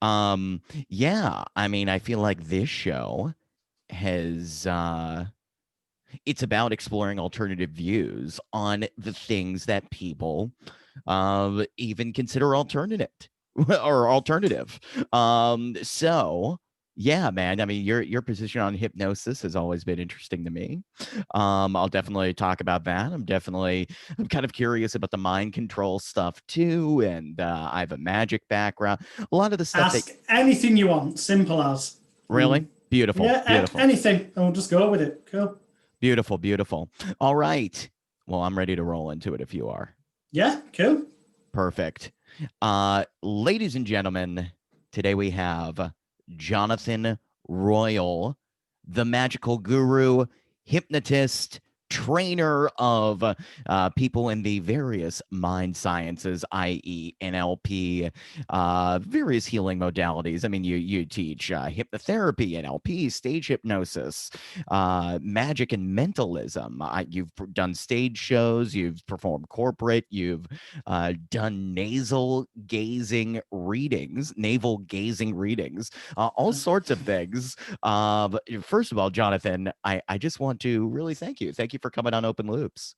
Yeah, I mean, I feel like this show has it's about exploring alternative views on the things that people even consider alternative or alternative. So yeah, man. I mean, your position on hypnosis has always been interesting to me. I'll definitely talk about that. I'm kind of curious about the mind control stuff too, and I have a magic background. A lot of the stuff that Ask anything you want, simple as. really beautiful, Yeah, beautiful, anything, and we'll just go with it. Cool. beautiful, beautiful. All right. Well, I'm ready to roll into it if you are. Yeah, cool. Perfect. Ladies and gentlemen, today we have Jonathan Royle, the magical guru, hypnotist, trainer of people in the various mind sciences, i.e., NLP, various healing modalities. I mean, you teach hypnotherapy, NLP, stage hypnosis, magic and mentalism. You've done stage shows, you've performed corporate, you've done navel gazing readings, all sorts of things. First of all, Jonathan, I just want to really thank you. Thank you for coming on Open Loops.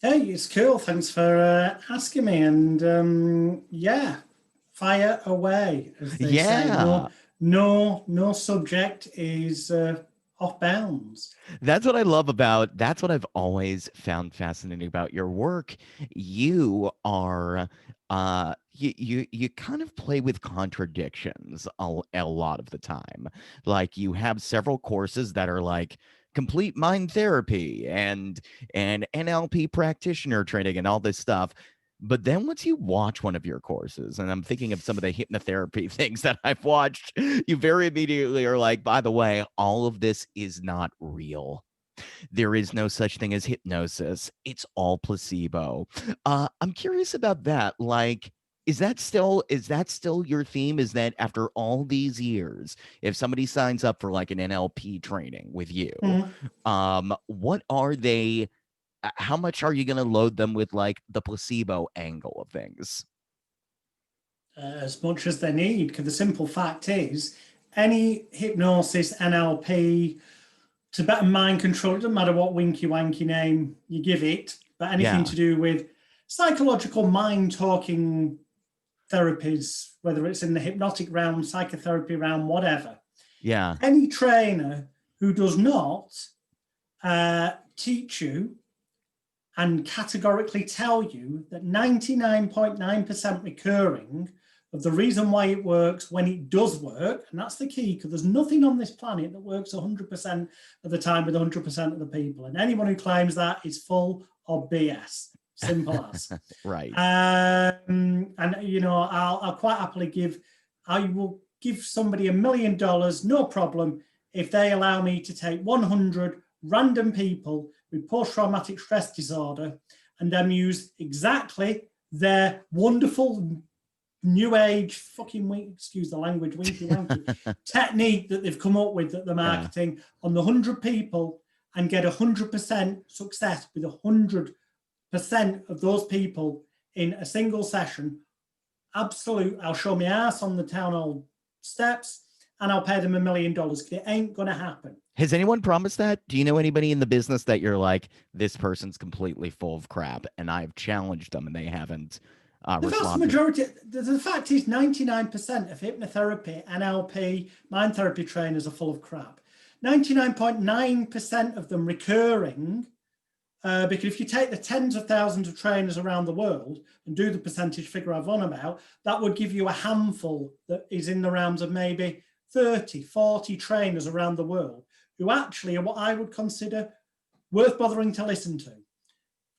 Hey, it's cool. Thanks for asking me. And yeah, fire away, as they say. Yeah, No subject is off bounds. that's what I've always found fascinating about your work. You are you kind of play with contradictions a lot of the time. Like you have several courses that are like complete mind therapy and NLP practitioner training and all this stuff. But then once you watch one of your courses, and I'm thinking of some of the hypnotherapy things that I've watched, you very immediately are like, by the way, all of this is not real. There is no such thing as hypnosis. It's all placebo. I'm curious about that. Like, is that still your theme? Is that after all these years, if somebody signs up for like an NLP training with you, Mm. what are they? How much are you going to load them with like the placebo angle of things? As much as they need, because the simple fact is, any hypnosis, NLP, Tibetan mind control, it doesn't matter what winky wanky name you give it, but anything Yeah, to do with psychological mind talking therapies, whether it's in the hypnotic realm, psychotherapy realm, whatever. yeah, Any trainer who does not teach you and categorically tell you that 99.9% recurring of the reason why it works when it does work, and that's the key, because there's nothing on this planet that works 100% of the time with 100% of the people. And anyone who claims that is full of BS. Simple as. right. And you know, I'll quite happily I will give somebody $1 million, no problem, if they allow me to take 100 random people with post-traumatic stress disorder and then use exactly their wonderful new age excuse the language, winky wanky technique that they've come up with, that they're Yeah. marketing, on the 100 people, and get 100% success with 100% of those people in a single session. Absolute, I'll show my ass on the town hall steps and I'll pay them $1 million, because it ain't gonna happen. Has anyone promised that? Do you know anybody in the business that you're like, this person's completely full of crap, and I've challenged them and they haven't The vast responded? majority, the fact is 99% of hypnotherapy, NLP, mind therapy trainers are full of crap. 99.9% of them recurring, because if you take the tens of thousands of trainers around the world and do the percentage figure I've on about, that would give you a handful that is in the realms of maybe 30, 40 trainers around the world who actually are what I would consider worth bothering to listen to.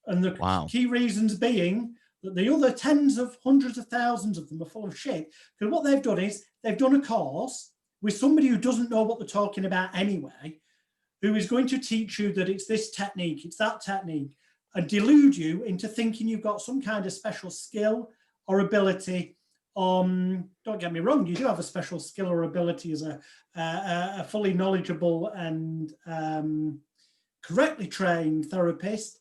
And the Wow. key reasons being that the other tens of hundreds of thousands of them are full of shit. Because what they've done is they've done a course with somebody who doesn't know what they're talking about anyway, who is going to teach you that it's this technique, it's that technique, and delude you into thinking you've got some kind of special skill or ability. Don't get me wrong, you do have a special skill or ability as a fully knowledgeable and correctly trained therapist,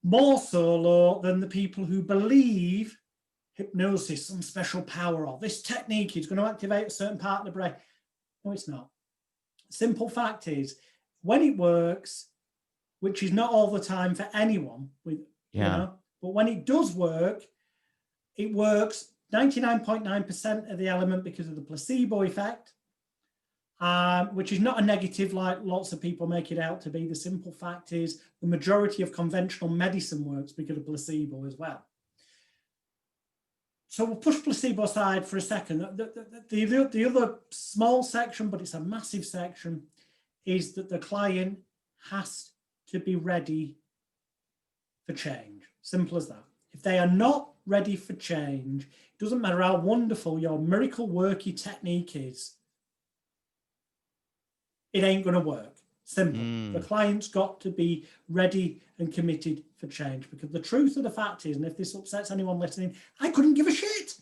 more so low than the people who believe hypnosis, some special power, or this technique is going to activate a certain part of the brain. No, it's not. Simple fact is, when it works, which is not all the time for anyone, with but when it does work, it works 99.9% of the element because of the placebo effect, which is not a negative like lots of people make it out to be. The simple fact is the majority of conventional medicine works because of placebo as well. So we'll push placebo aside for a second. The other small section, but it's a massive section, is that the client has to be ready for change. Simple as that. If they are not ready for change, it doesn't matter how wonderful your miracle worky technique is, it ain't going to work. Simple. The client's got to be ready and committed for change, because the truth of the fact is, and if this upsets anyone listening, I couldn't give a shit.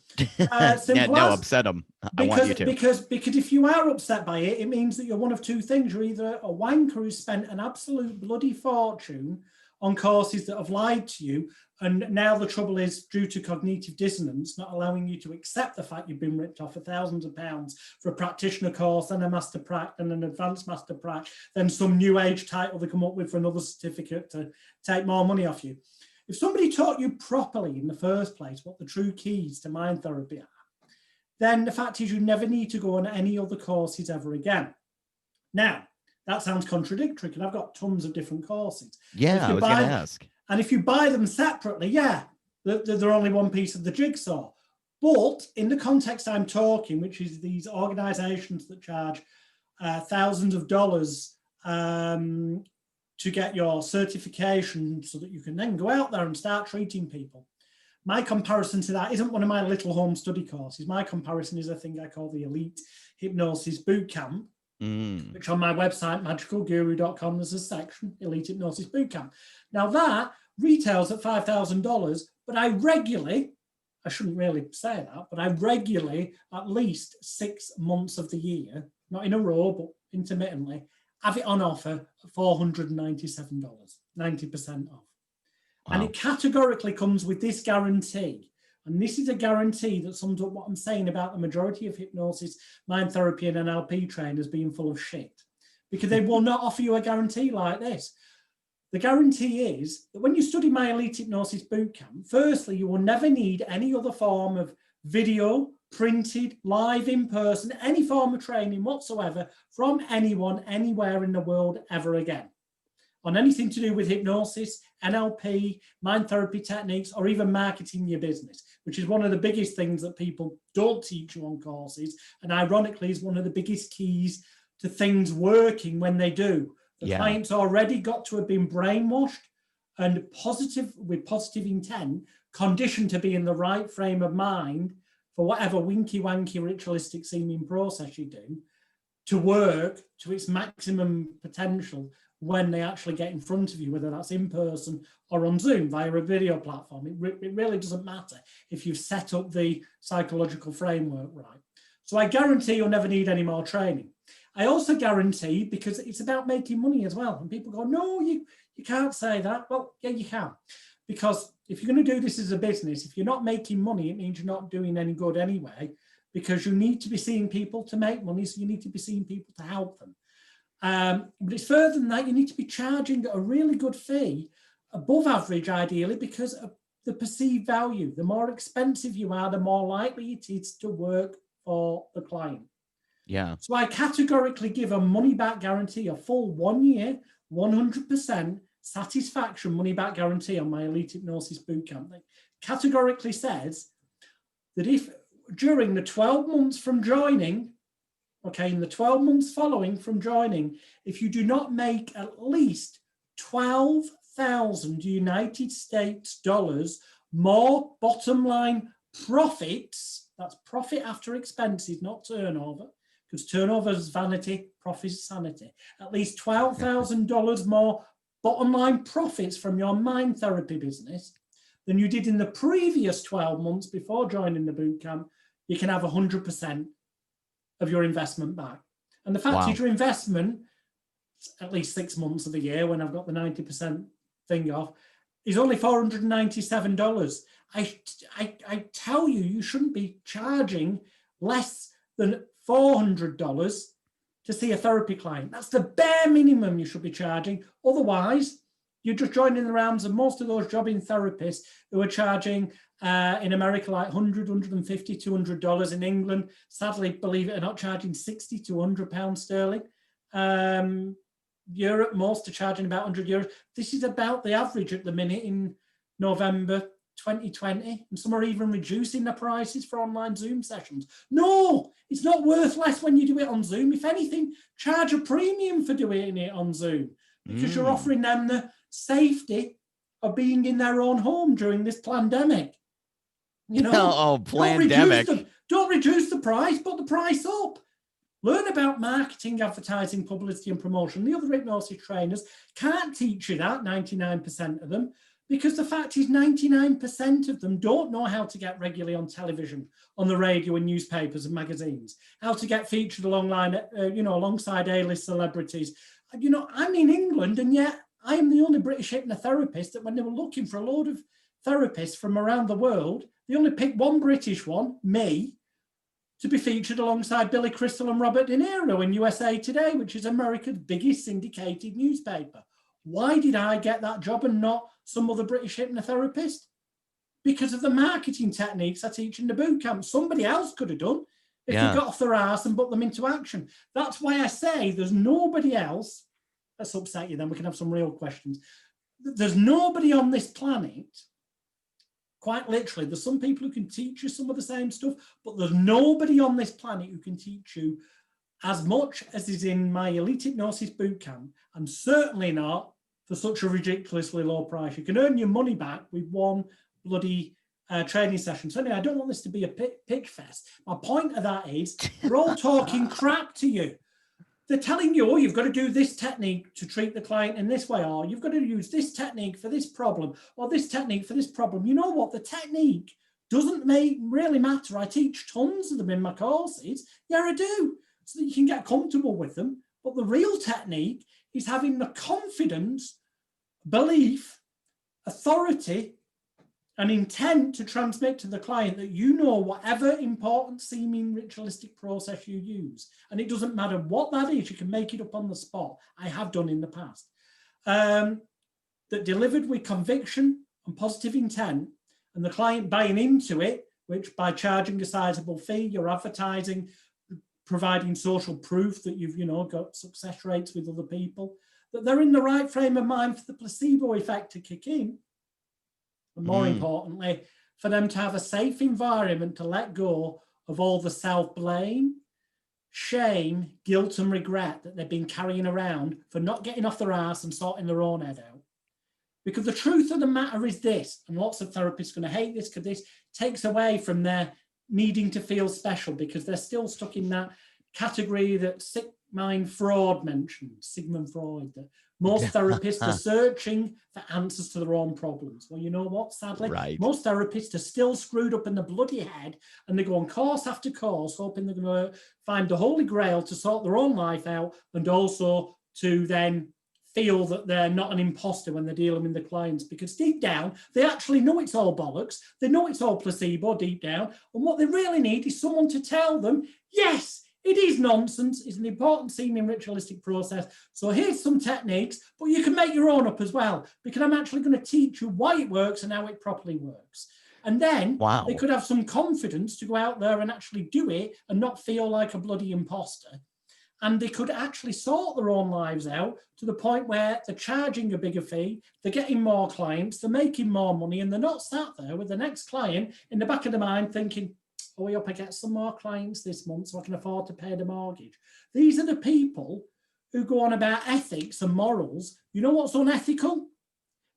Upset them. I want you to. Because if you are upset by it, it means that you're one of two things. You're either a wanker who's spent an absolute bloody fortune on courses that have lied to you, and now the trouble is, due to cognitive dissonance, not allowing you to accept the fact you've been ripped off for thousands of pounds for a practitioner course, then a master prac, then an advanced master prac, then some new age title they come up with for another certificate to take more money off you. If somebody taught you properly in the first place what the true keys to mind therapy are, then the fact is you never need to go on any other courses ever again. Now, that sounds contradictory, because I've got tons of different courses. Yeah, I was going to ask. And if you buy them separately, they're only one piece of the jigsaw. But in the context I'm talking, which is these organizations that charge thousands of dollars to get your certification so that you can then go out there and start treating people. My comparison to that isn't one of my little home study courses. My comparison is a thing I call the Elite Hypnosis Bootcamp, which on my website, magicalguru.com, there's a section, Elite Hypnosis Bootcamp. Now that retails at $5,000, but I shouldn't really say that, but I regularly, at least 6 months of the year, not in a row, but intermittently, have it on offer at $497, 90% off. Wow. And it categorically comes with this guarantee. And this is a guarantee that sums up what I'm saying about the majority of hypnosis, mind therapy, and NLP trainers being full of shit, because they will not offer you a guarantee like this. The guarantee is that when you study my Elite Hypnosis Bootcamp, firstly, you will never need any other form of video, printed, live, in person, any form of training whatsoever from anyone, anywhere in the world ever again, on anything to do with hypnosis, NLP, mind therapy techniques, or even marketing your business, which is one of the biggest things that people don't teach you on courses, and ironically is one of the biggest keys to things working when they do. The client's already got to have been brainwashed and with positive intent, conditioned to be in the right frame of mind for whatever winky-wanky ritualistic seeming process you do to work to its maximum potential when they actually get in front of you, whether that's in person or on Zoom via a video platform. It really doesn't matter if you've set up the psychological framework right. So I guarantee you'll never need any more training. I also guarantee, because it's about making money as well, and people go, no, you can't say that. Well, yeah, you can. Because if you're going to do this as a business, if you're not making money, it means you're not doing any good anyway, because you need to be seeing people to make money, so you need to be seeing people to help them. But it's further than that. You need to be charging a really good fee, above average ideally, because of the perceived value. The more expensive you are, the more likely it is to work for the client. Yeah. So I categorically give a money-back guarantee, a full 1 year, 100% satisfaction money-back guarantee on my Elite Hypnosis Bootcamp. It categorically says that if during the 12 months from joining, in the 12 months following from joining, if you do not make at least 12,000 United States dollars more bottom line profits, that's profit after expenses, not turnover, because turnover is vanity, profit is sanity. At least $12,000 more bottom line profits from your mind therapy business than you did in the previous 12 months before joining the bootcamp, you can have 100% of your investment back. And the fact is your investment, at least 6 months of the year when I've got the 90% thing off, is only $497. I tell you, you shouldn't be charging less than $400 to see a therapy client. That's the bare minimum you should be charging. Otherwise, you're just joining the rounds of most of those jobbing therapists who are charging in America like $100, $150, $200. In England, sadly, believe it or not, charging £60 to £100 sterling. Europe, most are charging about €100. This is about the average at the minute in November 2020, and some are even reducing the prices for online Zoom sessions. No, it's not worth less when you do it on Zoom. If anything, charge a premium for doing it on Zoom, because you're offering them the safety of being in their own home during this pandemic. You know, don't reduce the price, put the price up. Learn about marketing, advertising, publicity, and promotion. The other hypnosis trainers can't teach you that, 99% of them, because the fact is 99% of them don't know how to get regularly on television, on the radio and newspapers and magazines, how to get featured alongside A-list celebrities. You know, I'm in England, and yet I am the only British hypnotherapist that when they were looking for a load of therapists from around the world, they only picked one British one, me, to be featured alongside Billy Crystal and Robert De Niro in USA Today, which is America's biggest syndicated newspaper. Why did I get that job and not some other British hypnotherapist? Because of the marketing techniques I teach in the bootcamp. Somebody else could have done if they got off their ass and put them into action. That's why I say there's nobody else. Let's upset you then, we can have some real questions. There's nobody on this planet, quite literally, there's some people who can teach you some of the same stuff, but there's nobody on this planet who can teach you as much as is in my Elite Hypnosis Bootcamp, and certainly not for such a ridiculously low price. You can earn your money back with one bloody training session. So anyway, I don't want this to be a pitch fest. My point of that is, we're all talking crap to you. They're telling you, oh, you've got to do this technique to treat the client in this way, or you've got to use this technique for this problem, or this technique for this problem. You know what? The technique doesn't really matter. I teach tons of them in my courses. Yeah, I do, so that you can get comfortable with them. But the real technique is having the confidence, belief, authority, and intent to transmit to the client that you know whatever important seeming ritualistic process you use. And it doesn't matter what that is, you can make it up on the spot. I have done in the past. That delivered with conviction and positive intent, and the client buying into it, which by charging a sizable fee, you're advertising, providing social proof that you've got success rates with other people, that they're in the right frame of mind for the placebo effect to kick in. And more importantly, for them to have a safe environment to let go of all the self-blame, shame, guilt, and regret that they've been carrying around for not getting off their ass and sorting their own head out. Because the truth of the matter is this, and lots of therapists are going to hate this because this takes away from their needing to feel special, because they're still stuck in that category that sick mind Freud mentioned, Sigmund Freud, that most therapists are searching for answers to their own problems. Well, you know what, sadly, most therapists are still screwed up in the bloody head, and they go on course after course, hoping they're going to find the Holy Grail to sort their own life out, and also to then feel that they're not an imposter when they're dealing with the clients, because deep down, they actually know it's all bollocks. They know it's all placebo deep down. And what they really need is someone to tell them, yes, it is nonsense. It's an important seeming ritualistic process. So here's some techniques, but you can make your own up as well, because I'm actually going to teach you why it works and how it properly works. And then they could have some confidence to go out there and actually do it and not feel like a bloody imposter. And they could actually sort their own lives out to the point where they're charging a bigger fee, they're getting more clients, they're making more money, and they're not sat there with the next client in the back of the mind thinking, oh, I hope I get some more clients this month so I can afford to pay the mortgage. These are the people who go on about ethics and morals. You know what's unethical?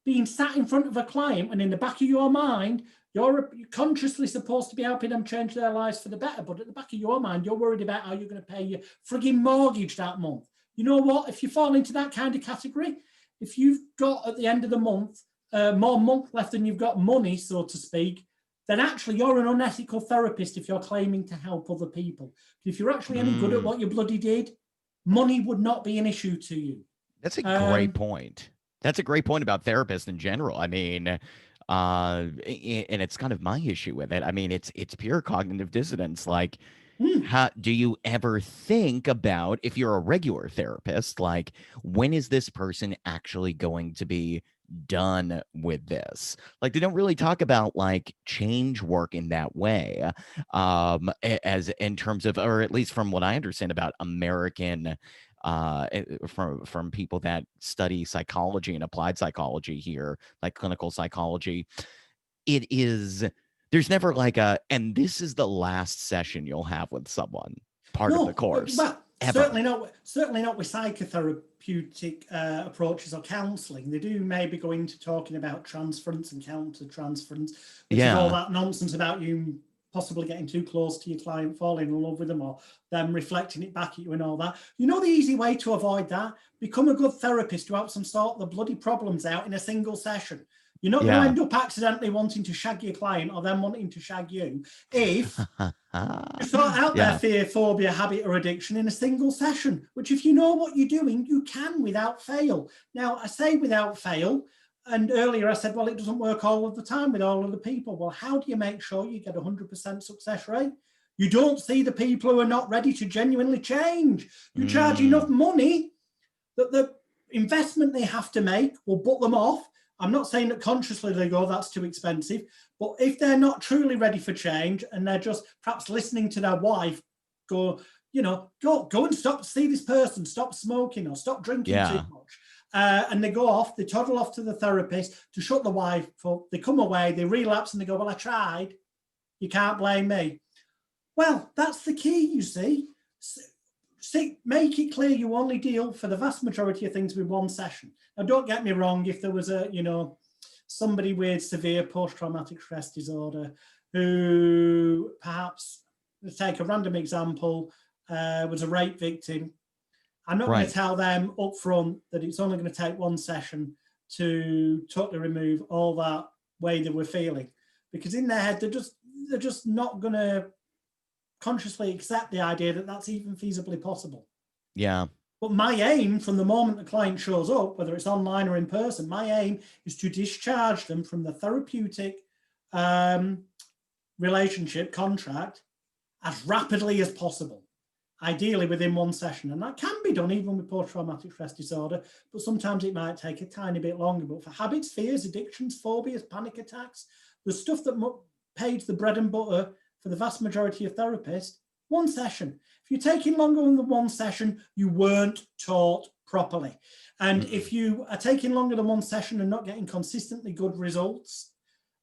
Being sat in front of a client when in the back of your mind, you're consciously supposed to be helping them change their lives for the better, but at the back of your mind, you're worried about how you're going to pay your frigging mortgage that month. You know what? If you fall into that kind of category, if you've got at the end of the month more month left than you've got money, so to speak, then actually you're an unethical therapist if you're claiming to help other people. If you're actually any good at what you bloody did, money would not be an issue to you. That's a great point. That's a great point about therapists in general. I mean, and it's kind of my issue with it. I mean, it's pure cognitive dissonance. Like, Hmm. how do you ever think about, if you're a regular therapist, like, when is this person actually going to be done with this? Like, they don't really talk about like change work in that way, as in terms of, or at least from what I understand about American, from people that study psychology and applied psychology here, like clinical psychology. It is, there's never like a, and this is the last session you'll have with someone, part of the No, course, well, ever. certainly not with psychotherapeutic approaches or counselling. They do maybe go into talking about transference and counter-transference, which is all Yeah. that nonsense about you possibly getting too close to your client, falling in love with them, or them reflecting it back at you and all that. You know the easy way to avoid that? Become a good therapist to help them sort the bloody problems out in a single session. You're not going to Yeah. end up accidentally wanting to shag your client or them wanting to shag you if you sort out their Yeah. fear, phobia, habit, or addiction in a single session, which, if you know what you're doing, you can without fail. Now, I say without fail, and earlier I said, well, it doesn't work all of the time with all of the people. Well, how do you make sure you get 100% success rate? You don't see the people who are not ready to genuinely change. You charge enough Mm, money that the investment they have to make will put them off. I'm not saying that consciously they go, that's too expensive, but if they're not truly ready for change and they're just perhaps listening to their wife go, go and stop, see this person, stop smoking or stop drinking too yeah. much. And they go off, they toddle off to the therapist to shut the wife up. They come away, they relapse and they go, well, I tried. You can't blame me. Well, that's the key, you see. Make it clear you only deal for the vast majority of things with one session. Now, don't get me wrong. If there was somebody with severe post-traumatic stress disorder who perhaps, let's take a random example, was a rape victim, I'm not going to Right. tell them up front that it's only going to take one session to totally remove all that way they were feeling, because in their head they're just not going to consciously accept the idea that that's even feasibly possible. Yeah. But my aim from the moment the client shows up, whether it's online or in person, my aim is to discharge them from the therapeutic relationship contract as rapidly as possible, ideally within one session. And that can be done even with post-traumatic stress disorder, but sometimes it might take a tiny bit longer. But for habits, fears, addictions, phobias, panic attacks, the stuff that pays the bread and butter for the vast majority of therapists, one session. If you're taking longer than one session, you weren't taught properly. And Mm, if you are taking longer than one session and not getting consistently good results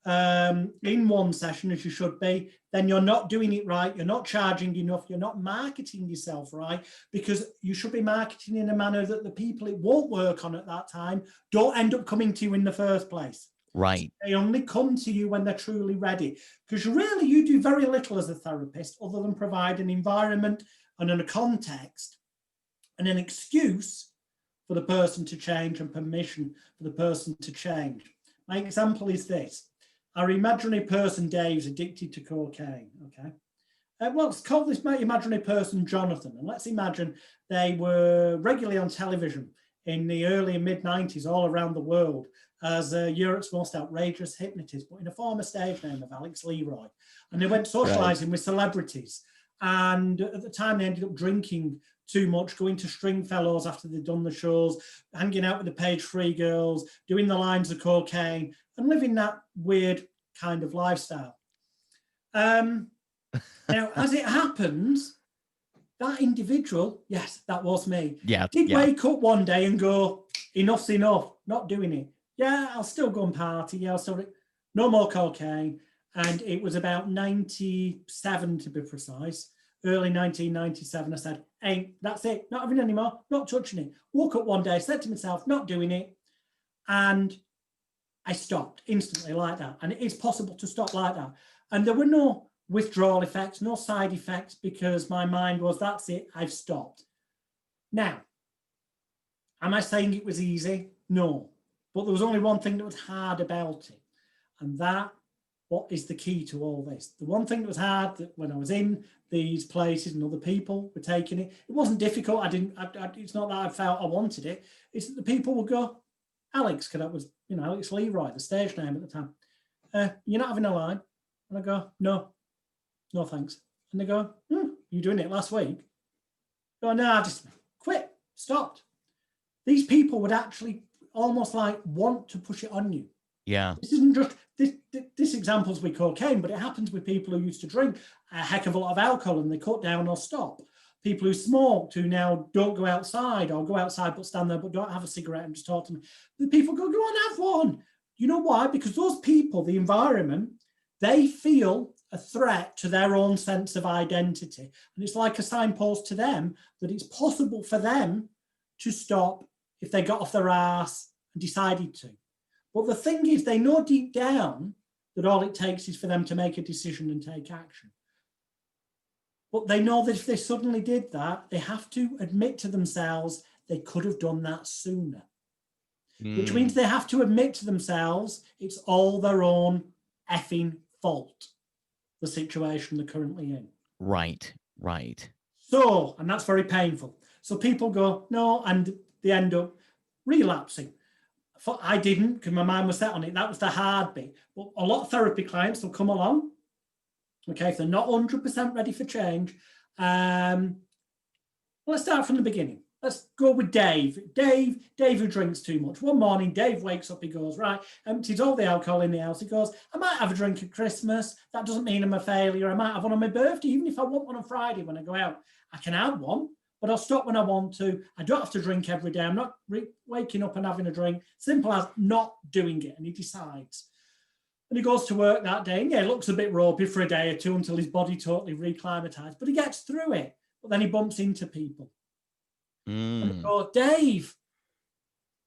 in one session, as you should be, then you're not doing it right. You're not charging enough. You're not marketing yourself right, because you should be marketing in a manner that the people it won't work on at that time don't end up coming to you in the first place. right. They only come to you when they're truly ready, because really you do very little as a therapist other than provide an environment and a context and an excuse for the person to change and permission for the person to change. My example is this. Our imaginary person, Dave's addicted to cocaine, okay? Well, let's call this my imaginary person, Jonathan, and let's imagine they were regularly on television in the early and mid-90s all around the world as Europe's most outrageous hypnotist, but in a former stage name of Alex Leroy. And they went Right. socializing with celebrities. And at the time, they ended up drinking too much, going to Stringfellows after they'd done the shows, hanging out with the Page Free girls, doing the lines of cocaine, and living that weird kind of lifestyle. Now, as it happens, that individual, yes, that was me, Yeah. did Yeah. wake up one day and go, enough's enough, not doing it. Yeah, I'll still go and party. Yeah, I'll still, no more cocaine. And it was about 97 to be precise, early 1997. I said, hey, that's it, not having any more, not touching it. Woke up one day, said to myself, not doing it. And I stopped instantly like that. And it is possible to stop like that. And there were no withdrawal effects, no side effects, because my mind was, that's it, I've stopped. Now, am I saying it was easy? No. But there was only one thing that was hard about it. And that, what is the key to all this? The one thing that was hard, that when I was in these places and other people were taking it, it wasn't difficult. It's not that I felt I wanted it. It's that the people would go, Alex, because that was, Alex Leroy, the stage name at the time. You're not having a line? And I go, no, thanks. And they go, you doing it last week? I go, no, I just quit, stopped. These people would actually almost like want to push it on you. Yeah. This isn't just, this example's with cocaine, but it happens with people who used to drink a heck of a lot of alcohol and they cut down or stop. People who smoked who now don't go outside or go outside but stand there but don't have a cigarette and just talk to me. The people go on, have one. You know why? Because those people, the environment, they feel a threat to their own sense of identity. And it's like a signpost to them that it's possible for them to stop if they got off their ass and decided to. But the thing is, they know deep down that all it takes is for them to make a decision and take action. But they know that if they suddenly did that, they have to admit to themselves they could have done that sooner. Which means they have to admit to themselves it's all their own effing fault, the situation they're currently in. Right. So, and that's very painful. So people go, no, and they end up relapsing. I didn't, because my mind was set on it. That was the hard bit. But a lot of therapy clients will come along. Okay, if they're not 100% ready for change, let's start from the beginning. Let's go with Dave. Dave who drinks too much. One morning, Dave wakes up, he goes, right, empties all the alcohol in the house. He goes, I might have a drink at Christmas. That doesn't mean I'm a failure. I might have one on my birthday. Even if I want one on Friday when I go out, I can have one, but I'll stop when I want to. I don't have to drink every day. I'm not waking up and having a drink. Simple as not doing it. And he decides. And he goes to work that day. And yeah, it looks a bit ropey for a day or two until his body totally reclimatized, but he gets through it. But then he bumps into people. And they go, Dave,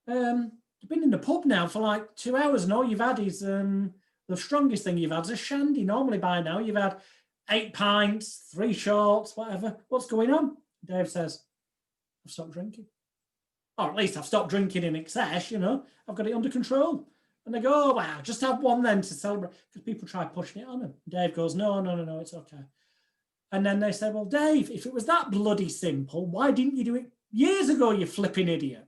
you've been in the pub now for like 2 hours and all you've had is the strongest thing you've had is a shandy. Normally by now you've had 8 pints, 3 shots, whatever. What's going on? Dave says, I've stopped drinking. Or at least I've stopped drinking in excess, I've got it under control. And they go, oh, wow, just have one then to celebrate. Because people try pushing it on him. Dave goes, no, it's okay. And then they say, well, Dave, if it was that bloody simple, why didn't you do it years ago, you flipping idiot?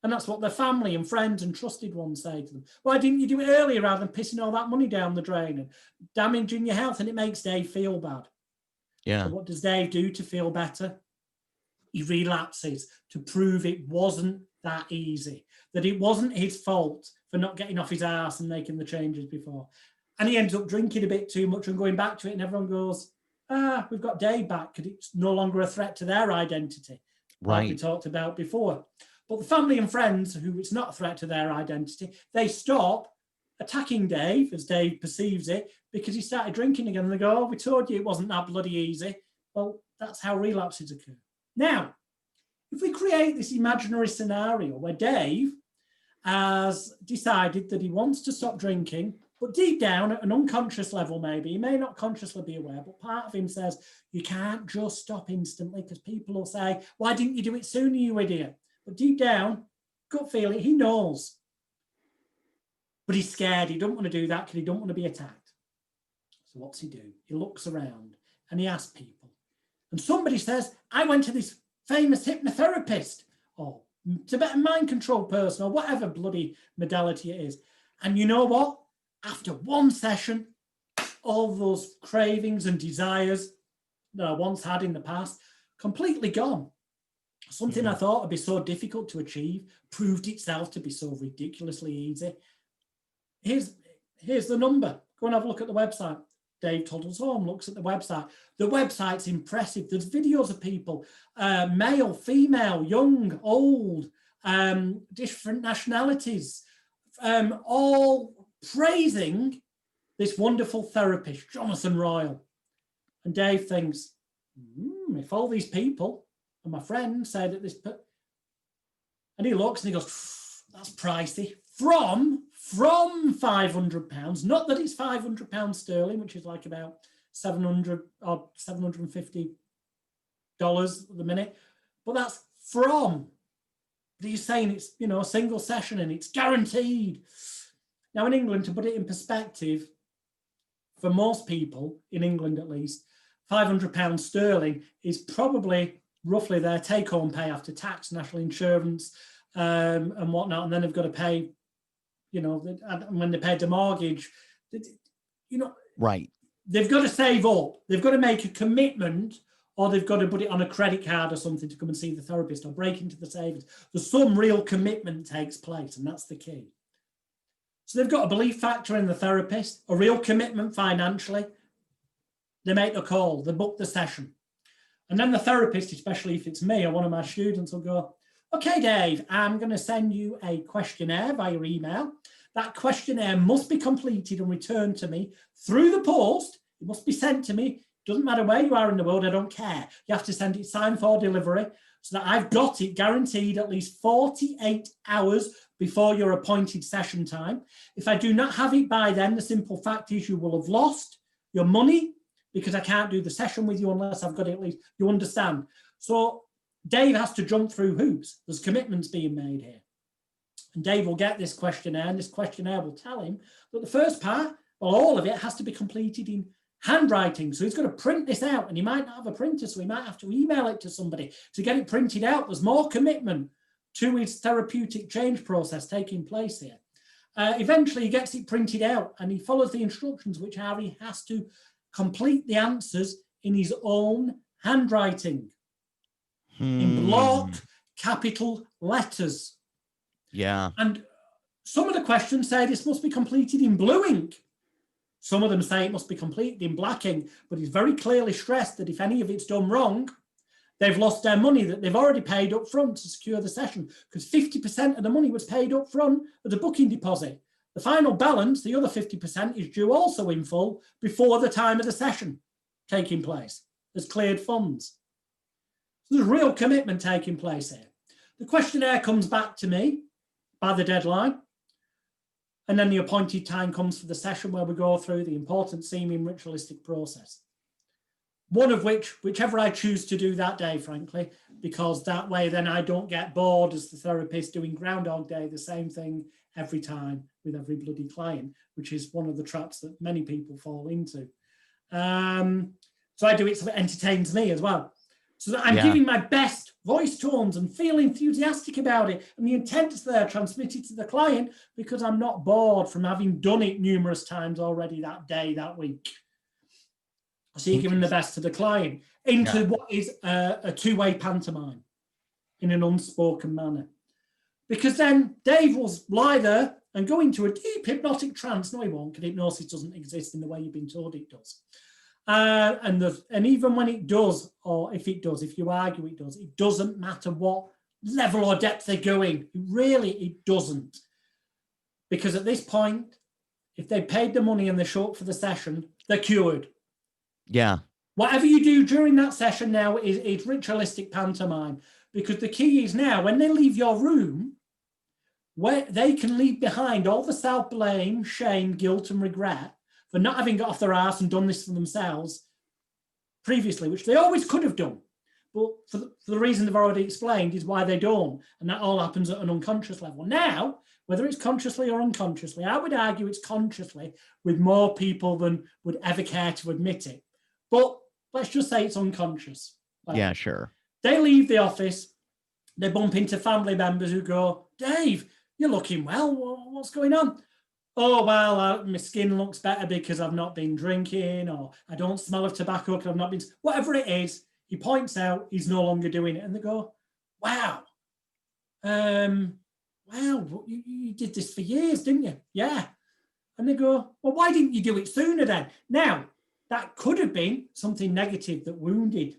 And that's what their family and friends and trusted ones say to them. Why didn't you do it earlier rather than pissing all that money down the drain and damaging your health? And it makes Dave feel bad. Yeah. So what does Dave do to feel better? He relapses to prove it wasn't that easy, that it wasn't his fault for not getting off his ass and making the changes before. And he ends up drinking a bit too much and going back to it. And everyone goes, we've got Dave back because it's no longer a threat to their identity. Right. Like we talked about before. But the family and friends who it's not a threat to their identity, they stop attacking Dave as Dave perceives it because he started drinking again. And they go, oh, we told you it wasn't that bloody easy. Well, that's how relapses occur. Now, if we create this imaginary scenario where Dave has decided that he wants to stop drinking, but deep down at an unconscious level, maybe, he may not consciously be aware, but part of him says, you can't just stop instantly because people will say, why didn't you do it sooner, you idiot? But deep down, gut feeling, he knows. But he's scared. He don't want to do that because he don't want to be attacked. So what's he do? He looks around and he asks people. And somebody says, I went to this famous hypnotherapist or Tibetan mind control person or whatever bloody modality it is. And you know what? After one session, all those cravings and desires that I once had in the past, completely gone. Something I thought would be so difficult to achieve proved itself to be so ridiculously easy. Here's the number. Go and have a look at the website. Dave Toddles Home looks at the website. The website's impressive. There's videos of people, male, female, young, old, different nationalities, all praising this wonderful therapist, Jonathan Royle. And Dave thinks, if all these people and my friend said that this, and he looks and he goes, that's pricey. From £500, not that it's £500 sterling, which is like about $700 or $750 at the minute, but that's from. But he's saying it's, a single session and it's guaranteed. Now in England, to put it in perspective, for most people, in England at least, £500 sterling is probably roughly their take-home pay after tax, national insurance, and whatnot, and then they've got to pay, when they paid the mortgage, Right. they've got to save up. They've got to make a commitment, or they've got to put it on a credit card or something to come and see the therapist, or break into the savings. There's some real commitment takes place, and that's the key. So they've got a belief factor in the therapist, a real commitment financially. They make the call, they book the session. And then the therapist, especially if it's me or one of my students, will go, okay, Dave, I'm going to send you a questionnaire via email. That questionnaire must be completed and returned to me through the post. It must be sent to me. Doesn't matter where you are in the world, I don't care. You have to send it signed for delivery so that I've got it guaranteed at least 48 hours before your appointed session time. If I do not have it by then, the simple fact is you will have lost your money, because I can't do the session with you unless I've got it at least. You understand? So Dave has to jump through hoops. There's commitments being made here. And Dave will get this questionnaire, and this questionnaire will tell him that the first part, well, all of it has to be completed in handwriting. So he's got to print this out, and he might not have a printer, so he might have to email it to somebody to get it printed out. There's more commitment to his therapeutic change process taking place here. Eventually, he gets it printed out, and he follows the instructions, which are he has to complete the answers in his own handwriting, in blocked capital letters. Yeah. And some of the questions say this must be completed in blue ink. Some of them say it must be completed in black ink, but he's very clearly stressed that if any of it's done wrong, they've lost their money that they've already paid up front to secure the session, because 50% of the money was paid up front as a booking deposit. The final balance, the other 50%, is due also in full before the time of the session taking place. There's cleared funds. So there's real commitment taking place here. The questionnaire comes back to me by the deadline, and then the appointed time comes for the session where we go through the important seeming ritualistic process. One of whichever I choose to do that day, frankly, because that way then I don't get bored as the therapist doing Groundhog Day, the same thing every time with every bloody client, which is one of the traps that many people fall into. So I do it so it entertains me as well. So that I'm giving my best voice tones and feel enthusiastic about it. And the intent is there transmitted to the client because I'm not bored from having done it numerous times already that day, that week. So you're giving the best to the client into what is a two-way pantomime in an unspoken manner. Because then Dave will lie there and go into a deep hypnotic trance. No, he won't, because hypnosis doesn't exist in the way you've been told it does. And even when it does, or if it does, if you argue it does, it doesn't matter what level or depth they're going. It doesn't. Because at this point, if they paid the money and they show up for the session, they're cured. Yeah. Whatever you do during that session now is ritualistic pantomime, because the key is now when they leave your room, where they can leave behind all the self-blame, shame, guilt, and regret for not having got off their arse and done this for themselves previously, which they always could have done. But for the reason they've already explained is why they don't. And that all happens at an unconscious level. Now, whether it's consciously or unconsciously, I would argue it's consciously with more people than would ever care to admit it. But let's just say it's unconscious. Yeah, sure. They leave the office, they bump into family members who go, Dave, you're looking well. What's going on? Oh, well, my skin looks better because I've not been drinking, or I don't smell of tobacco because I've not been, whatever it is, he points out he's no longer doing it. And they go, wow, you did this for years, didn't you? Yeah. And they go, well, why didn't you do it sooner then? Now, that could have been something negative that wounded,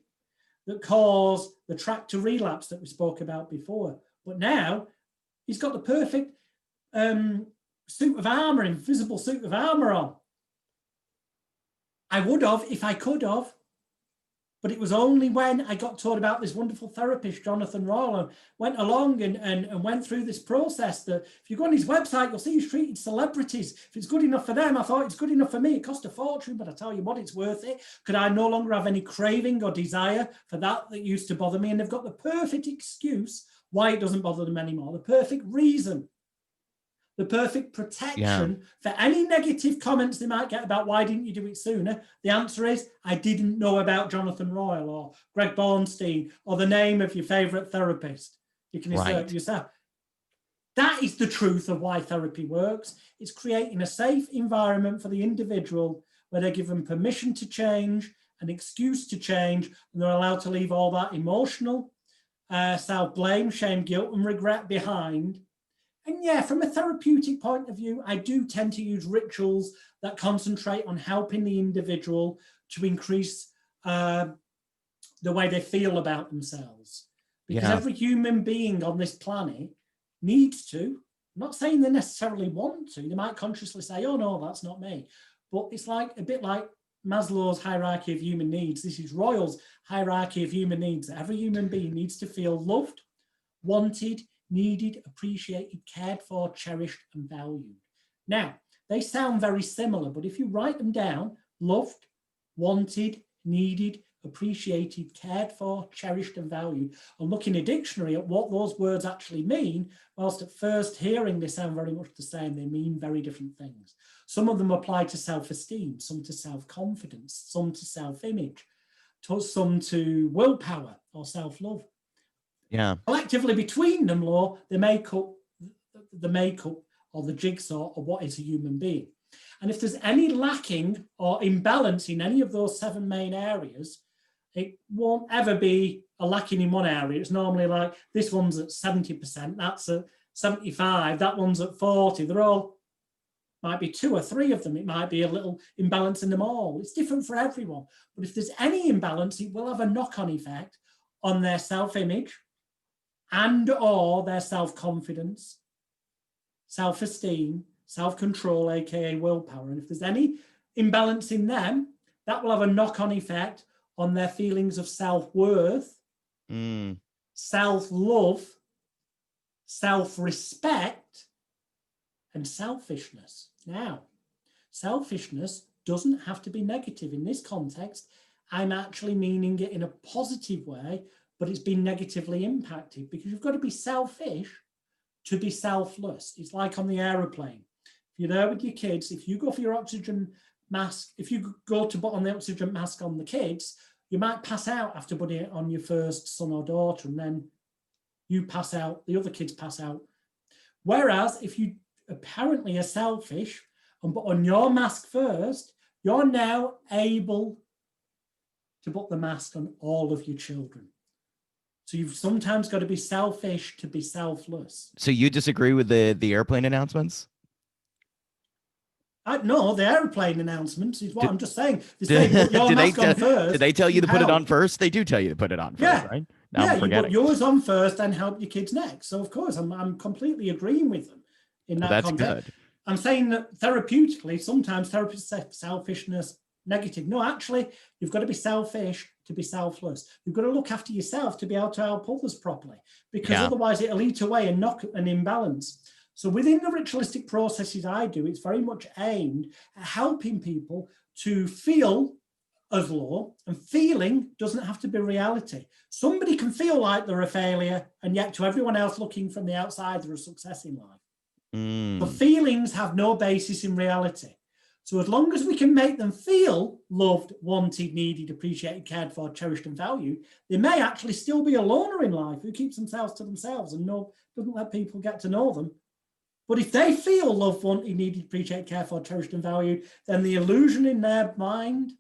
that caused the track to relapse that we spoke about before. But now he's got the perfect suit of armor, invisible suit of armor on. I would have if I could have, but it was only when I got taught about this wonderful therapist, Jonathan Royle, and went along and went through this process that if you go on his website, you'll see he's treated celebrities. If it's good enough for them, I thought it's good enough for me. It cost a fortune, but I tell you what, it's worth it, because I no longer have any craving or desire for that used to bother me. And they've got the perfect excuse why it doesn't bother them anymore, the perfect reason, the perfect protection for any negative comments they might get about why didn't you do it sooner. The answer is, I didn't know about Jonathan Royle or Greg Bornstein or the name of your favorite therapist. You can insert yourself. That is the truth of why therapy works. It's creating a safe environment for the individual where they're given permission to change, an excuse to change, and they're allowed to leave all that emotional self-blame, shame, guilt, and regret behind. And yeah, from a therapeutic point of view, I do tend to use rituals that concentrate on helping the individual to increase the way they feel about themselves. Because every human being on this planet needs to. I'm not saying they necessarily want to. They might consciously say, oh, no, that's not me. But it's like a bit like Maslow's hierarchy of human needs. This is Royle's hierarchy of human needs. Every human being needs to feel loved, wanted, needed, appreciated, cared for, cherished, and valued. Now, they sound very similar, but if you write them down, loved, wanted, needed, appreciated, cared for, cherished, and valued, and look in a dictionary at what those words actually mean, whilst at first hearing they sound very much the same, they mean very different things. Some of them apply to self-esteem, some to self-confidence, some to self-image, some to willpower or self-love. Yeah. Collectively between them, they make up the makeup or the jigsaw of what is a human being. And if there's any lacking or imbalance in any of those 7 main areas, it won't ever be a lacking in one area. It's normally like this one's at 70%, that's at 75, that one's at 40. They're all, might be 2 or 3 of them. It might be a little imbalance in them all. It's different for everyone. But if there's any imbalance, it will have a knock-on effect on their self-image and or their self-confidence, self-esteem, self-control, aka willpower. And if there's any imbalance in them, that will have a knock-on effect on their feelings of self-worth, self-love, self-respect, and selfishness. Now, selfishness doesn't have to be negative. In this context, I'm actually meaning it in a positive way, but it's been negatively impacted because you've got to be selfish to be selfless. It's like on the aeroplane. If you're there with your kids, if you go for your oxygen mask, if you go to put on the oxygen mask on the kids, you might pass out after putting it on your first son or daughter, and then you pass out, the other kids pass out. Whereas if you apparently are selfish and put on your mask first, you're now able to put the mask on all of your children. So you've sometimes got to be selfish to be selfless. So you disagree with the airplane announcements? No, the airplane announcements is what I'm just saying. They say put your mask on first. Did they tell you to put it on first? They do tell you to put it on first, right? Now you put yours on first and help your kids next. So of course, I'm completely agreeing with them in that context. Good. I'm saying that therapeutically, sometimes therapists say selfishness, negative. No, actually, you've got to be selfish to be selfless. You've got to look after yourself to be able to help others properly, because otherwise it'll eat away and knock an imbalance. So within the ritualistic processes I do, it's very much aimed at helping people to feel as low, and feeling doesn't have to be reality. Somebody can feel like they're a failure, and yet to everyone else looking from the outside, they're a success in life. But feelings have no basis in reality. So as long as we can make them feel loved, wanted, needed, appreciated, cared for, cherished, and valued, they may actually still be a loner in life who keeps themselves to themselves and doesn't let people get to know them. But if they feel loved, wanted, needed, appreciated, cared for, cherished, and valued, then the illusion in their mind,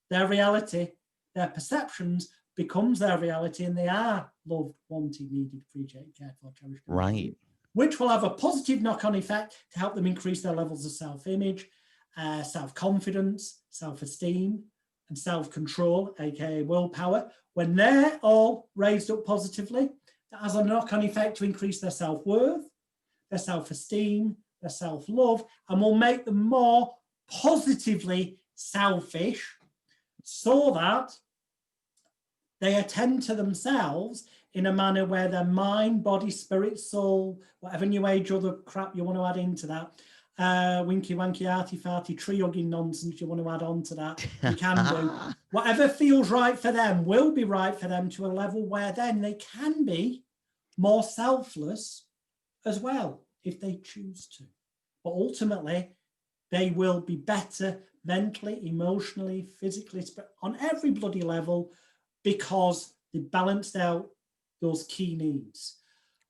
their reality, their perceptions becomes their reality, and they are loved, wanted, needed, appreciated, cared for, cherished, and valued, which will have a positive knock-on effect to help them increase their levels of self-image, self-confidence, self-esteem, and self-control, aka willpower. When they're all raised up positively, that has a knock-on effect to increase their self-worth, their self-esteem, their self-love, and will make them more positively selfish, so that they attend to themselves in a manner where their mind, body, spirit, soul, whatever new age other crap you want to add into that, winky, wanky, arty, farty, tree hugging nonsense you want to add on to that, you can do. Whatever feels right for them will be right for them to a level where then they can be more selfless as well, if they choose to. But ultimately, they will be better mentally, emotionally, physically, on every bloody level, because they balanced out those key needs.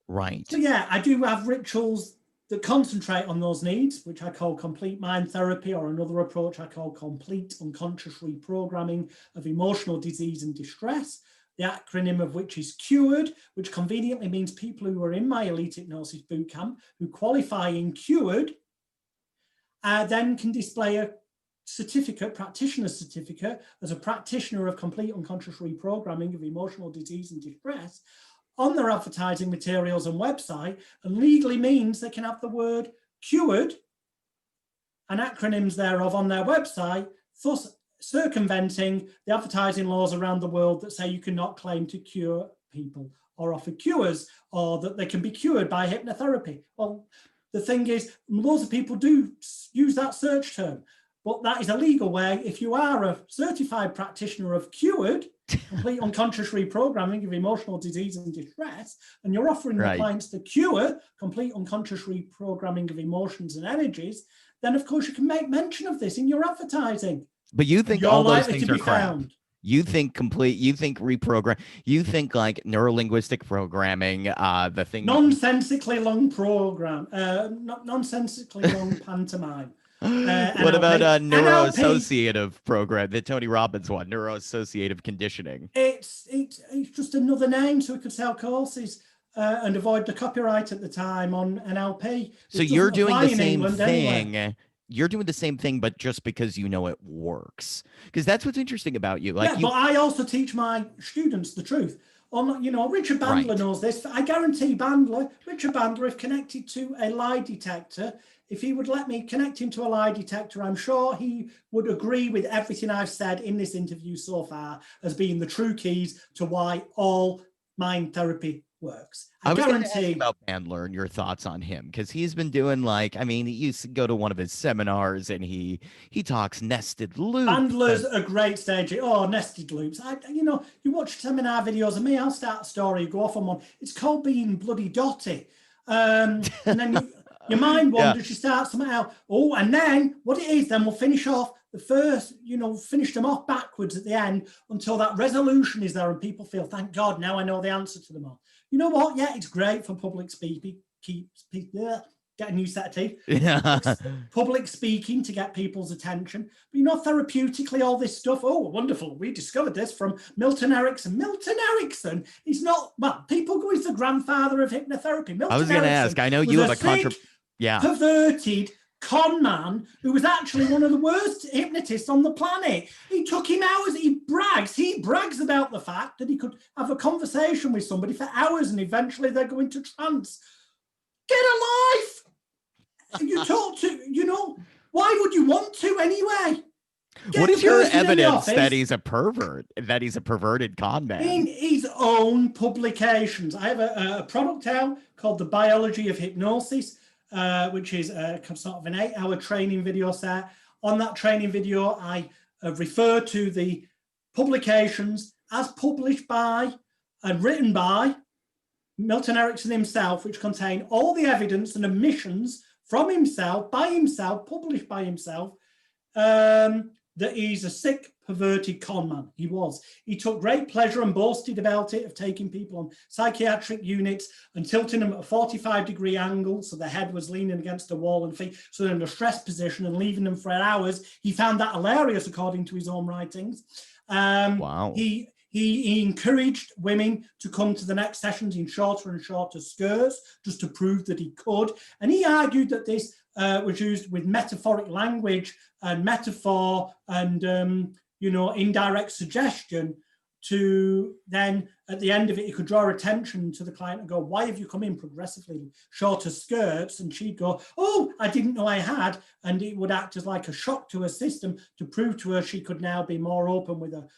Right. So yeah, I do have rituals that concentrate on those needs, which I call complete mind therapy, or another approach I call complete unconscious reprogramming of emotional disease and distress, the acronym of which is CURED, which conveniently means people who are in my Elite Hypnosis Bootcamp who qualify in CURED then can display a certificate, practitioner certificate, as a practitioner of complete unconscious reprogramming of emotional disease and distress on their advertising materials and website, and legally means they can have the word cured and acronyms thereof on their website, thus circumventing the advertising laws around the world that say you cannot claim to cure people or offer cures, or that they can be cured by hypnotherapy. Well, the thing is, loads of people do use that search term, but that is a legal way. If you are a certified practitioner of cured, complete unconscious reprogramming of emotional disease and distress, and you're offering your clients the cure, complete unconscious reprogramming of emotions and energies, then of course you can make mention of this in your advertising. But you think you're all those likely things to are be crap. found. You think reprogram, you think like neurolinguistic programming, the thing. Nonsensically long program, nonsensically long pantomime. What about NLP. neuroassociative program, the Tony Robbins one, neuroassociative conditioning? It's just another name so we could sell courses and avoid the copyright at the time on NLP. So you're doing the same thing. Anyway. You're doing the same thing, but just because you know it works. Because that's what's interesting about you. Like, but I also teach my students the truth. Richard Bandler knows this. I guarantee Richard Bandler, if connected to a lie detector, if he would let me connect him to a lie detector, I'm sure he would agree with everything I've said in this interview so far as being the true keys to why all mind therapy works. I was going to ask about Bandler and your thoughts on him, because he's been doing he used to go to one of his seminars and he talks nested loops. Bandler's a great stage. Nested loops. You watch seminar videos of me, I'll start a story, go off on one. It's called being bloody dotty. And then your mind wanders, you start something else. Oh, and then what it is, then we'll finish off the first, finish them off backwards at the end until that resolution is there and people feel, thank God, now I know the answer to them all. You know what? Yeah, it's great for public speaking. Get a new set of teeth. Yeah. Public speaking to get people's attention. But therapeutically, all this stuff. Oh, wonderful. We discovered this from Milton Erickson. Milton Erickson is not, people go, he's the grandfather of hypnotherapy. Milton I was going to ask, I know you have a perverted con man who was actually one of the worst hypnotists on the planet. He took him hours. He brags about the fact that he could have a conversation with somebody for hours and eventually they're going to trance. Get a life. You talk to, why would you want to anyway? What is your evidence that he's a pervert, that he's a perverted con man? In his own publications. I have a product out called the Biology of Hypnosis, which is sort of an 8-hour training video set. On that training video, I refer to the publications as published by and written by Milton Erickson himself, which contain all the evidence and admissions from himself, by himself, published by himself, that he's a sick, perverted con man. He was. He took great pleasure and boasted about it, of taking people on psychiatric units and tilting them at a 45-degree angle so the head was leaning against the wall and feet, so they're in a stress position, and leaving them for hours. He found that hilarious, according to his own writings. Wow. He encouraged women to come to the next sessions in shorter and shorter skirts just to prove that he could. And he argued that this was used with metaphoric language and metaphor and, indirect suggestion to then, at the end of it, he could draw attention to the client and go, why have you come in progressively shorter skirts? And she'd go, oh, I didn't know I had. And it would act as like a shock to her system to prove to her she could now be more open with a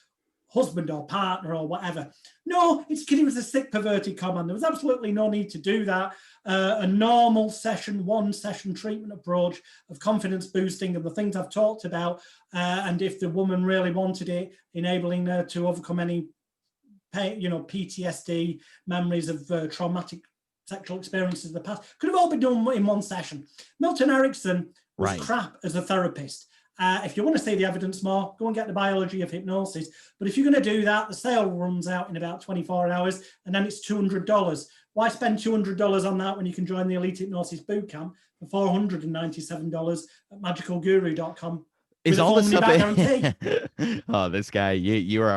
husband or partner or whatever. No, it's because he was a sick, perverted con man. There was absolutely no need to do that. A normal one-session treatment approach of confidence boosting and the things I've talked about, and if the woman really wanted it, enabling her to overcome any PTSD, memories of traumatic sexual experiences of the past, could have all been done in one session. Milton Erickson was crap as a therapist. If you want to see the evidence more, go and get the Biology of Hypnosis. But if you're going to do that, the sale runs out in about 24 hours, and then it's $200. Why spend $200 on that when you can join the Elite Hypnosis Bootcamp for $497 at magicalguru.com with Is a all full this money stuff back guarantee? oh, this guy, you're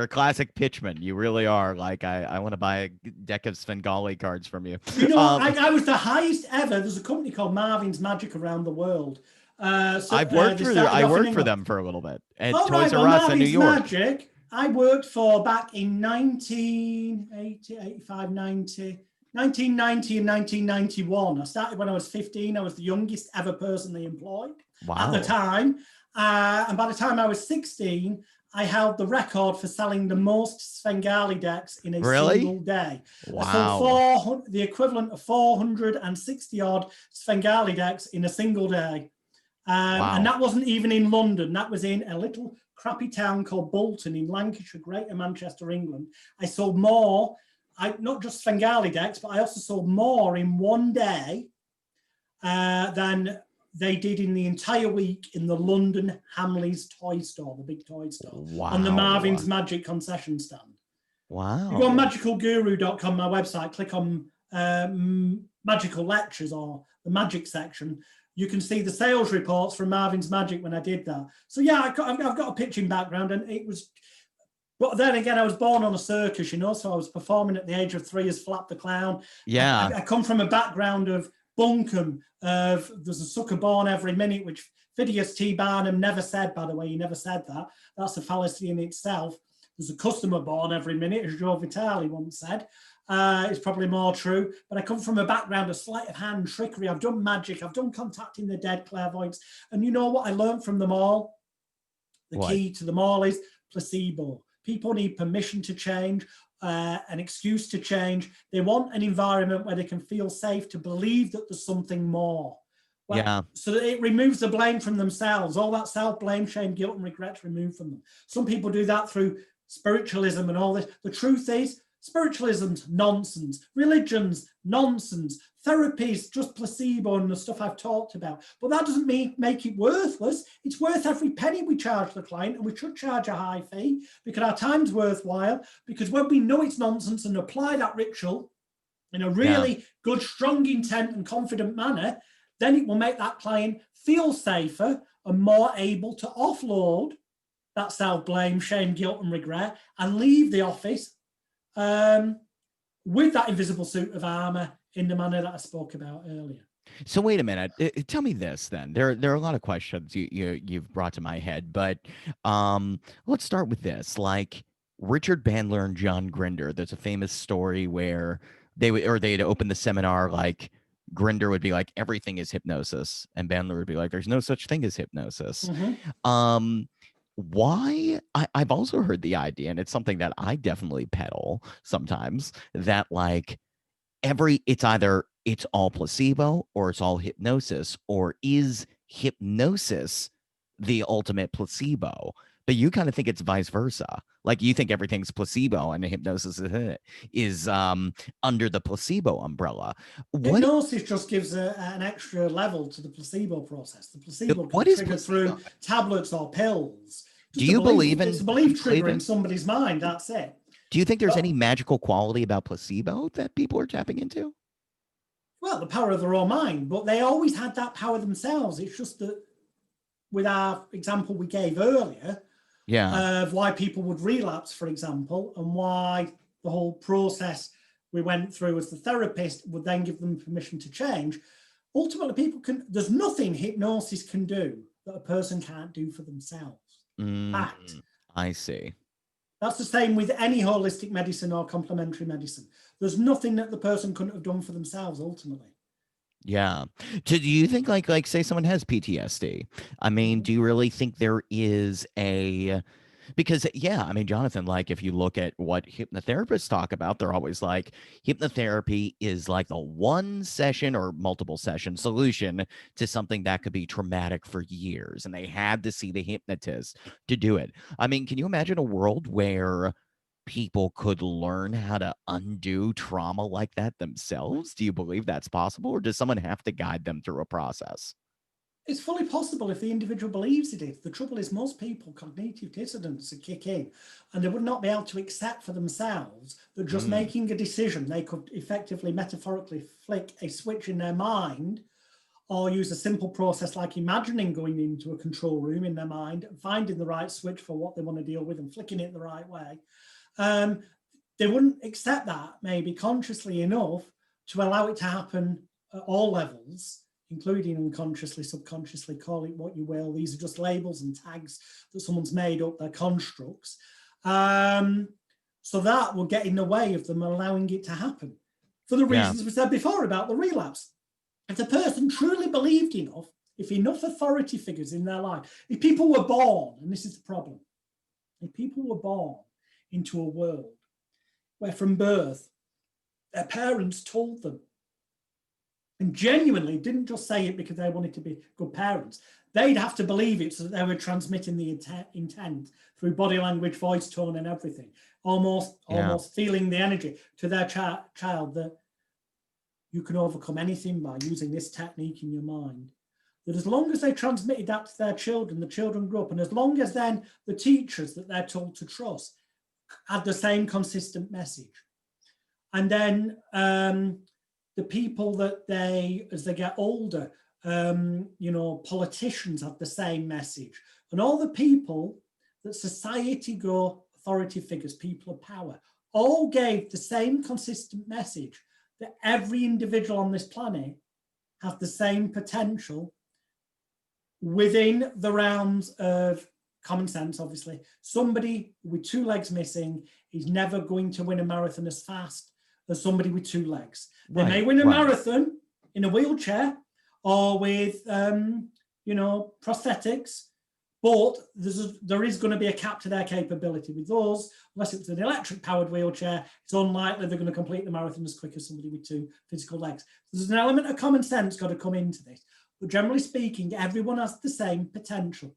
a classic pitchman. You really are. Like I want to buy a deck of Svengali cards from you. You know, Um, I was the highest ever. There's a company called Marvin's Magic around the world. They started I off in worked for England. them for a little bit at All right, Toys well, R Us in New Marvin's York. Magic, I worked for back in 1980, 85, 90, 1990 and 1991. I started when I was 15. I was the youngest ever person they employed at the Wow. time. And by the time I was 16, I held the record for selling the most Svengali decks in a Really? single day. I sold Wow. the equivalent of 460 odd Svengali decks in a single day. And Wow. that wasn't even in London. That was in a little crappy town called Bolton in Lancashire, Greater Manchester, England. I sold more, not just Svengali decks, but I also sold more in one day than they did in the entire week in the London Hamleys toy store, the big toy store, on the Wow. Marvin's Magic concession stand. You go on Wow. magicalguru.com, my website, click on magical lectures or the magic section. You can see the sales reports from Marvin's Magic when I did that. So yeah, I've got a pitching background, and it was. But then again, I was born on a circus, you know, so I was performing at the age of 3 as Flap the Clown. Yeah. I come from a background of bunkum, of there's a sucker born every minute, which Phidias T. Barnum never said, by the way. He never said that. That's a fallacy in itself. There's a customer born every minute, as Joe Vitale once said. It's probably more true, but I come from a background of sleight of hand, trickery. I've done magic. I've done contacting the dead, clairvoyance. And you know what I learned from them all? The What? key to them all is placebo. People need permission to change, an excuse to change. They want an environment where they can feel safe to believe that there's something more. Yeah. So that it removes the blame from themselves. All that self-blame, shame, guilt, and regret removed from them. Some people do that through spiritualism and all this. The truth is, spiritualism's nonsense. Religion's nonsense. Therapy's just placebo and the stuff I've talked about. But that doesn't make it worthless. It's worth every penny we charge the client, and we should charge a high fee because our time's worthwhile. Because when we know it's nonsense and apply that ritual in a really good, strong intent and confident manner, then it will make that client feel safer and more able to offload that self-blame, shame, guilt, and regret, and leave the office with that invisible suit of armor in the manner that I spoke about earlier. So wait a minute. Tell me this then. There are a lot of questions you've brought to my head, but let's start with this. Like Richard Bandler and John Grinder. There's a famous story where they'd open the seminar like Grinder would be like everything is hypnosis, and Bandler would be like there's no such thing as hypnosis. Um, why I've also heard the idea, and it's something that I definitely peddle sometimes, that like it's all placebo or it's all hypnosis, or is hypnosis the ultimate placebo? But you kind of think it's vice versa. Like you think everything's placebo and hypnosis is under the placebo umbrella. What Hypnosis just gives an extra level to the placebo process. The placebo can what be is triggered placebo? through tablets or pills. Do Just a you belief. believe It's a in belief trigger in somebody's mind. That's it. do you think there's But any magical quality about placebo that people are tapping into? well, the power of their own mind, but they always had that power themselves. It's just that with our example we gave earlier Yeah. of why people would relapse, for example, and why the whole process we went through as the therapist would then give them permission to change. Ultimately, there's nothing hypnosis can do that a person can't do for themselves. Fact. I see. That's the same with any holistic medicine or complementary medicine. There's nothing that the person couldn't have done for themselves ultimately. Yeah. Do you think like say someone has PTSD? I mean, do you really think there is a because yeah, I mean, Jonathan, like if you look at what hypnotherapists talk about, they're always like hypnotherapy is like the one session or multiple session solution to something that could be traumatic for years. And they had to see the hypnotist to do it. I mean, can you imagine a world where people could learn how to undo trauma like that themselves? Do you believe that's possible, or does someone have to guide them through a process? It's fully possible if the individual believes it is. The trouble is most people, cognitive dissonance would kick in and they would not be able to accept for themselves that just making a decision, they could effectively, metaphorically flick a switch in their mind or use a simple process like imagining going into a control room in their mind, finding the right switch for what they want to deal with and flicking it the right way. They wouldn't accept that maybe consciously enough to allow it to happen at all levels, including unconsciously, subconsciously, call it what you will. These are just labels and tags that someone's made up, they're constructs. So that will get in the way of them allowing it to happen. For the reasons we said before about the relapse. If the person truly believed enough, if enough authority figures in their life, if people were born, and this is the problem, if people were born into a world where from birth, their parents told them, and genuinely didn't just say it because they wanted to be good parents, they'd have to believe it so that they were transmitting the intent through body language, voice tone, and everything, almost feeling the energy to their child that you can overcome anything by using this technique in your mind. That as long as they transmitted that to their children, the children grew up, and as long as then the teachers that they're told to trust had the same consistent message. And then the people that they, as they get older, politicians have the same message. And all the people that society go, authority figures, people of power, all gave the same consistent message that every individual on this planet has the same potential within the realms of common sense, obviously. Somebody with 2 legs missing is never going to win a marathon as fast as somebody with 2 legs. They may win a marathon in a wheelchair or with, prosthetics, but there is going to be a cap to their capability. With those, unless it's an electric-powered wheelchair, it's unlikely they're going to complete the marathon as quick as somebody with 2 physical legs. So there's an element of common sense got to come into this. But generally speaking, everyone has the same potential.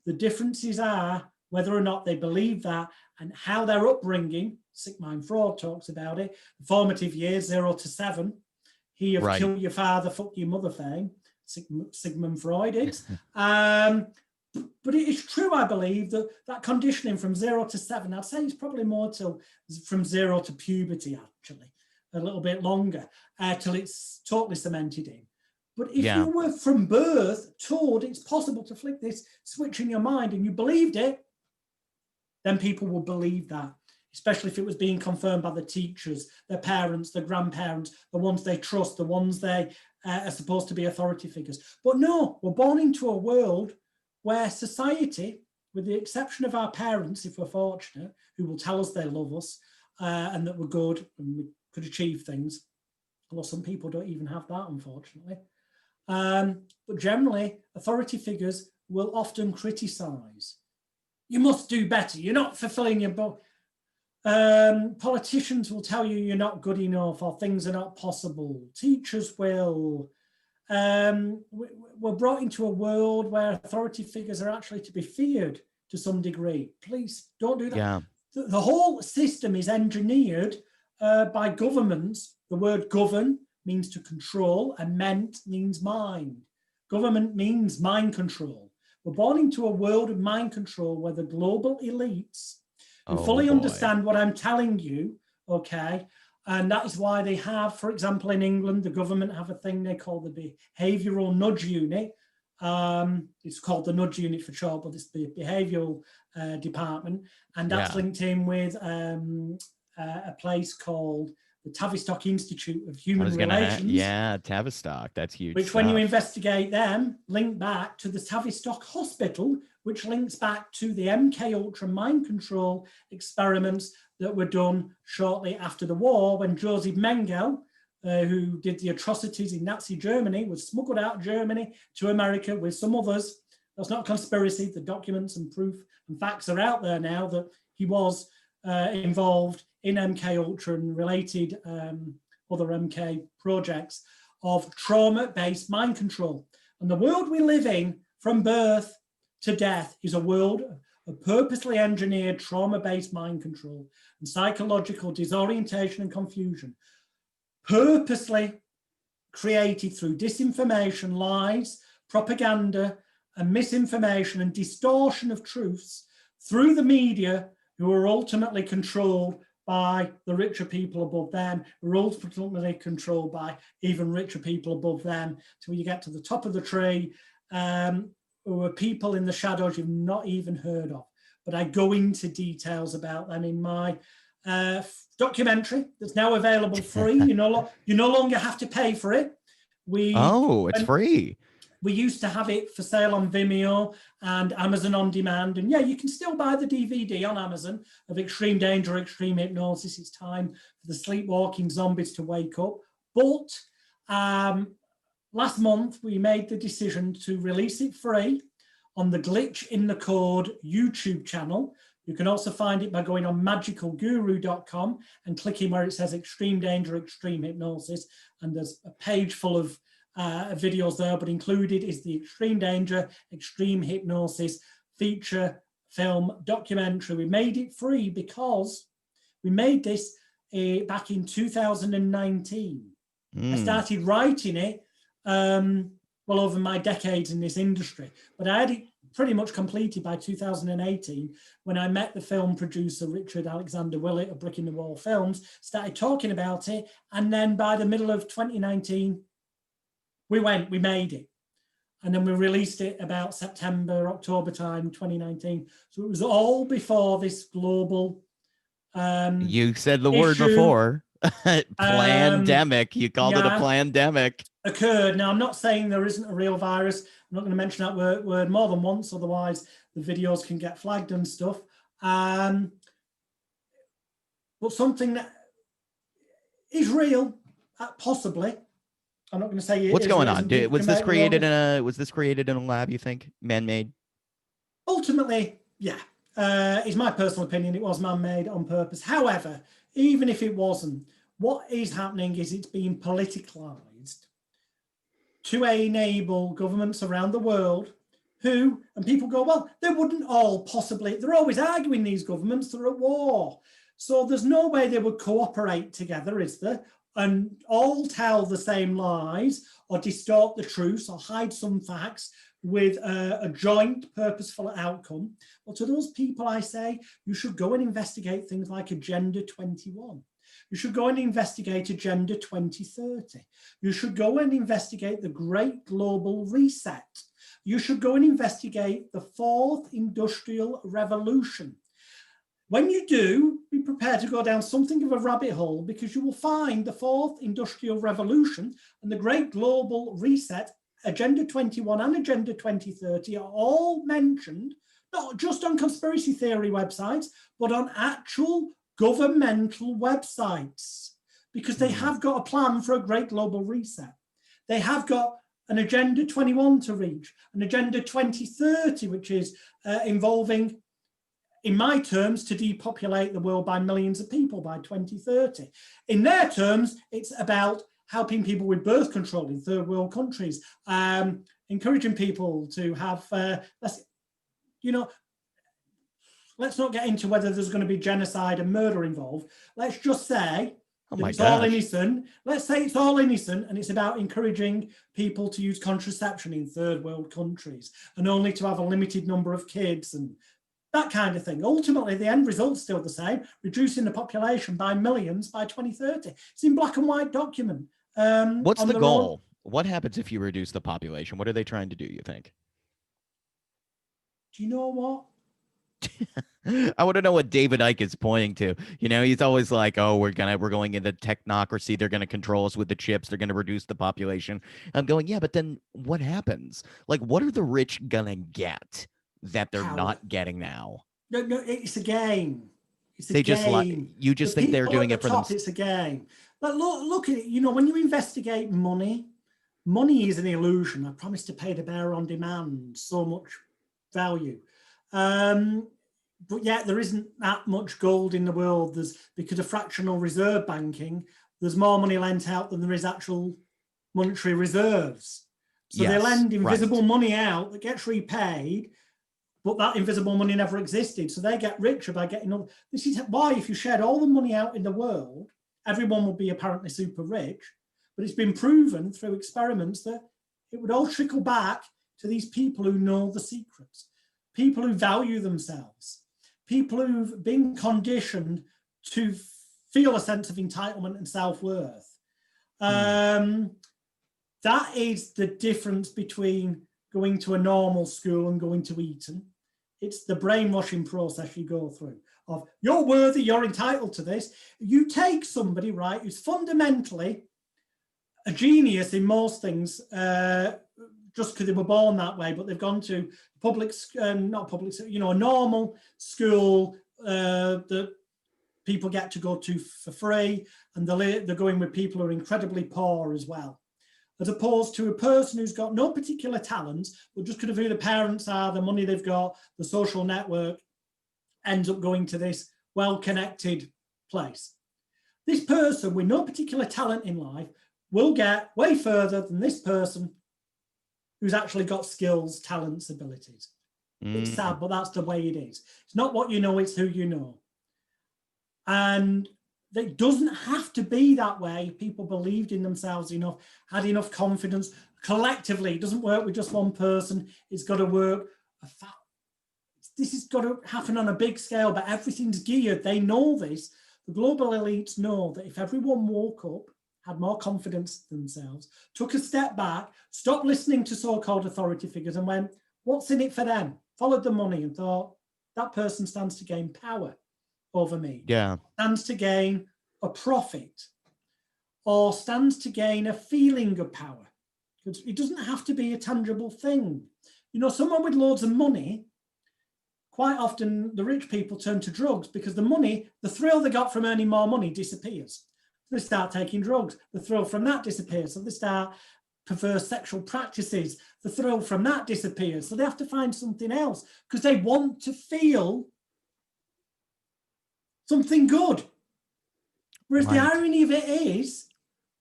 The differences are whether or not they believe that and how their upbringing, Sigmund Freud talks about it, the formative years, 0 to 7, he of kill your father, fuck your mother fame, Sigmund Freud is. But it is true, I believe, that conditioning from 0 to 7, I'd say it's probably more from 0 to puberty, actually, a little bit longer, till it's totally cemented in. But if you were from birth told it's possible to flick this switch in your mind and you believed it, then people will believe that, especially if it was being confirmed by the teachers, their parents, their grandparents, the ones they trust, the ones they are supposed to be authority figures. But no, we're born into a world where society, with the exception of our parents, if we're fortunate, who will tell us they love us and that we're good and we could achieve things, although some people don't even have that, unfortunately. But generally, authority figures will often criticize. You must do better. You're not fulfilling your... Politicians will tell you you're not good enough or things are not possible. Teachers will. We're brought into a world where authority figures are actually to be feared to some degree. Please don't do that. Yeah. The whole system is engineered by governments. The word govern means to control and ment means mind. Government means mind control. We're born into a world of mind control where the global elites who fully understand what I'm telling you, okay, and that is why they have, for example, in England, the government have a thing they call the Behavioural Nudge Unit. It's called the Nudge Unit for short, but it's the Behavioural Department, and that's linked in with a place called the Tavistock Institute of Human Relations. Tavistock, that's huge. Which, when you investigate them, link back to the Tavistock Hospital, which links back to the MK Ultra mind control experiments that were done shortly after the war when Joseph Mengele, who did the atrocities in Nazi Germany, was smuggled out of Germany to America with some others. That's not a conspiracy. The documents and proof and facts are out there now that he was involved in MK Ultra and related other MK projects of trauma-based mind control. And the world we live in from birth to death is a world of purposely engineered trauma-based mind control and psychological disorientation and confusion, purposely created through disinformation, lies, propaganda and misinformation and distortion of truths through the media, who are ultimately controlled by the richer people above them, who are ultimately controlled by even richer people above them, till you get to the top of the tree, who are people in the shadows you've not even heard of. But I go into details about them in my documentary that's now available free. You no longer have to pay for it. It's free. We used to have it for sale on Vimeo and Amazon On Demand. And yeah, you can still buy the DVD on Amazon of Extreme Danger, Extreme Hypnosis. It's time for the sleepwalking zombies to wake up. But last month, we made the decision to release it free on the Glitch in the Code YouTube channel. You can also find it by going on magicalguru.com and clicking where it says Extreme Danger, Extreme Hypnosis. And there's a page full of videos there, but included is the Extreme Danger, Extreme Hypnosis feature film documentary. We made it free because we made this back in 2019. I started writing it well over my decades in this industry, but I had it pretty much completed by 2018 when I met the film producer Richard Alexander Willett of Brick in the Wall Films, started talking about it, and then by the middle of 2019, we made it. And then we released it about September, October time, 2019. So it was all before this global you said the word before. Pandemic. You called it a pandemic. Occurred. Now, I'm not saying there isn't a real virus. I'm not going to mention that word more than once, otherwise the videos can get flagged and stuff. But something that is real, possibly. I'm not going to say what's going on. Was this created in a lab? You think man-made? Ultimately, yeah. Is my personal opinion. It was man-made on purpose. However, even if it wasn't, what is happening is it's being politicalized to enable governments around the world who, and people go, well, they wouldn't all possibly. They're always arguing, these governments. They're at war, so there's no way they would cooperate together, is there? And all tell the same lies or distort the truth or hide some facts with a joint purposeful outcome. Well, to those people, I say, you should go and investigate things like Agenda 21. You should go and investigate Agenda 2030. You should go and investigate the Great Global Reset. You should go and investigate the Fourth Industrial Revolution. When you do, be prepared to go down something of a rabbit hole, because you will find the Fourth Industrial Revolution and the Great Global Reset, Agenda 21 and Agenda 2030 are all mentioned, not just on conspiracy theory websites, but on actual governmental websites, because they have got a plan for a Great Global Reset. They have got an Agenda 21 to reach, an Agenda 2030, which is involving, in my terms, to depopulate the world by millions of people by 2030. In their terms, it's about helping people with birth control in third world countries, encouraging people to have, let's not get into whether there's going to be genocide and murder involved. Let's just say all innocent. Let's say it's all innocent, and it's about encouraging people to use contraception in third world countries and only to have a limited number of kids and that kind of thing. Ultimately, the end result's still the same, reducing the population by millions by 2030. It's in black and white document. What's the goal? What happens if you reduce the population? What are they trying to do, you think? Do you know what? I want to know what David Icke is pointing to. He's always like, oh, we're going into technocracy. They're going to control us with the chips. They're going to reduce the population. I'm going, yeah, but then what happens? Like, what are the rich going to get that they're not getting now? No, it's a game. It's a game. You just think they're doing it for themselves. It's a game. But look at it. When you investigate money is an illusion. I promise to pay the bearer on demand so much value. But yet there isn't that much gold in the world. Because of fractional reserve banking, there's more money lent out than there is actual monetary reserves. So they lend invisible money out that gets repaid, but that invisible money never existed. So they get richer by getting. This is why, if you shared all the money out in the world, everyone would be apparently super rich. But it's been proven through experiments that it would all trickle back to these people who know the secrets, people who value themselves, people who've been conditioned to feel a sense of entitlement and self-worth. That is the difference between going to a normal school and going to Eton. It's the brainwashing process you go through of you're worthy, you're entitled to this. You take somebody, right, who's fundamentally a genius in most things, just because they were born that way, but they've gone to not public, a normal school that people get to go to for free, and they're going with people who are incredibly poor as well, as opposed to a person who's got no particular talents, but just because of who the parents are, the money they've got, the social network, ends up going to this well-connected place. This person with no particular talent in life will get way further than this person who's actually got skills, talents, abilities. It's sad, but that's the way it is. It's not what you know, it's who you know. And it doesn't have to be that way. People believed in themselves enough, had enough confidence. Collectively, it doesn't work with just one person. It's got to work. This has got to happen on a big scale, but everything's geared. They know this. The global elites know that if everyone woke up, had more confidence in themselves, took a step back, stopped listening to so-called authority figures and went, what's in it for them? Followed the money and thought, that person stands to gain power over me. Yeah. Stands to gain a profit, or stands to gain a feeling of power. Because it doesn't have to be a tangible thing. Someone with loads of money, quite often the rich people turn to drugs because the thrill they got from earning more money disappears. They start taking drugs. The thrill from that disappears. So they start perverse sexual practices. The thrill from that disappears. So they have to find something else because they want to feel something good. Whereas the irony of it is,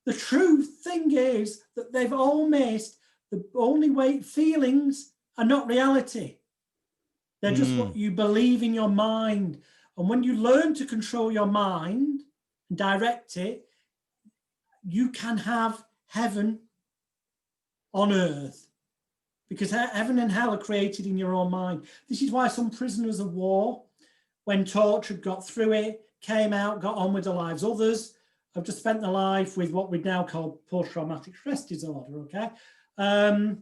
the true thing is that they've all missed the only way feelings are not reality. They're just what you believe in your mind. And when you learn to control your mind and direct it, you can have heaven on earth, because heaven and hell are created in your own mind. This is why some prisoners of war, when tortured, got through it, came out, got on with their lives. Others have just spent their life with what we now call post-traumatic stress disorder, okay? I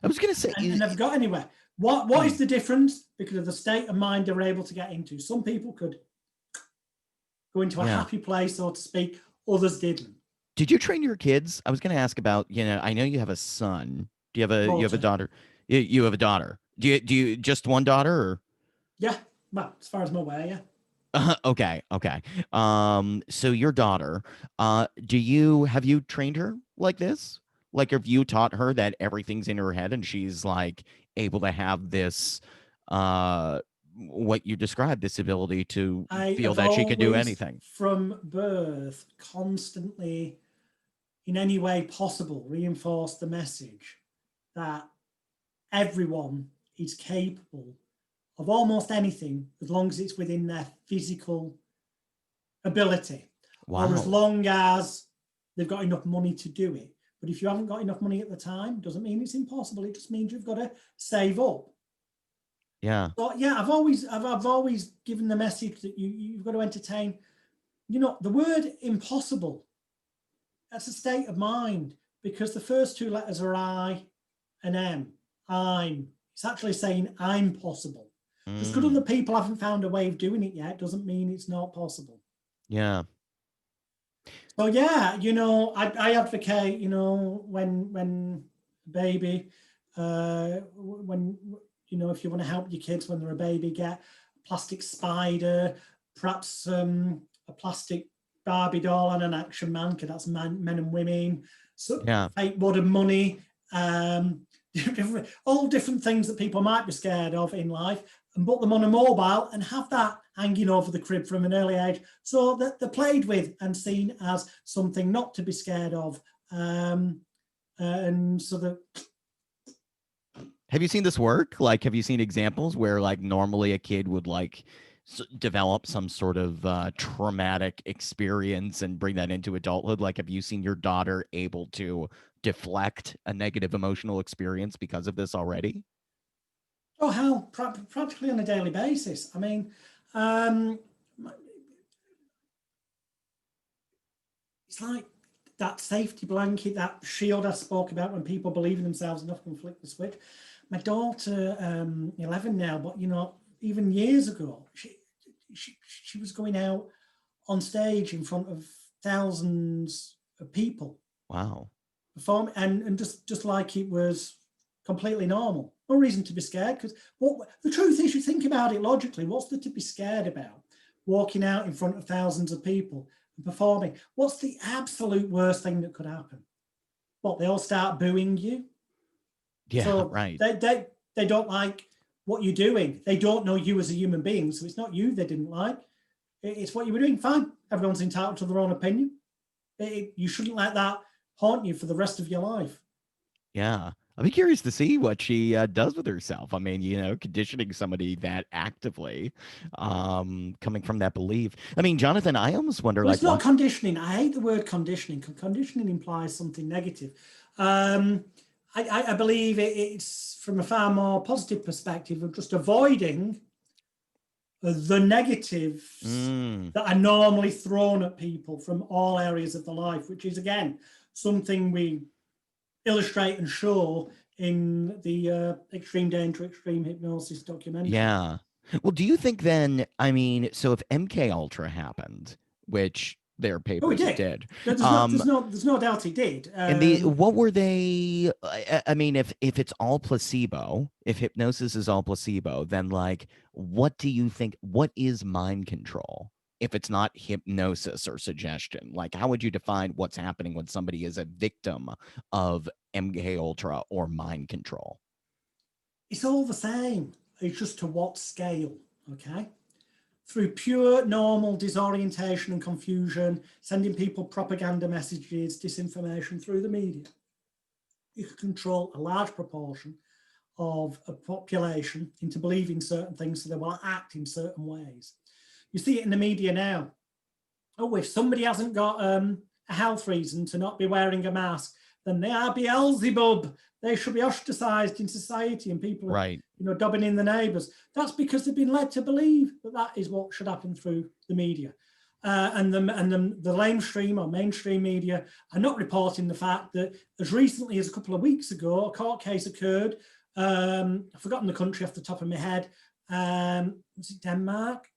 was going to say... And never got anywhere. What is the difference? Because of the state of mind they were able to get into. Some people could go into a happy place, so to speak. Others didn't. Did you train your kids? I was going to ask about, I know you have a son. Do you have a daughter? You have a daughter. Do you just one daughter? Or? Yeah, well, as far as I'm aware, yeah. Okay. So your daughter, have you trained her like this? Like, have you taught her that everything's in her head and she's like able to have this, what you described, this ability to feel that she can do anything? From birth, constantly, in any way possible, reinforce the message that everyone is capable of almost anything as long as it's within their physical ability. Wow. Or as long as they've got enough money to do it. But if you haven't got enough money at the time, doesn't mean it's impossible. It just means you've got to save up. Yeah. So yeah, I've always given the message that you've got to entertain. The word impossible, that's a state of mind, because the first two letters are I and M. It's actually saying I'm possible. Just because other people haven't found a way of doing it yet doesn't mean it's not possible. Yeah. So yeah, I advocate, when a baby, when, if you want to help your kids when they're a baby, get a plastic spider, perhaps a plastic Barbie doll and an action man, because that's men and women, so fake blood and money, all different things that people might be scared of in life, and put them on a mobile and have that hanging over the crib from an early age, so that they're played with and seen as something not to be scared of. And so that... Have you seen this work? Like, have you seen examples where, like, normally a kid would like develop some sort of traumatic experience and bring that into adulthood? Like, have you seen your daughter able to deflect a negative emotional experience because of this already? Oh, hell, practically on a daily basis. I mean, it's like that safety blanket, that shield I spoke about when people believe in themselves enough can flick the switch. My daughter, 11 now, but, you know, even years ago, she was going out on stage in front of thousands of people. Wow. Perform and just like it was completely normal. No reason to be scared, because what the truth is, you think about it logically, what's there to be scared about? Walking out in front of thousands of people and performing. What's the absolute worst thing that could happen? What, they all start booing you? Yeah, So right. they don't like what you're doing. They don't know you as a human being. So it's not you they didn't like. It's what you were doing. Fine. Everyone's entitled to their own opinion. You shouldn't let that haunt you for the rest of your life. Yeah. I'll be curious to see what she does with herself. I mean, conditioning somebody that actively, coming from that belief. I mean, Jonathan, I almost wonder, Well, like, it's not what? conditioning. I hate the word conditioning. Conditioning implies something negative. I believe it's from a far more positive perspective of just avoiding the negatives Mm, that are normally thrown at people from all areas of the life, which is, again, something we illustrate and show in the Extreme Danger, Extreme Hypnosis documentary. yeah. Well, do you think then? I mean, so if MK Ultra happened, which their Oh, we papers did. did, There's no doubt he did. and the what were they? I mean, if it's all placebo, if hypnosis is all placebo, then like, what do you think? What is mind control? If it's not hypnosis or suggestion, like, how would you define what's happening when somebody is a victim of MK Ultra or mind control? It's all the same. It's just to what scale, okay? Through pure normal disorientation and confusion, sending people propaganda messages, disinformation through the media. You can control a large proportion of a population into believing certain things so they will act in certain ways. You see it in the media now. Oh, if somebody hasn't got a health reason to not be wearing a mask, then they are Beelzebub. They should be ostracized in society, and people are, Right. dobbing in the neighbors. That's because they've been led to believe that that is what should happen through the media. And the lamestream or mainstream media are not reporting the fact that as recently as a couple of weeks ago, a court case occurred. I've forgotten the country off the top of my head. Was it Denmark?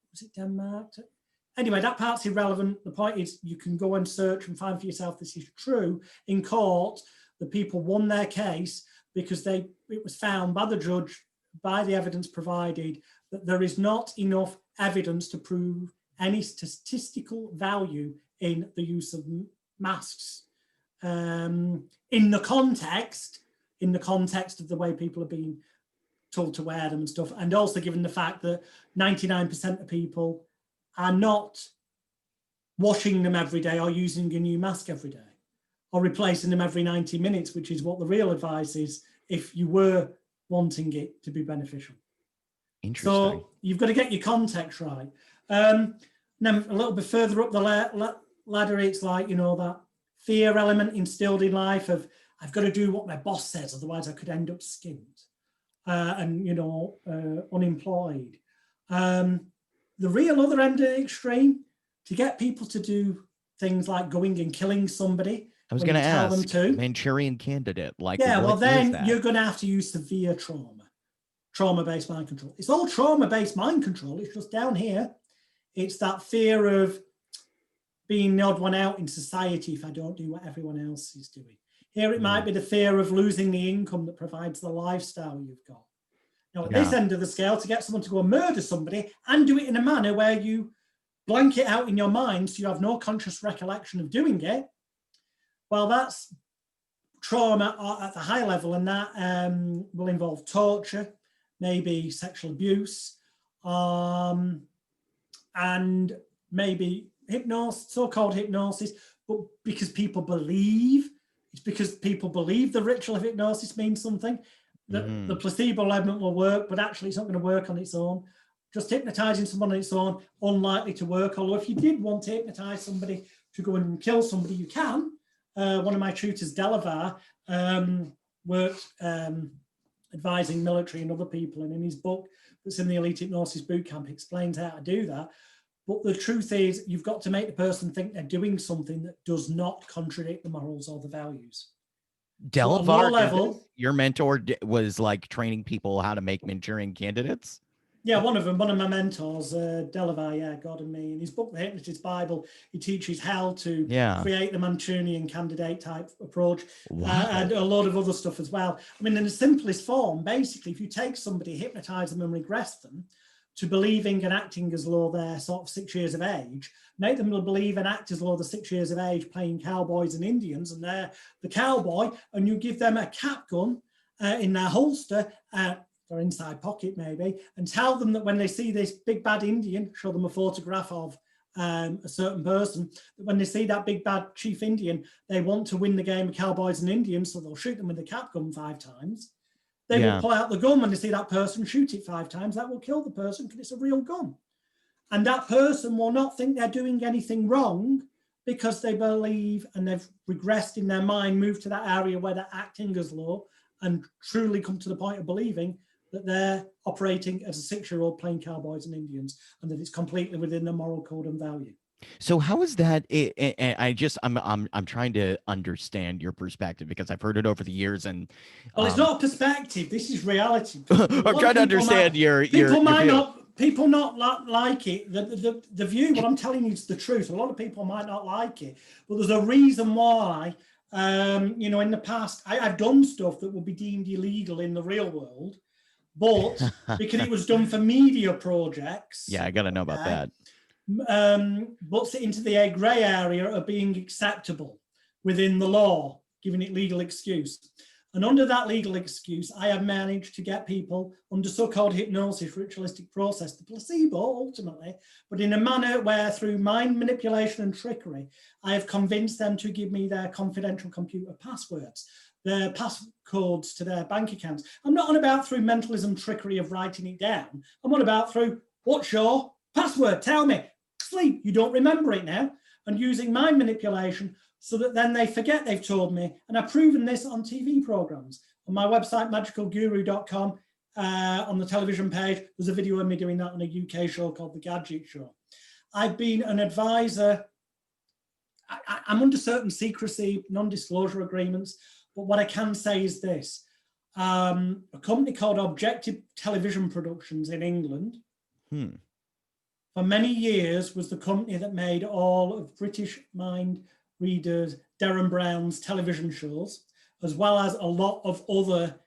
Anyway, that part's irrelevant. The point is you can go and search and find for yourself this is true. In court, the people won their case because it was found by the judge, by the evidence provided, that there is not enough evidence to prove any statistical value in the use of masks. In the context of the way people are being told to wear them and stuff, and also given the fact that 99% of people are not washing them every day or using a new mask every day or replacing them every 90 minutes, which is what the real advice is if you were wanting it to be beneficial. Interesting. So you've got to get your context right. Then a little bit further up the ladder, it's like, that fear element instilled in life of I've got to do what my boss says, otherwise I could end up skinned and unemployed. The real other end of the extreme, to get people to do things like going and killing somebody I was when going you to tell them ask, to. Manchurian Candidate, like, Yeah, well, what is then that? you're going to have to use severe trauma-based mind control. It's all trauma-based mind control. It's just down here. It's that fear of being the odd one out in society if I don't do what everyone else is doing. Here it might be the fear of losing the income that provides the lifestyle you've got. Now, at this end of the scale, to get someone to go and murder somebody and do it in a manner where you blank it out in your mind so you have no conscious recollection of doing it, well, that's trauma at the high level, and that will involve torture, maybe sexual abuse, and maybe hypnosis, so-called hypnosis, but because people believe, the ritual of hypnosis means something. The placebo element will work, but actually it's not going to work on its own. Just hypnotizing someone on its own, unlikely to work. Although if you did want to hypnotize somebody to go and kill somebody, you can. one of my tutors, Delavar, worked advising military and other people. And in his book that's in the Elite Hypnosis Bootcamp, explains how to do that. But the truth is, you've got to make the person think they're doing something that does not contradict the morals or the values. So at a low level, your mentor was like training people how to make Manchurian candidates. Yeah, one of my mentors, Delavar, yeah, God and Me. In his book, The Hypnotist Bible, he teaches how to create the Manchurian candidate type approach, and a lot of other stuff as well. I mean, in the simplest form, basically, if you take somebody, hypnotize them and regress them to believing and acting as though they're sort of 6 years of age, make them believe and act as though they're 6 years of age playing cowboys and Indians, and they're the cowboy, and you give them a cap gun in their holster, or inside pocket maybe, and tell them that when they see this big bad Indian, show them a photograph of a certain person, that when they see that big bad chief Indian, they want to win the game of cowboys and Indians, so they'll shoot them with a cap gun 5 times. They will pull out the gun when they see that person, shoot it 5 times. That will kill the person because it's a real gun. And that person will not think they're doing anything wrong because they believe, and they've regressed in their mind, moved to that area where they're acting as law and truly come to the point of believing that they're operating as a 6-year-old playing cowboys and Indians, and that it's completely within the moral code and value. So how is that? I'm trying to understand your perspective, because I've heard it over the years, and well, it's not a perspective. This is reality. I'm trying to understand your people not like it. The view. What I'm telling you is the truth. A lot of people might not like it, but there's a reason why. In the past, I've done stuff that would be deemed illegal in the real world. But because it was done for media projects. Yeah, I got to know about that. Puts it into the grey area of being acceptable within the law, giving it legal excuse. And under that legal excuse, I have managed to get people under so-called hypnosis, ritualistic process, the placebo ultimately, but in a manner where through mind manipulation and trickery, I have convinced them to give me their confidential computer passwords, their passcodes to their bank accounts. I'm not on about through mentalism trickery of writing it down. I'm on about through, what's your password? Tell me. Sleep, you don't remember it now. And using mind manipulation so that then they forget they've told me. And I've proven this on TV programs. On my website, magicalguru.com, on the television page, there's a video of me doing that on a UK show called The Gadget Show. I've been an advisor. I'm under certain secrecy, non-disclosure agreements. But what I can say is this. A company called Objective Television Productions in England, for many years was the company that made all of British mind readers, Derren Brown's television shows, as well as a lot of other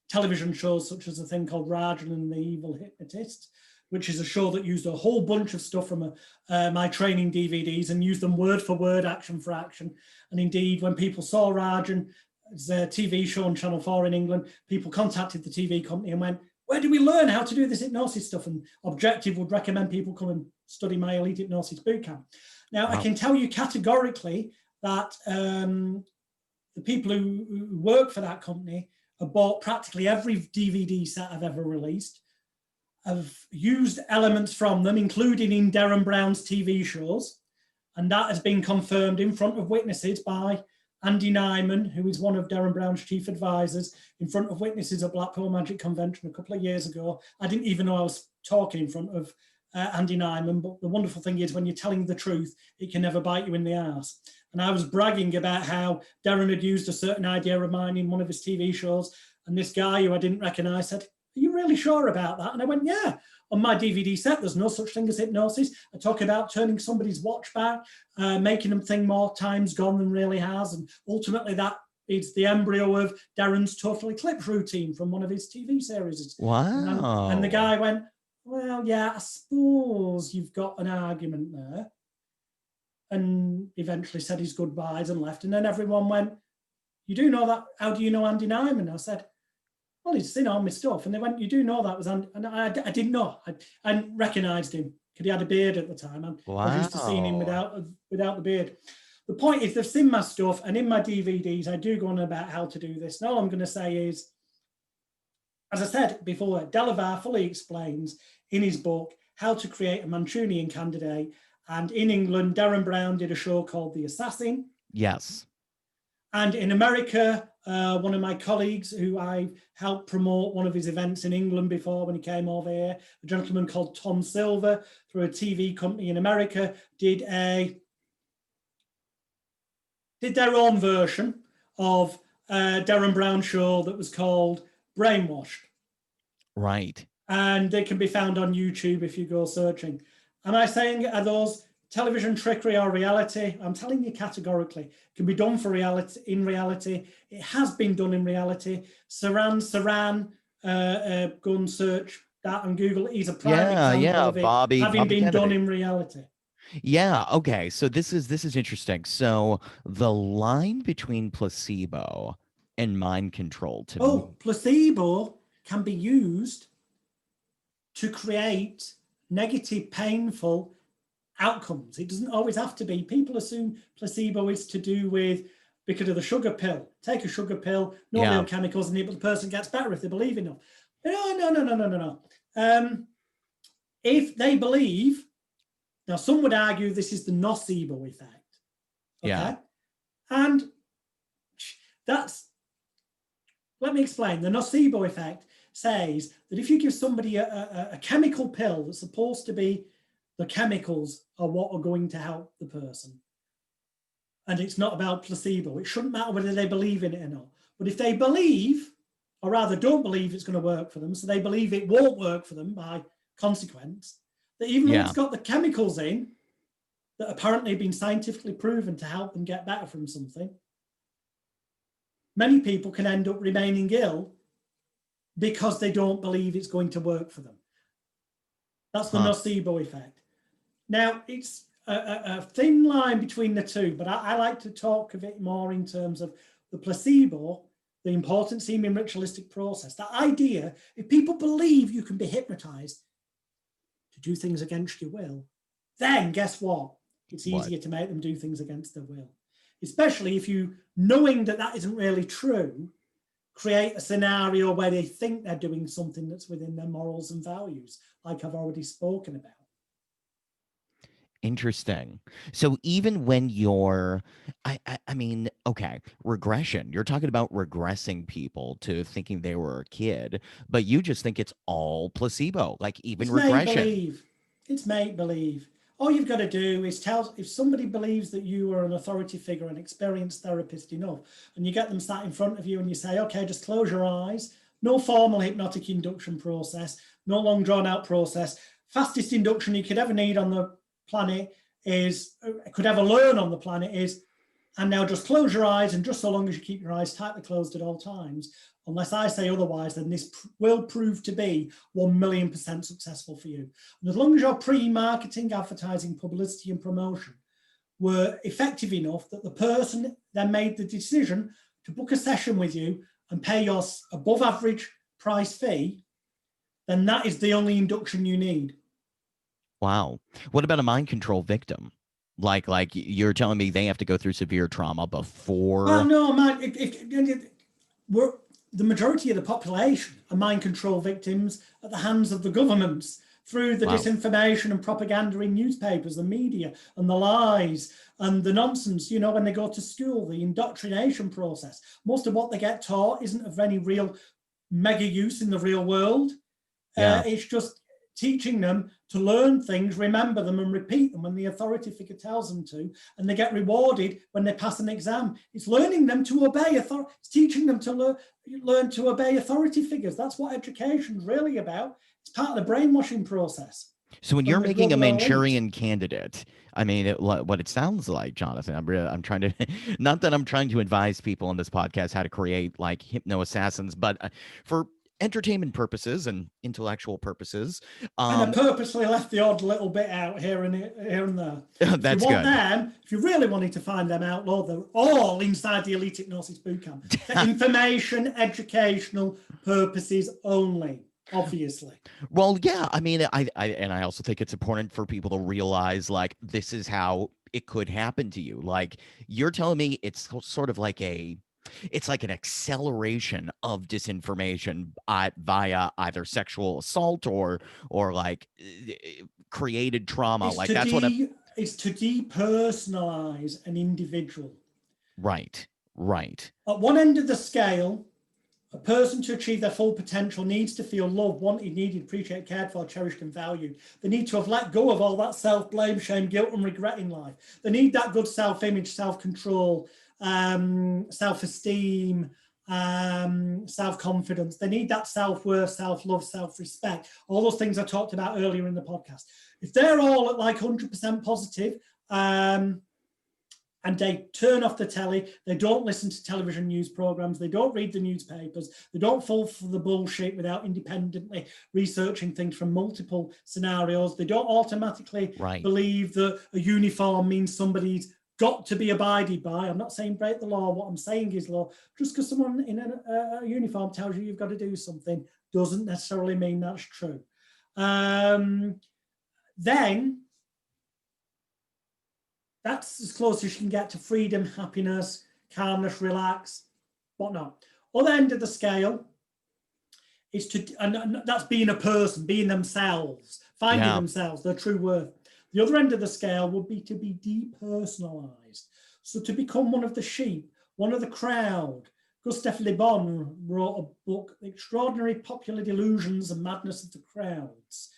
television shows, such as a thing called Rajan and the Evil Hypnotist, which is a show that used a whole bunch of stuff from my training DVDs and used them word for word, action for action. And indeed, when people saw Rajan, it's a TV show on Channel 4 in England, people contacted the TV company and went, where do we learn how to do this hypnosis stuff? And Objective would recommend people come and study my Elite Hypnosis Bootcamp. Now, I can tell you categorically that the people who work for that company have bought practically every DVD set I've ever released. I've used elements from them, including in Derren Brown's TV shows. And that has been confirmed in front of witnesses by Andy Nyman, who is one of Derren Brown's chief advisors, in front of witnesses at Blackpool Magic Convention a couple of years ago. I didn't even know I was talking in front of Andy Nyman, but the wonderful thing is when you're telling the truth, it can never bite you in the arse. And I was bragging about how Derren had used a certain idea of mine in one of his TV shows, and this guy who I didn't recognize said, are you really sure about that? And I went, yeah. On my DVD set, there's no such thing as hypnosis. I talk about turning somebody's watch back, making them think more time's gone than really has. And ultimately that is the embryo of Derren's total eclipse routine from one of his TV series. Wow. And the guy went, well, yeah, I suppose you've got an argument there. And eventually said his goodbyes and left. And then everyone went, you do know that? How do you know Andy Nyman? I said, well, he's seen all my stuff. And they went, you do know that was Andy? And I didn't know. I recognised him because he had a beard at the time. And I was used to seeing him without the beard. The point is, they've seen my stuff, and in my DVDs, I do go on about how to do this. And all I'm going to say is, as I said before, Delavar fully explains in his book how to create a Manchurian candidate. And in England, Derren Brown did a show called The Assassin. Yes. And in America, one of my colleagues who I helped promote one of his events in England before when he came over here, a gentleman called Tom Silver, through a TV company in America, did their own version of Darren Brown show that was called Brainwashed. Right. And they can be found on YouTube if you go searching. Am I saying are those television trickery or reality? I'm telling you categorically, it can be done for reality. In reality, it has been done in reality. Saran, go and search that on Google. He's a prime example Yeah, of it having Bobby been done Kennedy. in reality. Yeah, okay. So this is interesting. So the line between placebo and mind control to me. Oh, placebo can be used to create negative, painful outcomes. It doesn't always have to be. People assume placebo is to do with because of the sugar pill. Take a sugar pill, no real Yeah. chemicals, and the person gets better if they believe enough. No. If they believe, now some would argue this is the nocebo effect. Yeah. Okay. And that's, let me explain. The nocebo effect says that if you give somebody a chemical pill that's supposed to be the chemicals are what are going to help the person. And it's not about placebo. It shouldn't matter whether they believe in it or not. But if they believe, or rather don't believe it's going to work for them, so they believe it won't work for them by consequence, that even though Yeah. it's got the chemicals in that apparently have been scientifically proven to help them get better from something, many people can end up remaining ill because they don't believe it's going to work for them. That's the nocebo effect. Now, it's a thin line between the two, but I like to talk of it more in terms of the placebo, the important seeming ritualistic process. That idea, if people believe you can be hypnotized to do things against your will, then guess what? It's easier to make them do things against their will. Especially if you, knowing that that isn't really true, create a scenario where they think they're doing something that's within their morals and values, like I've already spoken about. Interesting. So even when you're, I mean, okay, regression. You're talking about regressing people to thinking they were a kid, but you just think it's all placebo, like even It's make regression. believe. It's make believe. All you've got to do is tell, if somebody believes that you are an authority figure, an experienced therapist enough, and you get them sat in front of you and you say, okay, just close your eyes, no formal hypnotic induction process, no long drawn out process. Fastest induction you could ever need on the planet is, could ever learn on the planet is, and now just close your eyes, and just so long as you keep your eyes tightly closed at all times, unless I say otherwise, then this will prove to be 1,000,000% successful for you. And as long as your pre-marketing, advertising, publicity, and promotion were effective enough that the person then made the decision to book a session with you and pay your above average price fee, then that is the only induction you need. Wow. What about a mind control victim? Like you're telling me they have to go through severe trauma Well, before. no, man, we're, the majority of the population are mind control victims at the hands of the governments through the Wow. disinformation and propaganda in newspapers, the media, and the lies and the nonsense. You know, when they go to school, the indoctrination process. Most of what they get taught isn't of any real mega use in the real world. Yeah. It's just teaching them to learn things, remember them, and repeat them when the authority figure tells them to, and they get rewarded when they pass an exam. It's learning them to obey authority. It's teaching them to learn to obey authority figures. That's what education is really about. It's part of the brainwashing process. So when you're From the making a global elite. Manchurian candidate, I mean, what it sounds like, Jonathan. I'm trying to, not that I'm trying to advise people on this podcast how to create like hypno assassins, but for entertainment purposes and intellectual purposes, And I purposely left the odd little bit out here and there. If you that's want good. them, if you really wanted to find them out, Lord, they're all inside the Elite Hypnosis Bootcamp for information, educational purposes only, obviously. Well, yeah, I mean, I also think it's important for people to realize like this is how it could happen to you. Like you're telling me it's sort of like it's like an acceleration of disinformation via either sexual assault or like created trauma. It's Like to that's what it's to depersonalize an individual. Right. Right. At one end of the scale, a person to achieve their full potential needs to feel loved, wanted, needed, appreciated, cared for, cherished, and valued. They need to have let go of all that self-blame, shame, guilt, and regret in life. They need that good self-image, self-control, self-esteem, self-confidence. They need that self-worth, self-love, self-respect. All those things I talked about earlier in the podcast. If they're all at like 100% positive, and they turn off the telly, they don't listen to television news programs, they don't read the newspapers, they don't fall for the bullshit without independently researching things from multiple scenarios, they don't automatically believe that a uniform means somebody's got to be abided by. I'm not saying break the law, what I'm saying is law. Just because someone in a uniform tells you you've got to do something doesn't necessarily mean that's true. Then that's as close as you can get to freedom, happiness, calmness, relax, whatnot. Other end of the scale is and that's being a person, being themselves, finding themselves, their true worth. The other end of the scale would be to be depersonalized. So to become one of the sheep, one of the crowd. Gustave Le Bon wrote a book, Extraordinary Popular Delusions and Madness of the Crowds.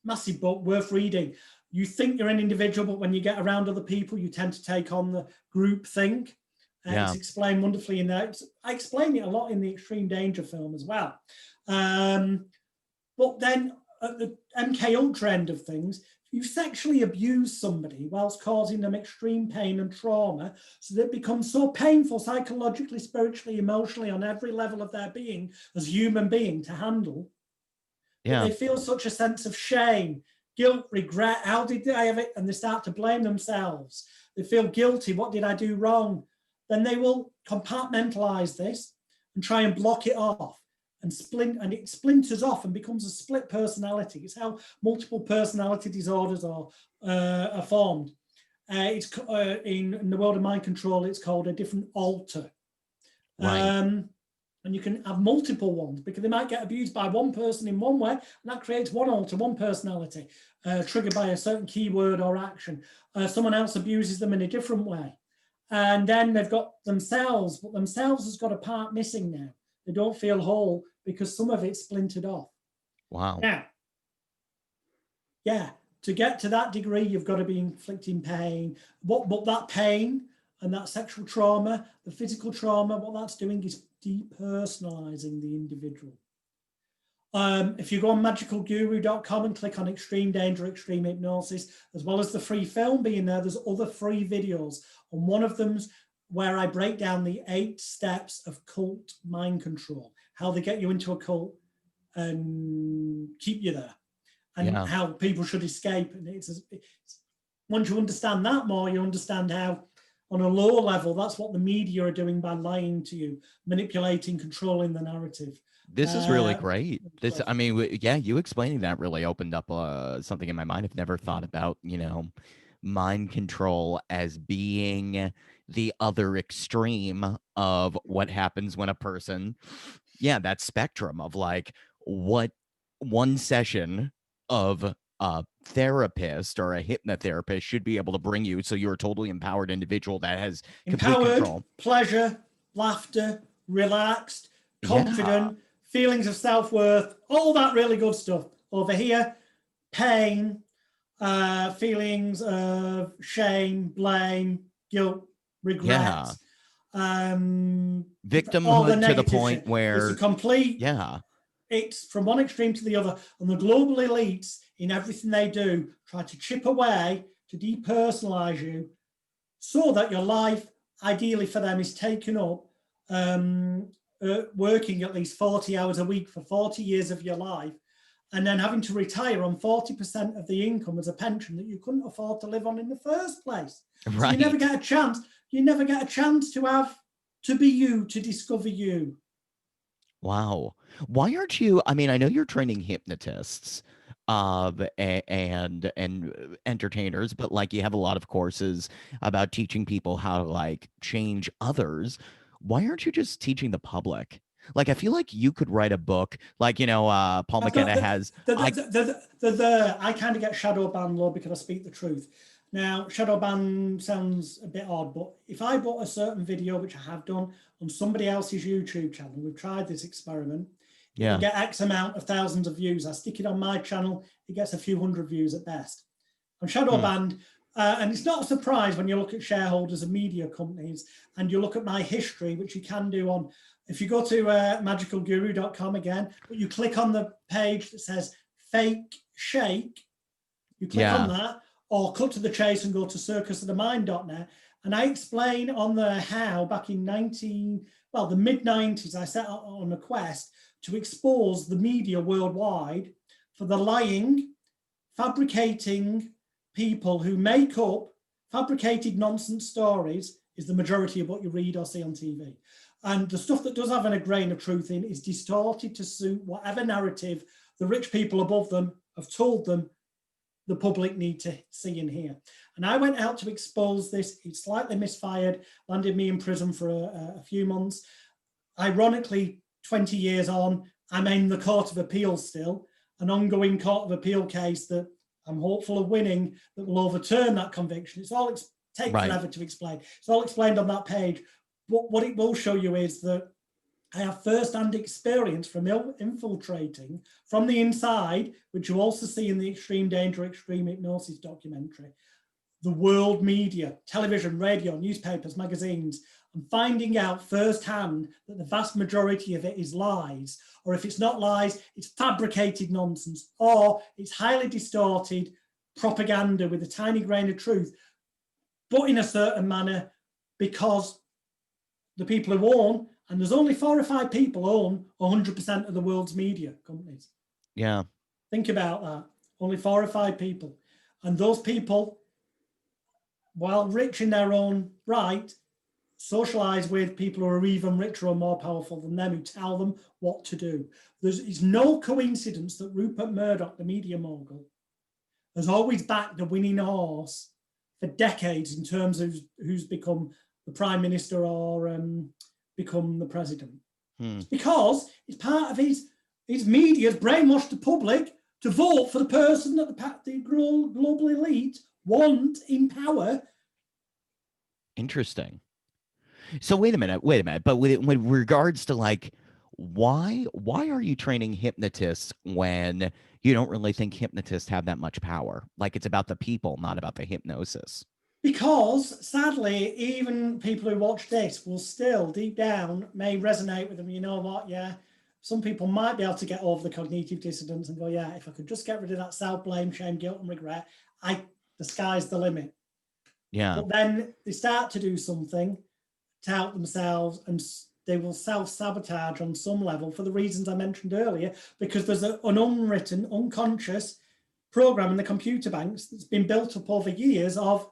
Massive book, worth reading. You think you're an individual, but when you get around other people, you tend to take on the group think. It's explained wonderfully in there. I explain it a lot in the Extreme Danger film as well. But then at the MK Ultra end of things, you sexually abuse somebody whilst causing them extreme pain and trauma, so that it becomes so painful psychologically, spiritually, emotionally, on every level of their being as human being to handle. They feel such a sense of shame, guilt, regret. How did I have it? And they start to blame themselves. They feel guilty. What did I do wrong? Then they will compartmentalize this and try and block it off and it splinters off and becomes a split personality. It's how multiple personality disorders are formed. It's in the world of mind control, it's called a different alter. And you can have multiple ones because they might get abused by one person in one way, and that creates one alter, one personality, triggered by a certain keyword or action. Someone else abuses them in a different way. And then they've got themselves, but themselves has got a part missing now. They don't feel whole because some of it's splintered off. Wow. Yeah. To get to that degree, you've got to be inflicting pain. But that pain and that sexual trauma, the physical trauma, what that's doing is depersonalizing the individual. If you go on magicalguru.com and click on Extreme Danger, Extreme Hypnosis, as well as the free film being there, there's other free videos. And one of them's where I break down the 8 steps of cult mind control, how they get you into a cult and keep you there, and how people should escape. And once you understand that more, you understand how, on a lower level, that's what the media are doing by lying to you, manipulating, controlling the narrative. This is really great. I mean, you explaining that really opened up something in my mind. I've never thought about, mind control as being the other extreme of what happens when a person, that spectrum of like what one session of a therapist or a hypnotherapist should be able to bring you, so you're a totally empowered individual that has complete control. Pleasure, laughter, relaxed, confident, feelings of self-worth, all that really good stuff. Over here, pain, feelings of shame, blame, guilt, regret, victimhood to the point shit. where it's a complete it's from one extreme to the other, and the global elites in everything they do try to chip away to depersonalize you, so that your life, ideally for them, is taken up working at least 40 hours a week for 40 years of your life, and then having to retire on 40% of the income as a pension that you couldn't afford to live on in the first place. So you never get a chance. You never get a chance to be you, to discover you. Wow. Why aren't you, I mean, I know you're training hypnotists and entertainers, but like you have a lot of courses about teaching people how to like change others. Why aren't you just teaching the public? Like, I feel like you could write a book, like, Paul McKenna has. I kind of get shadow banned, Lord, because I speak the truth. Now, shadow ban sounds a bit odd, but if I bought a certain video, which I have done, on somebody else's YouTube channel, we've tried this experiment, it'll get X amount of thousands of views. I stick it on my channel, it gets a few hundred views at best. I'm shadow banned, and it's not a surprise when you look at shareholders of media companies and you look at my history, which you can do on, if you go to magicalguru.com again, but you click on the page that says fake shake, you click on that, or cut to the chase and go to circusofthemind.net. And I explain on the how back in the mid-90s, I set out on a quest to expose the media worldwide for the lying, fabricating people who make up fabricated nonsense stories is the majority of what you read or see on TV. And the stuff that does have a grain of truth in is distorted to suit whatever narrative the rich people above them have told them the public need to see and hear. And I went out to expose this. It slightly misfired, landed me in prison for a few months. Ironically, 20 years on, I'm in the Court of Appeal still, an ongoing Court of Appeal case that I'm hopeful of winning that will overturn that conviction. It's all take forever to explain. It's all explained on that page. But what it will show you is that I have first-hand experience from infiltrating from the inside, which you also see in the Extreme Danger, Extreme Hypnosis documentary, the world media, television, radio, newspapers, magazines, and finding out firsthand that the vast majority of it is lies, or if it's not lies, it's fabricated nonsense, or it's highly distorted propaganda with a tiny grain of truth, but in a certain manner, because the people who own, and there's only 4 or 5 people own 100% of the world's media companies. Yeah. Think about that. Only 4 or 5 people. And those people, while rich in their own right, socialize with people who are even richer or more powerful than them, who tell them what to do. It's no coincidence that Rupert Murdoch, the media mogul, has always backed the winning horse for decades in terms of who's become the prime minister or become the president. It's because it's part of his media's brainwashed the public to vote for the person that the global elite want in power. Interesting. So wait a minute. But with regards to like, why are you training hypnotists when you don't really think hypnotists have that much power? Like it's about the people, not about the hypnosis. Because sadly, even people who watch this will still deep down may resonate with them. You know what? Yeah, some people might be able to get over the cognitive dissonance and go, yeah, if I could just get rid of that self-blame, shame, guilt, and regret, the sky's the limit. Yeah. But then they start to do something to help themselves, and they will self-sabotage on some level for the reasons I mentioned earlier, because there's an unwritten, unconscious program in the computer banks that's been built up over years of,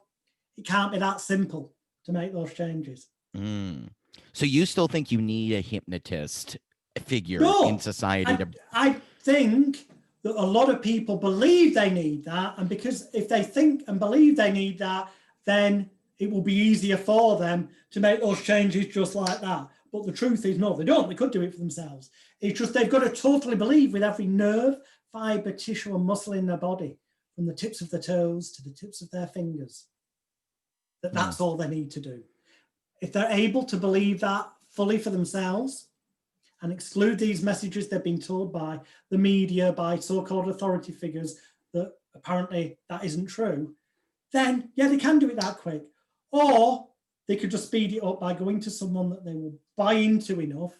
it can't be that simple to make those changes. So you still think you need a hypnotist figure in society? I think that a lot of people believe they need that. And because if they think and believe they need that, then it will be easier for them to make those changes just like that. But the truth is, no, they don't. They could do it for themselves. It's just they've got to totally believe with every nerve, fiber, tissue, and muscle in their body, from the tips of their toes to the tips of their fingers, that's all they need to do. If they're able to believe that fully for themselves and exclude these messages they've been told by the media, by so-called authority figures, that apparently that isn't true, then yeah, they can do it that quick. Or they could just speed it up by going to someone that they will buy into enough,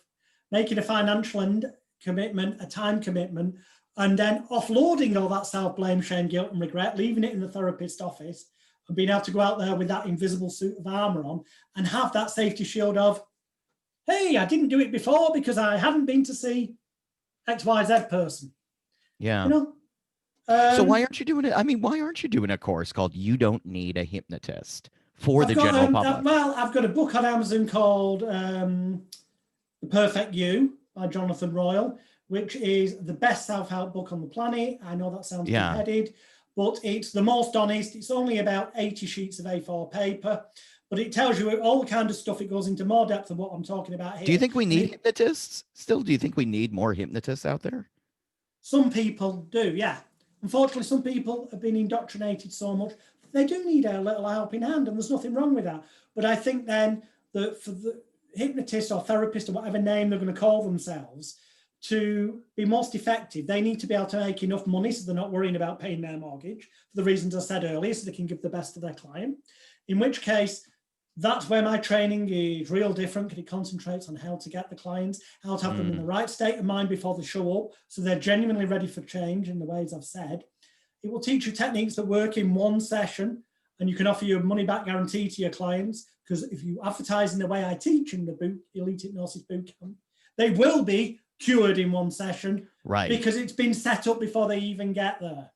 making a financial commitment, a time commitment, and then offloading all that self-blame, shame, guilt, and regret, leaving it in the therapist's office, and being able to go out there with that invisible suit of armor on and have that safety shield of, hey, I didn't do it before because I haven't been to see XYZ person. Yeah. You know? So why aren't you doing it? I mean, why aren't you doing a course called You Don't Need a Hypnotist for the general public? Well, I've got a book on Amazon called The Perfect You by Jonathan Royle, which is the best self-help book on the planet. I know that sounds big-headed, but it's the most honest. It's only about 80 sheets of A4 paper, but it tells you all the kind of stuff. It goes into more depth of what I'm talking about here. Do you think we need hypnotists still? Do you think we need more hypnotists out there? Some people do, yeah. Unfortunately, some people have been indoctrinated so much, they do need a little helping hand, and there's nothing wrong with that. But I think then that for the hypnotist or therapist or whatever name they're going to call themselves, to be most effective, they need to be able to make enough money so they're not worrying about paying their mortgage for the reasons I said earlier, so they can give the best to their client. In which case, that's where my training is real different, because it concentrates on how to get the clients, how to have them in the right state of mind before they show up, so they're genuinely ready for change in the ways I've said. It will teach you techniques that work in one session, and you can offer your money back guarantee to your clients, because if you advertise in the way I teach in the Elite Hypnosis Bootcamp, they will be cured in one session, right? Because it's been set up before they even get there.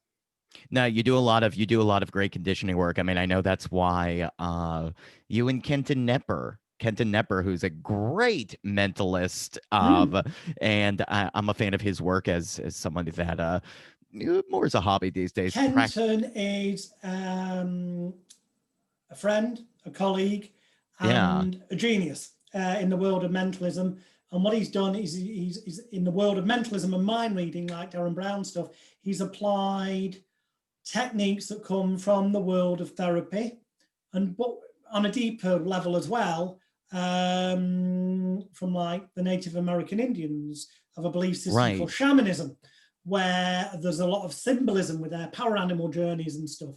No, you do a lot of great conditioning work. I mean, I know that's why you and Kenton Nepper, who's a great mentalist, and I'm a fan of his work as someone that more as a hobby these days. Kenton is a friend, a colleague, and a genius in the world of mentalism. And what he's done is he's in the world of mentalism and mind reading, like Darren Brown stuff. He's applied techniques that come from the world of therapy, and but on a deeper level as well, from like the Native American Indians have a belief system called shamanism, where there's a lot of symbolism with their power animal journeys and stuff.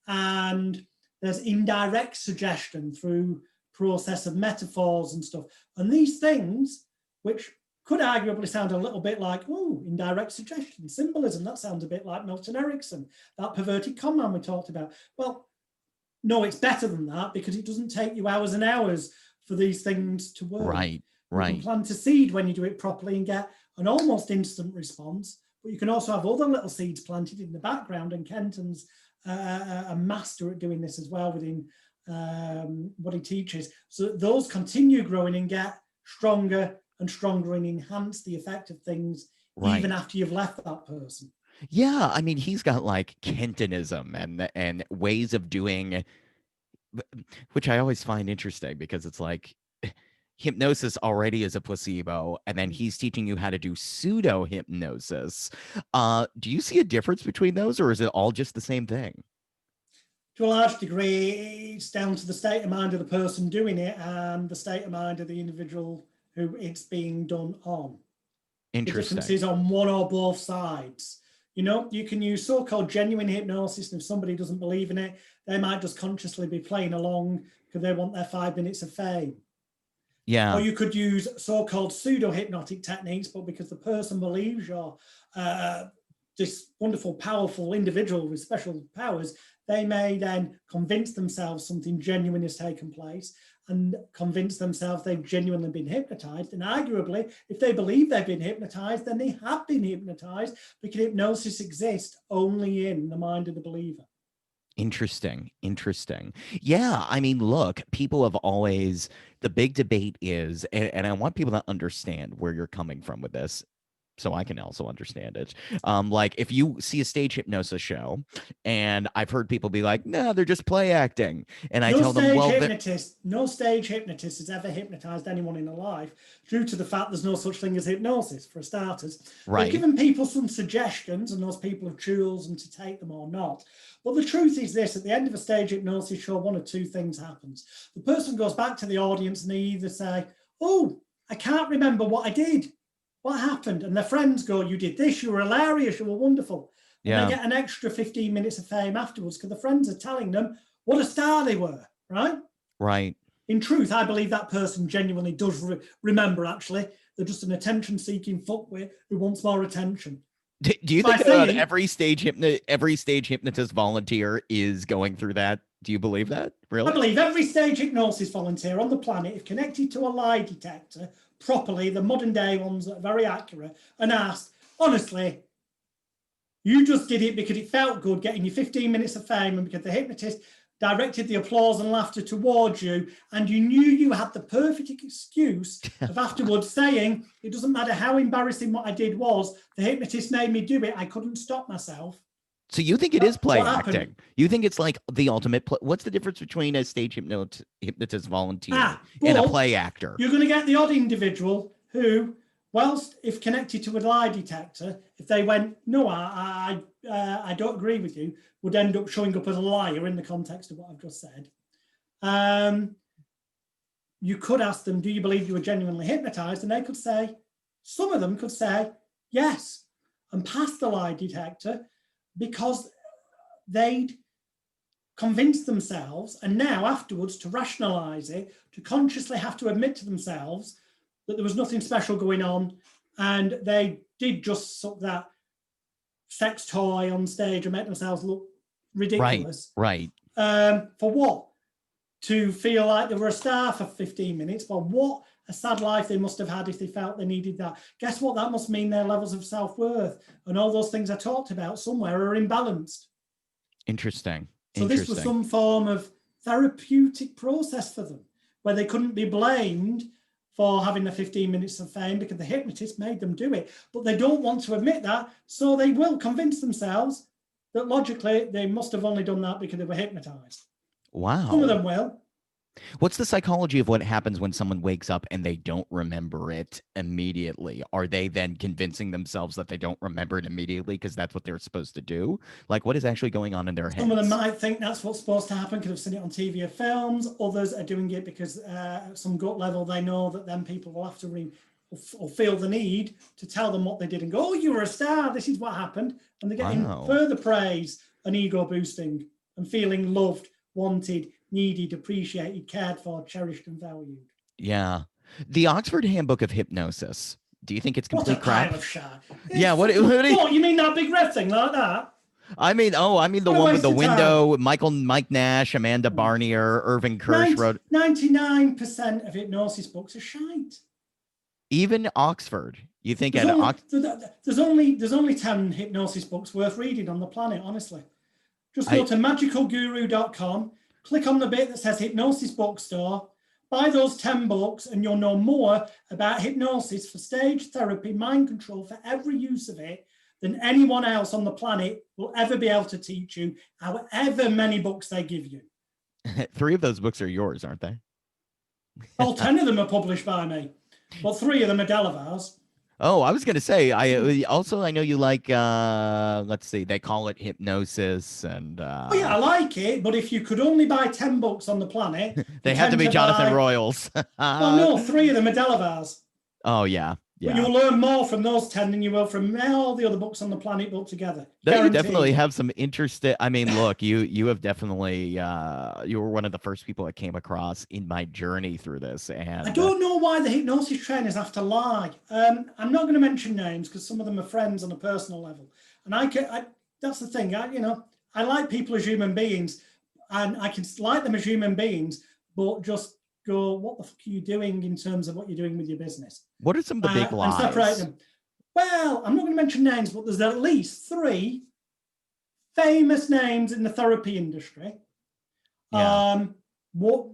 And there's indirect suggestion through process of metaphors and stuff. And these things, which could arguably sound a little bit like, oh, indirect suggestion, symbolism, that sounds a bit like Milton Erickson, that perverted con man we talked about. Well, no, it's better than that, because it doesn't take you hours and hours for these things to work. Right. You can plant a seed when you do it properly and get an almost instant response, but you can also have other little seeds planted in the background, and Kenton's a master at doing this as well within what he teaches. So those continue growing and get stronger and stronger and enhance the effect of things even after you've left that person. Yeah, I mean, he's got like Kentonism and ways of doing, which I always find interesting, because it's like hypnosis already is a placebo, and then he's teaching you how to do pseudo hypnosis. Do you see a difference between those, or is it all just the same thing? To a large degree, it's down to the state of mind of the person doing it and the state of mind of the individual who it's being done on. Interesting. The difference is on one or both sides. You know, you can use so-called genuine hypnosis, and if somebody doesn't believe in it, they might just consciously be playing along because they want their 5 minutes of fame. Yeah. Or you could use so-called pseudo-hypnotic techniques, but because the person believes you're this wonderful, powerful individual with special powers, they may then convince themselves something genuine has taken place and convince themselves they've genuinely been hypnotized. And arguably, if they believe they've been hypnotized, then they have been hypnotized, because hypnosis exists only in the mind of the believer. Interesting. Yeah, I mean, look, people have always, the big debate is, and I want people to understand where you're coming from with this, so I can also understand it. Like, if you see a stage hypnosis show, and I've heard people be like, no, they're just play acting. And I tell them, well, no stage hypnotist has ever hypnotized anyone in their life, due to the fact there's no such thing as hypnosis, for starters. They've given people some suggestions, and those people have chosen to take them or not. But the truth is this: at the end of a stage hypnosis show, one of two things happens. The person goes back to the audience, and they either say, oh, I can't remember what I did. What happened? And their friends go, you did this, you were hilarious, you were wonderful. And they get an extra 15 minutes of fame afterwards, because the friends are telling them what a star they were, right? Right. In truth, I believe that person genuinely does remember, actually. They're just an attention-seeking fuckwit who wants more attention. Do you think every stage hypnotist volunteer is going through that? Do you believe that? Really? I believe every stage hypnosis volunteer on the planet, if connected to a lie detector properly, the modern day ones that are very accurate, and asked, honestly, you just did it because it felt good getting you 15 minutes of fame, and because the hypnotist directed the applause and laughter towards you, and you knew you had the perfect excuse of afterwards saying, it doesn't matter how embarrassing what I did was, the hypnotist made me do it, I couldn't stop myself. So you think it is play acting? You think it's like the ultimate play? What's the difference between a stage hypnotist volunteer and a play actor? You're going to get the odd individual who, whilst if connected to a lie detector, if they went, no, I don't agree with you, would end up showing up as a liar in the context of what I've just said. You could ask them, do you believe you were genuinely hypnotized? And they could say, some of them could say, yes, and pass the lie detector because they'd convinced themselves, and now afterwards to rationalize it, to consciously have to admit to themselves that there was nothing special going on, and they did just suck that sex toy on stage and make themselves look ridiculous. Right. For what? To feel like they were a star for 15 minutes. Well, what a sad life they must have had if they felt they needed that. Guess what? That must mean their levels of self-worth and all those things I talked about somewhere are imbalanced. Interesting. So this was some form of therapeutic process for them, where they couldn't be blamed for having the 15 minutes of fame because the hypnotist made them do it. But they don't want to admit that, so they will convince themselves that logically they must have only done that because they were hypnotized. Wow. Some of them will. What's the psychology of what happens when someone wakes up and they don't remember it immediately? Are they then convincing themselves that they don't remember it immediately because that's what they're supposed to do? Like, what is actually going on in their heads? Some of them might think that's what's supposed to happen because they've seen it on TV or films. Others are doing it because at some gut level, they know that then people will have to or feel the need to tell them what they did and go, oh, you were a star. This is what happened. And they're getting further praise and ego boosting and feeling loved, wanted, needed, appreciated, cared for, cherished, and valued. Yeah. The Oxford Handbook of Hypnosis. Do you think it's complete crap? Pile of shit. Yeah. What you mean that big red thing like that? I mean the one with the window, Mike Nash, Amanda Barnier, Irving Kirsch wrote. 99% of hypnosis books are shite. Even Oxford. You think there's only 10 hypnosis books worth reading on the planet, honestly. Just go to magicalguru.com, click on the bit that says Hypnosis Bookstore, buy those 10 books, and you'll know more about hypnosis for stage therapy, mind control, for every use of it, than anyone else on the planet will ever be able to teach you, however many books they give you. 3 of those books are yours, aren't they? All 10 of them are published by me, but 3 of them are Delavar's. Oh, I was going to say, I know you like, let's see, they call it hypnosis and... Oh yeah, I like it, but if you could only buy 10 books on the planet... they have to be Jonathan Royle's. Oh no, 3 of them are Delavar's. Oh yeah. But you'll learn more from those 10 than you will from all the other books on the planet put together. You definitely have some interesting. I mean, look, you have definitely you were one of the first people I came across in my journey through this. And I don't know why the hypnosis trainers have to lie. I'm not going to mention names because some of them are friends on a personal level. And that's the thing. I like people as human beings, and I can like them as human beings, but just go, what the fuck are you doing in terms of what you're doing with your business? What are some of the big lies? And separate them. Well, I'm not going to mention names, but there's at least 3 famous names in the therapy industry. Yeah. What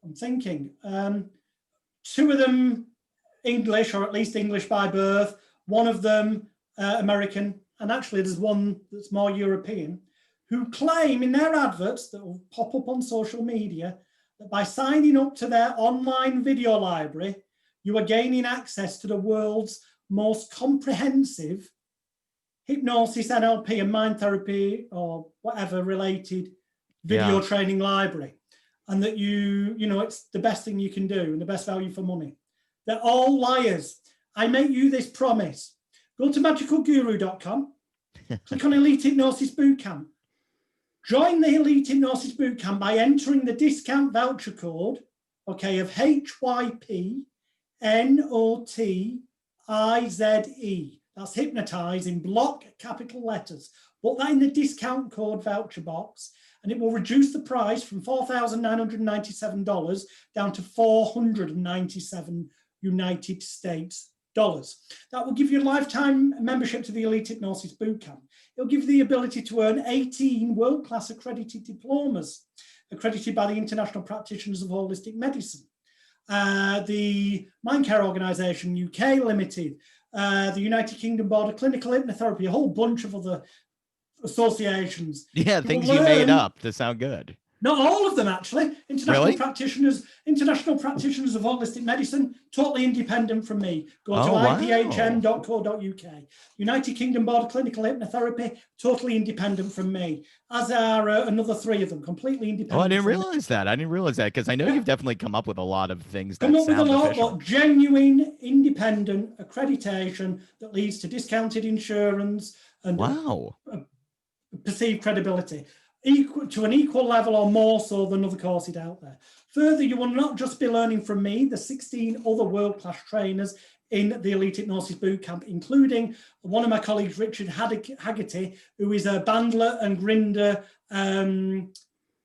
I'm thinking, 2 of them English, or at least English by birth. 1 of them American, and actually there's 1 that's more European, who claim in their adverts that will pop up on social media that by signing up to their online video library, you are gaining access to the world's most comprehensive hypnosis, NLP, and mind therapy, or whatever related video training library. And that it's the best thing you can do and the best value for money. They're all liars. I make you this promise. Go to magicalguru.com, click on Elite Hypnosis Bootcamp. Join the Elite Hypnosis Bootcamp by entering the discount voucher code, of HYPNOTIZE. That's hypnotize in block capital letters. Put that in the discount code voucher box, and it will reduce the price from $4,997 down to $497 United States dollars. That will give you a lifetime membership to the Elite Hypnosis Bootcamp. It'll give you the ability to earn 18 world-class accredited diplomas, accredited by the International Practitioners of Holistic Medicine, the Mindcare Organisation UK Limited, the United Kingdom Board of Clinical Hypnotherapy, a whole bunch of other associations. Yeah, things you made up to sound good. Not all of them, actually. International practitioners of holistic medicine, totally independent from me. Go to iphm.co.uk. United Kingdom Board of Clinical Hypnotherapy, totally independent from me. As are another 3 of them, completely independent. Oh, I didn't realize that. I didn't realize that, because I know you've definitely come up with a lot of things that come up with a sound lot, official. but genuine, independent accreditation that leads to discounted insurance and perceived credibility. To an equal level or more so than other courses out there. Further, you will not just be learning from me, the 16 other world-class trainers in the Elite Hypnosis Bootcamp, including one of my colleagues, Richard Haggerty, who is a Bandler and Grinder,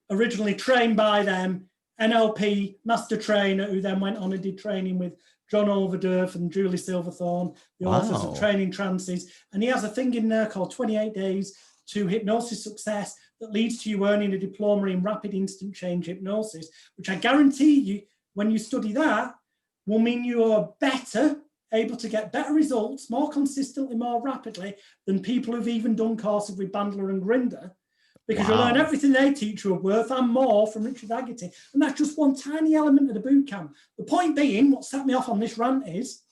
originally trained by them, NLP master trainer, who then went on and did training with John Overdurf and Julie Silverthorne, the authors of Training Trances. And he has a thing in there called 28 Days to Hypnosis Success that leads to you earning a diploma in rapid instant change hypnosis, which I guarantee you, when you study that, will mean you are better, able to get better results more consistently, more rapidly than people who've even done courses with Bandler and Grinder, because you learn everything they teach you are worth and more from Richard Haggerty. And that's just one tiny element of the bootcamp. The point being, what set me off on this rant is,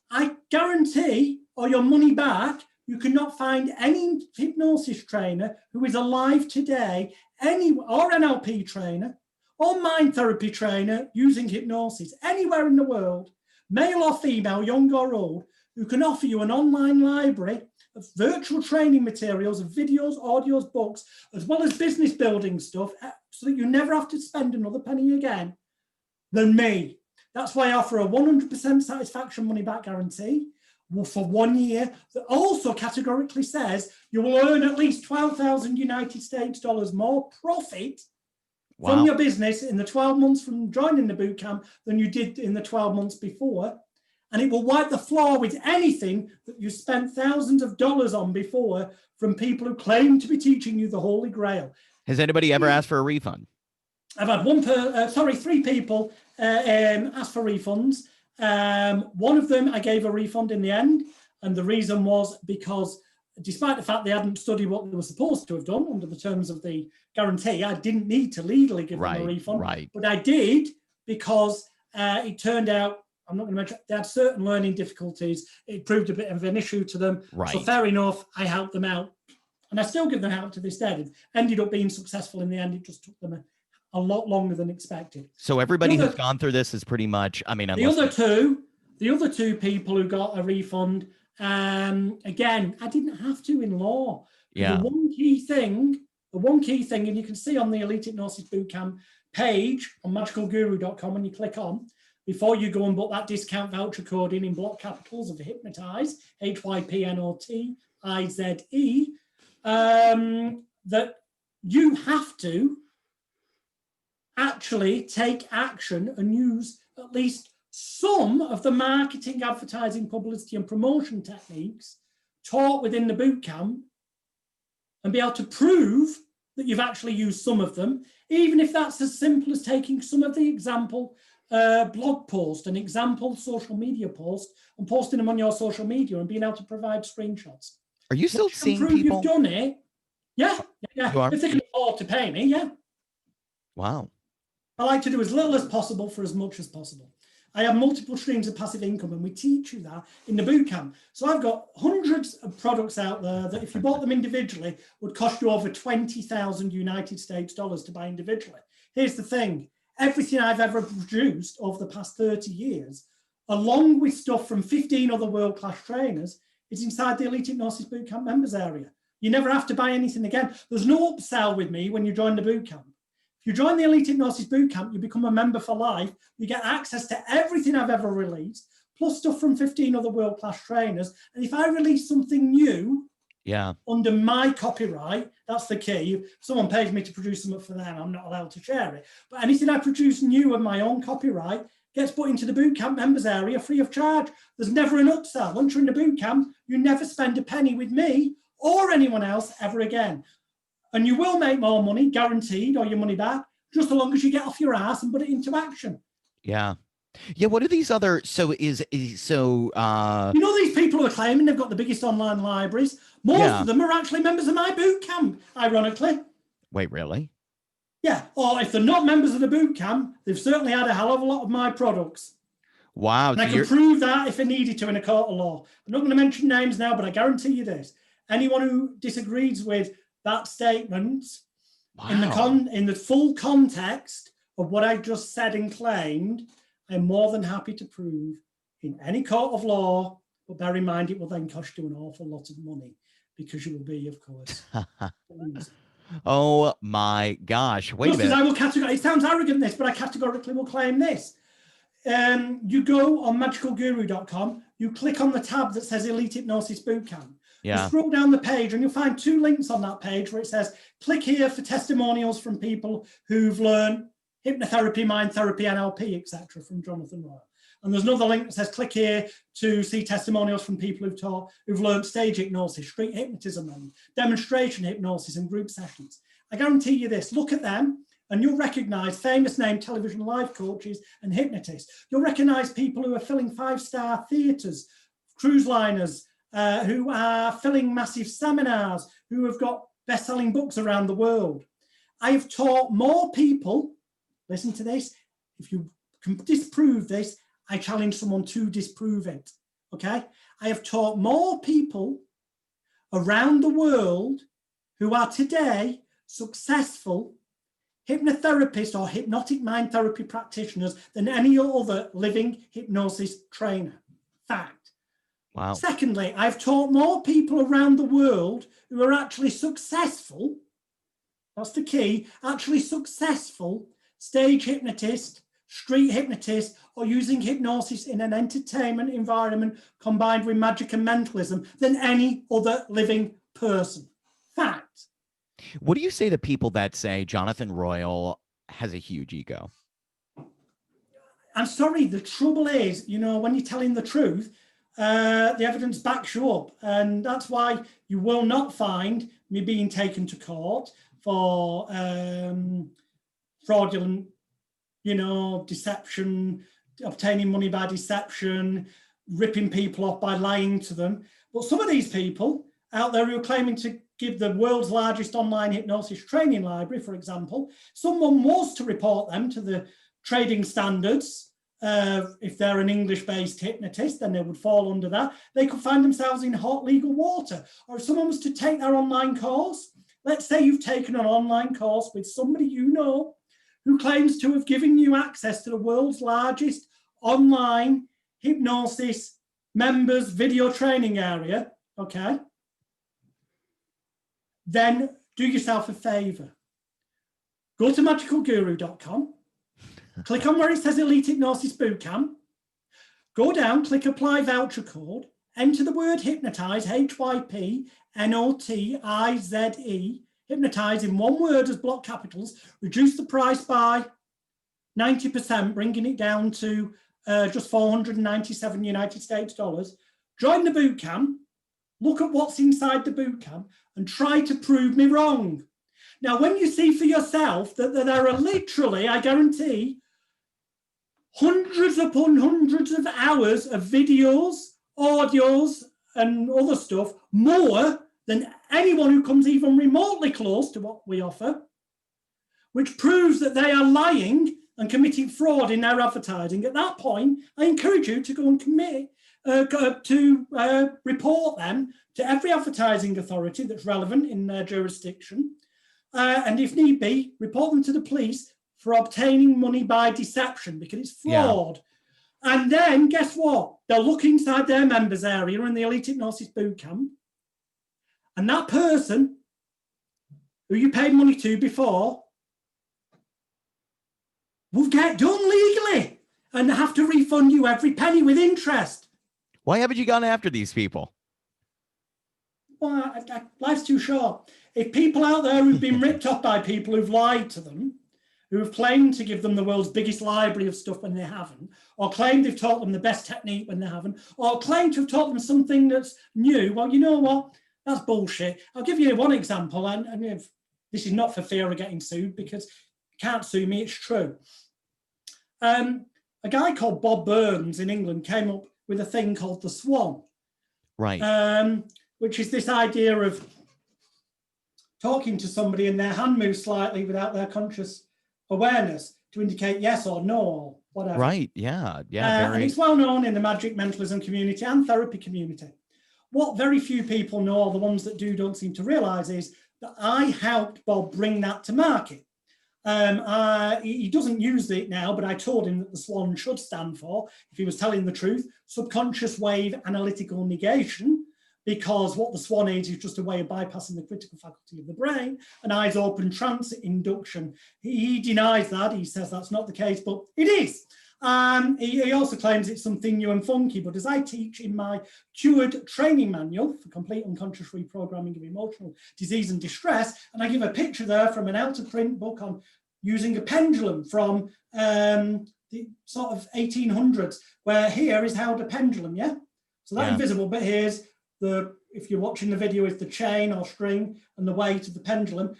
I guarantee, or your money back, you cannot find any hypnosis trainer who is alive today, or NLP trainer, or mind therapy trainer using hypnosis anywhere in the world, male or female, young or old, who can offer you an online library of virtual training materials, of videos, audios, books, as well as business building stuff, so that you never have to spend another penny again, than me. That's why I offer a 100% satisfaction money back guarantee for 1 year, that also categorically says you will earn at least 12,000 United States dollars more profit from your business in the 12 months from joining the bootcamp than you did in the 12 months before. And it will wipe the floor with anything that you spent thousands of dollars on before from people who claim to be teaching you the Holy Grail. Has anybody ever asked for a refund? I've had 3 people ask for refunds. One of them I gave a refund in the end, and the reason was because, despite the fact they hadn't studied what they were supposed to have done under the terms of the guarantee, I didn't need to legally give them a refund. But I did, because it turned out, I'm not going to mention, they had certain learning difficulties. It proved a bit of an issue to them. So fair enough, I helped them out. And I still give them help to this day. It ended up being successful in the end. It just took them a lot longer than expected. So everybody who's gone through this is pretty much, I mean, the other two people who got a refund, again, I didn't have to in law. The one key thing, and you can see on the Elite Hypnosis Bootcamp page on magicalguru.com, when you click on, before you go and book that discount voucher code in block capitals of Hypnotize, HYPNOTIZE, that you have to actually take action and use at least some of the marketing, advertising, publicity, and promotion techniques taught within the bootcamp, and be able to prove that you've actually used some of them, even if that's as simple as taking some of the example blog post, an example social media post, and posting them on your social media and being able to provide screenshots. Are you still seeing prove people? You've done it. Yeah. If they can afford to pay me, Wow. I like to do as little as possible for as much as possible. I have multiple streams of passive income, and we teach you that in the bootcamp. So I've got hundreds of products out there that, if you bought them individually, would cost you over 20,000 United States dollars to buy individually. Here's the thing. Everything I've ever produced over the past 30 years, along with stuff from 15 other world-class trainers, is inside the Elite Hypnosis Bootcamp members area. You never have to buy anything again. There's no upsell with me when you join the bootcamp. If you join the Elite Hypnosis Bootcamp, you become a member for life. You get access to everything I've ever released, plus stuff from 15 other world-class trainers. And if I release something new under my copyright, that's the key. If someone pays me to produce something for them, I'm not allowed to share it. But anything I produce new of my own copyright gets put into the bootcamp members area free of charge. There's never an upsell. Once you're in the bootcamp, you never spend a penny with me or anyone else ever again. And you will make more money, guaranteed, or your money back, just as long as you get off your ass and put it into action. Yeah. What are these other, you know, these people who are claiming they've got the biggest online libraries, most of them are actually members of my bootcamp, ironically. Wait, really? Yeah, or if they're not members of the bootcamp, they've certainly had a hell of a lot of my products. Wow. And I can prove that if I needed to in a court of law. I'm not going to mention names now, but I guarantee you this. Anyone who disagrees with that statement in the full context of what I just said and claimed, I'm more than happy to prove in any court of law. But bear in mind, it will then cost you an awful lot of money because you will be, of course, Oh my gosh. Wait a minute. I will it sounds arrogant, this, but I categorically will claim this. You go on magicalguru.com, you click on the tab that says Elite Hypnosis Bootcamp. Yeah. You scroll down the page and you'll find 2 links on that page where it says, click here for testimonials from people who've learned hypnotherapy, mind therapy, NLP, etc. from Jonathan Royle. And there's another link that says, click here to see testimonials from people who've learned stage hypnosis, street hypnotism, and demonstration hypnosis and group sessions. I guarantee you this, look at them, and you'll recognize famous name television life coaches and hypnotists. You'll recognize people who are filling 5-star theaters, cruise liners, who are filling massive seminars, who have got best-selling books around the world. I've taught more people, listen to this, if you can disprove this, I challenge someone to disprove it, okay? I have taught more people around the world who are today successful hypnotherapists or hypnotic mind therapy practitioners than any other living hypnosis trainer. Fact. Wow. Secondly, I've taught more people around the world who are actually successful, that's the key, actually successful stage hypnotist, street hypnotist, or using hypnosis in an entertainment environment combined with magic and mentalism than any other living person. Fact. What do you say to people that say Jonathan Royle has a huge ego? I'm sorry, the trouble is, when you're telling the truth, the evidence backs you up. And that's why you will not find me being taken to court for fraudulent, deception, obtaining money by deception, ripping people off by lying to them. But some of these people out there who are claiming to give the world's largest online hypnosis training library, for example, someone was to report them to the trading standards. If they're an English-based hypnotist, then they would fall under that. They could find themselves in hot legal water. Or if someone was to take their online course, let's say you've taken an online course with somebody who claims to have given you access to the world's largest online hypnosis members video training area, okay? Then do yourself a favor. Go to magicalguru.com, click on where it says Elite Hypnosis Bootcamp, go down, click Apply Voucher Code, enter the word hypnotize, HYPNOTIZE, hypnotize in one word as block capitals, reduce the price by 90%, bringing it down to just 497 United States dollars. Join the bootcamp, look at what's inside the bootcamp, and try to prove me wrong. Now, when you see for yourself that there are literally, I guarantee, hundreds upon hundreds of hours of videos, audios, and other stuff, more than anyone who comes even remotely close to what we offer, which proves that they are lying and committing fraud in their advertising. At that point, I encourage you to go and report them to every advertising authority that's relevant in their jurisdiction. And if need be, report them to the police for obtaining money by deception, because it's fraud. Yeah. And then guess what? They'll look inside their members area in the Elite Hypnosis Bootcamp, and that person who you paid money to before will get done legally and have to refund you every penny with interest. Why haven't you gone after these people? Well, life's too short. If people out there who've been ripped off by people who've lied to them, who have claimed to give them the world's biggest library of stuff when they haven't, or claimed they've taught them the best technique when they haven't, or claimed to have taught them something that's new, well, you know what? That's bullshit. I'll give you one example, and if this is not for fear of getting sued, because you can't sue me, it's true. A guy called Bob Burns in England came up with a thing called the Swan. Right. Which is this idea of talking to somebody and their hand moves slightly without their conscious awareness to indicate yes or no or whatever. Right. Yeah. Yeah. And it's well known in the magic mentalism community and therapy community. What very few people know, or the ones that do don't seem to realize, is that I helped Bob bring that to market. He doesn't use it now, but I told him that the SWAN should stand for, if he was telling the truth, subconscious wave analytical negation, because what the SWAN is just a way of bypassing the critical faculty of the brain, an eyes open trance induction. He denies that. He says that's not the case, but it is. He also claims it's something new and funky, but as I teach in my cured training manual for complete unconscious reprogramming of emotional disease and distress, and I give a picture there from an out of print book on using a pendulum from the sort of 1800s, where here is held a pendulum, yeah? So that invisible bit here's if you're watching the video, is the chain or string and the weight of the pendulum.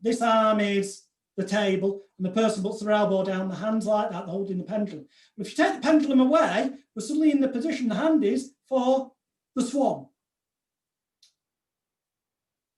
This arm is the table, and the person puts their elbow down, the hands like that, holding the pendulum. But if you take the pendulum away, we're suddenly in the position the hand is for the SWAN.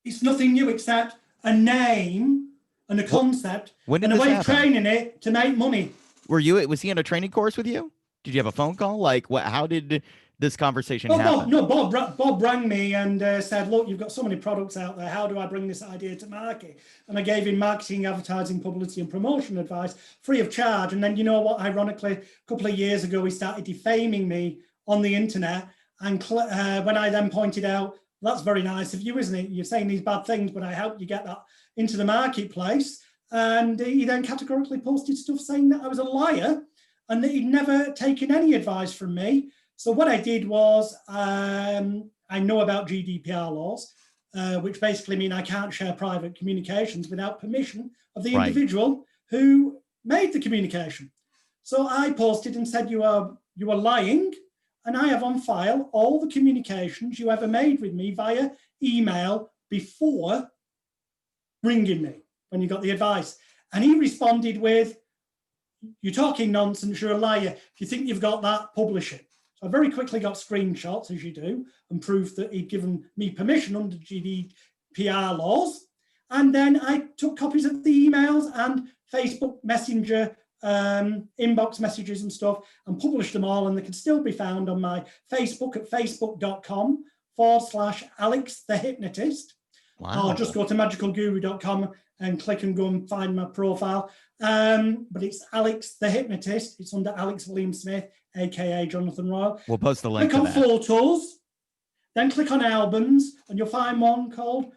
It's nothing new except a name and a concept and a way of training it to make money. Was he in a training course with you? Did you have a phone call? Like, how did this conversation happen? Bob rang me and said, look, you've got so many products out there. How do I bring this idea to market? And I gave him marketing, advertising, publicity, and promotion advice free of charge. And then, you know what, ironically, a couple of years ago, he started defaming me on the internet. And when I then pointed out, that's very nice of you, isn't it? You're saying these bad things, but I helped you get that into the marketplace. And he then categorically posted stuff saying that I was a liar and that he'd never taken any advice from me. So what I did was, I know about GDPR laws, which basically mean I can't share private communications without permission of the individual who made the communication. So I posted and said, you are lying, and I have on file all the communications you ever made with me via email before ringing me when you got the advice. And he responded with, you're talking nonsense, you're a liar. If you think you've got that, publish it. So I very quickly got screenshots, as you do, and proof that he'd given me permission under GDPR laws. And then I took copies of the emails and Facebook Messenger inbox messages and stuff and published them all, and they can still be found on my Facebook at facebook.com/Alex the Hypnotist. Wow. Or just go to magicalguru.com and click and go and find my profile. But it's Alex the Hypnotist. It's under Alex William Smith, aka Jonathan Royle. We'll post the link. Click on photos, then click on albums, and you'll find one called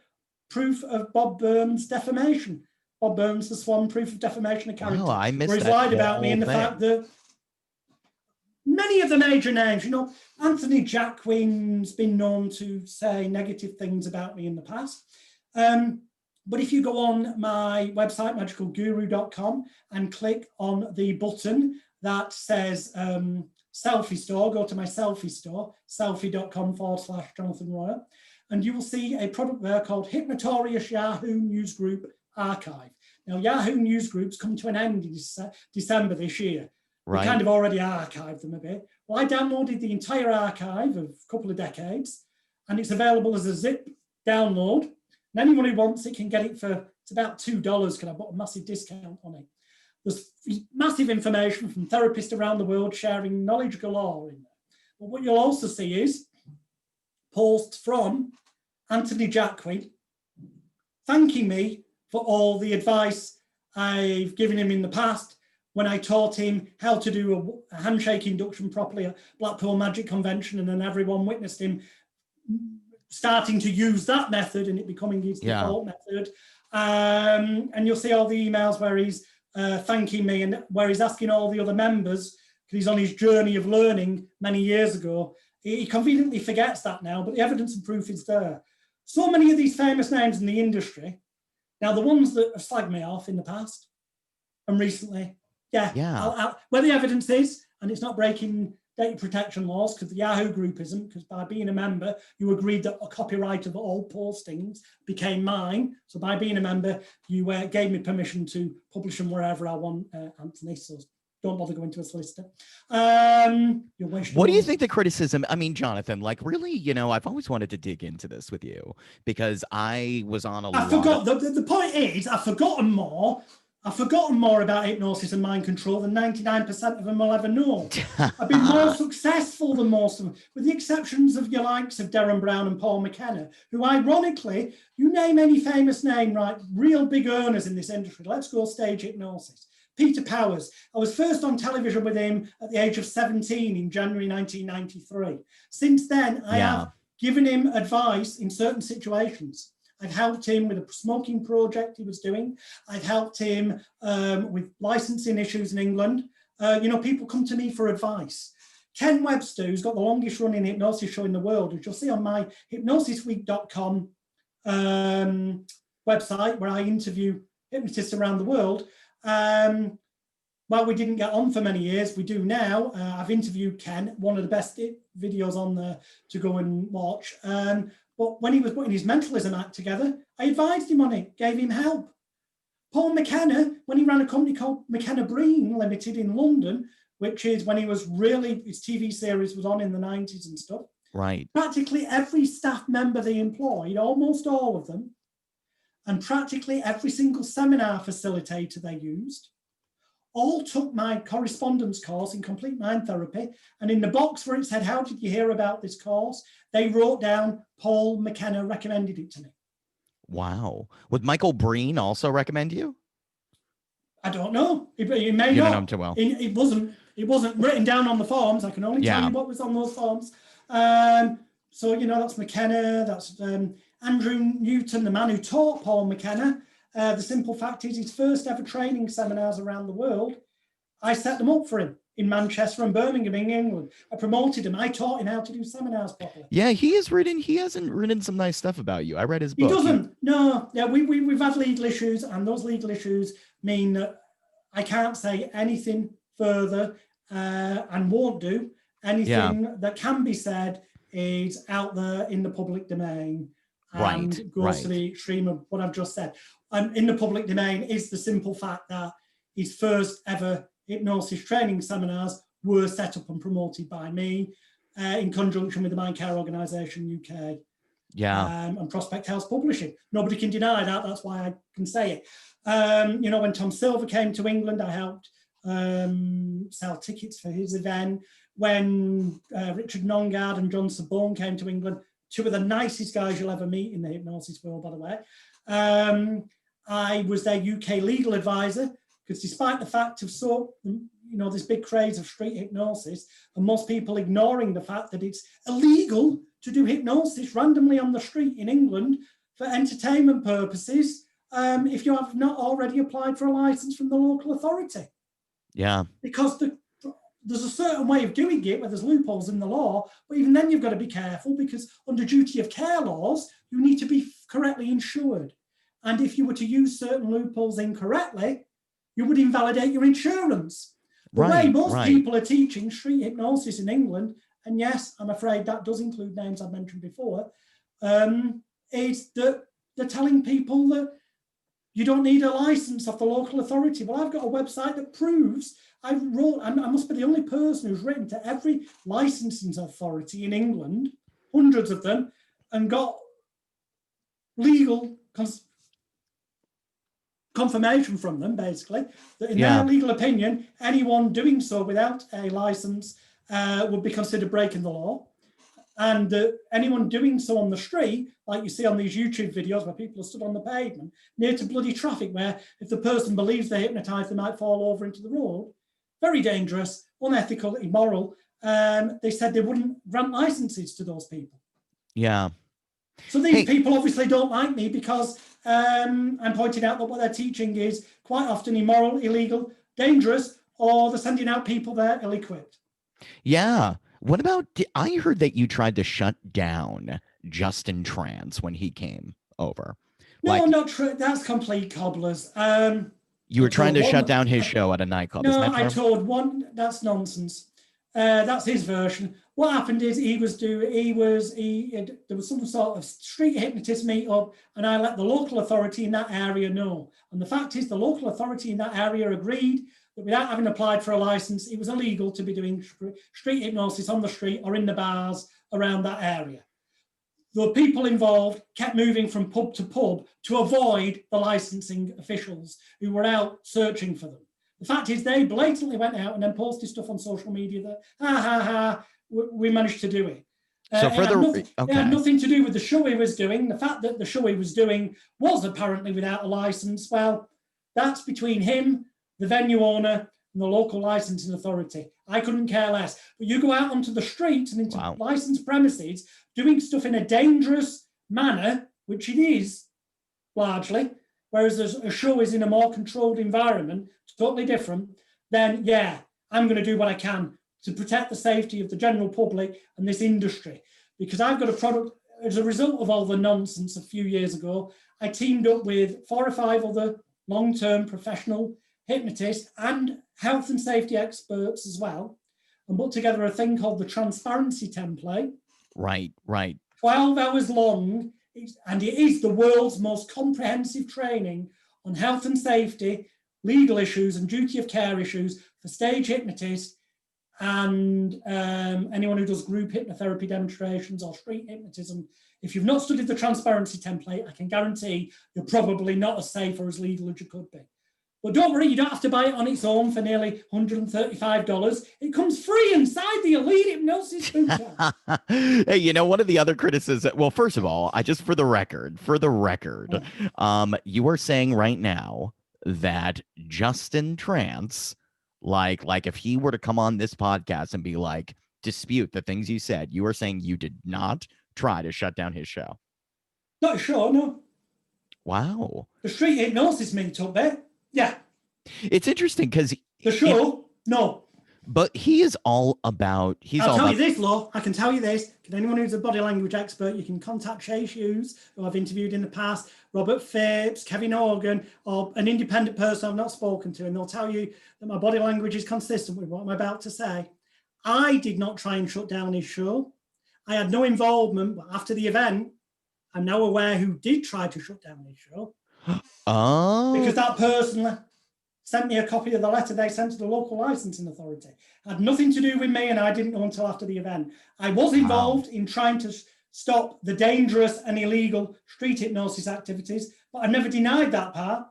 Proof of Bob Burns' Defamation. Bob Burns, the SWAN, Proof of Defamation of Character. Oh, I missed where he's that lied about me in the fact that many of the major names, Anthony Jacquin's been known to say negative things about me in the past. But if you go on my website, magicalguru.com, and click on the button that says selfie store, go to my selfie store, selfie.com/Jonathan Royle, and you will see a product there called Hypnotorious Yahoo Newsgroup Archive. Now, Yahoo Newsgroups come to an end in December this year. We kind of already archived them a bit. Well, I downloaded the entire archive of a couple of decades, and it's available as a zip download. And anyone who wants it can get it it's about $2 because I bought a massive discount on it. There's massive information from therapists around the world sharing knowledge galore in there. But what you'll also see is posts from Anthony Jacquin thanking me for all the advice I've given him in the past when I taught him how to do a handshake induction properly at Blackpool Magic Convention, and then everyone witnessed him starting to use that method and it becoming his default method. And you'll see all the emails where he's thanking me and where he's asking all the other members, because he's on his journey of learning many years ago. He conveniently forgets that now, but the evidence and proof is there. So many of these famous names in the industry, now the ones that have slagged me off in the past and recently, where the evidence is, and it's not breaking data protection laws, because the Yahoo group isn't, because by being a member, you agreed that a copyright of all postings became mine. So by being a member, you gave me permission to publish them wherever I want, Anthony. So don't bother going to a solicitor. You'll waste What do you your think the criticism? I mean, Jonathan, like really, I've always wanted to dig into this with you because I was on a I lot forgot. The point is, I've forgotten more about hypnosis and mind control than 99% of them will ever know. I've been more successful than most of them, with the exceptions of your likes of Darren Brown and Paul McKenna, who ironically, you name any famous name, right, real big earners in this industry. Let's go stage hypnosis. Peter Powers. I was first on television with him at the age of 17 in January 1993. Since then, I have given him advice in certain situations. I've helped him with a smoking project he was doing. I've helped him with licensing issues in England. People come to me for advice. Ken Webster, who's got the longest running hypnosis show in the world, which you'll see on my hypnosisweek.com website, where I interview hypnotists around the world. Well, we didn't get on for many years. We do now. I've interviewed Ken, one of the best videos on there to go and watch. But when he was putting his Mentalism act together, I advised him on it, gave him help. Paul McKenna, when he ran a company called McKenna Breen Limited in London, which is when he was really, his TV series was on in the 90s and stuff. Right. Practically every staff member they employed, almost all of them, and practically every single seminar facilitator they used, all took my correspondence course in complete mind therapy. And in the box where it said, how did you hear about this course? They wrote down, Paul McKenna recommended it to me. Wow. Would Michael Breen also recommend you? I don't know. He may You not. know him too well. It wasn't written down on the forms. I can only tell you what was on those forms. That's McKenna. That's Andrew Newton, the man who taught Paul McKenna. The simple fact is his first ever training seminars around the world, I set them up for him in Manchester and Birmingham in England. I promoted him. I taught him how to do seminars properly. Yeah, he hasn't written some nice stuff about you. I read his book. He doesn't. No. Yeah, we've had legal issues, and those legal issues mean that I can't say anything further and won't do. Anything that can be said is out there in the public domain and goes to the extreme of what I've just said. In the public domain is the simple fact that his first ever hypnosis training seminars were set up and promoted by me in conjunction with the Mind Care Organisation UK and Prospect House Publishing. Nobody can deny that. That's why I can say it. When Tom Silver came to England, I helped sell tickets for his event. When Richard Nongard and John Sabone came to England, two of the nicest guys you'll ever meet in the hypnosis world, by the way. I was their UK legal advisor, because despite the fact of this big craze of street hypnosis, and most people ignoring the fact that it's illegal to do hypnosis randomly on the street in England for entertainment purposes, if you have not already applied for a license from the local authority. Yeah. Because there's a certain way of doing it where there's loopholes in the law, but even then you've got to be careful, because under duty of care laws, you need to be correctly insured. And if you were to use certain loopholes incorrectly, you would invalidate your insurance. The way most people are teaching street hypnosis in England, and yes, I'm afraid that does include names I've mentioned before, is that they're telling people that you don't need a license of the local authority. Well, I've got a website that proves I must be the only person who's written to every licensing authority in England, hundreds of them, and got legal confirmation from them, basically, that in their legal opinion, anyone doing so without a license would be considered breaking the law. And anyone doing so on the street, like you see on these YouTube videos where people are stood on the pavement, near to bloody traffic, where if the person believes they're hypnotized, they might fall over into the road. Very dangerous, unethical, immoral. They said they wouldn't grant licenses to those people. Yeah. So these people obviously don't like me because I'm pointing out that what they're teaching is quite often immoral, illegal, dangerous, or they're sending out people there ill-equipped. Yeah. What about, I heard that you tried to shut down Justin Trance when he came over. No, not true. That's complete cobblers. You were trying to shut down his show at a nightclub. No, I told one. That's nonsense. That's his version. What happened is there was some sort of street hypnotist meet up, and I let the local authority in that area know. And the fact is, the local authority in that area agreed that without having applied for a license, it was illegal to be doing street hypnosis on the street or in the bars around that area. The people involved kept moving from pub to pub to avoid the licensing officials who were out searching for them. The fact is, they blatantly went out and then posted stuff on social media that, we managed to do it. So it had nothing to do with the show he was doing. The fact that the show he was doing was apparently without a license, well, that's between him, the venue owner, and the local licensing authority. I couldn't care less. But you go out onto the street and into licensed premises, doing stuff in a dangerous manner, which it is largely, whereas a show is in a more controlled environment, totally different, then yeah, I'm going to do what I can to protect the safety of the general public and this industry. Because I've got a product, as a result of all the nonsense a few years ago, I teamed up with 4 or 5 other long-term professional hypnotists and health and safety experts as well, and put together a thing called the transparency template. Right. 12 hours long, and it is the world's most comprehensive training on health and safety, legal issues and duty of care issues for stage hypnotists and anyone who does group hypnotherapy demonstrations or street hypnotism. If you've not studied the transparency template, I can guarantee you're probably not as safe or as legal as you could be. But don't worry, you don't have to buy it on its own for nearly $135. It comes free inside the Elite Hypnosis Bootcamp. Hey, you know, one of the other criticisms, well, first of all, I just for the record, you are saying right now that Justin Trance, like if he were to come on this podcast and be like, dispute the things you said, you are saying you did not try to shut down his show. Not sure, no. Wow. The street hypnosis meetup there. Yeah. It's interesting because the show, no. But he is all about. I'll tell you this, Law. I can tell you this. Can anyone who's a body language expert, you can contact Chase Hughes, who I've interviewed in the past, Robert Phipps, Kevin Organ, or an independent person I've not spoken to, and they'll tell you that my body language is consistent with what I'm about to say. I did not try and shut down his show. I had no involvement, but after the event, I'm now aware who did try to shut down his show. Oh. Because that person sent me a copy of the letter they sent to the local licensing authority. It had nothing to do with me, and I didn't know until after the event. I was involved in trying to stop the dangerous and illegal street hypnosis activities, but I never denied that part.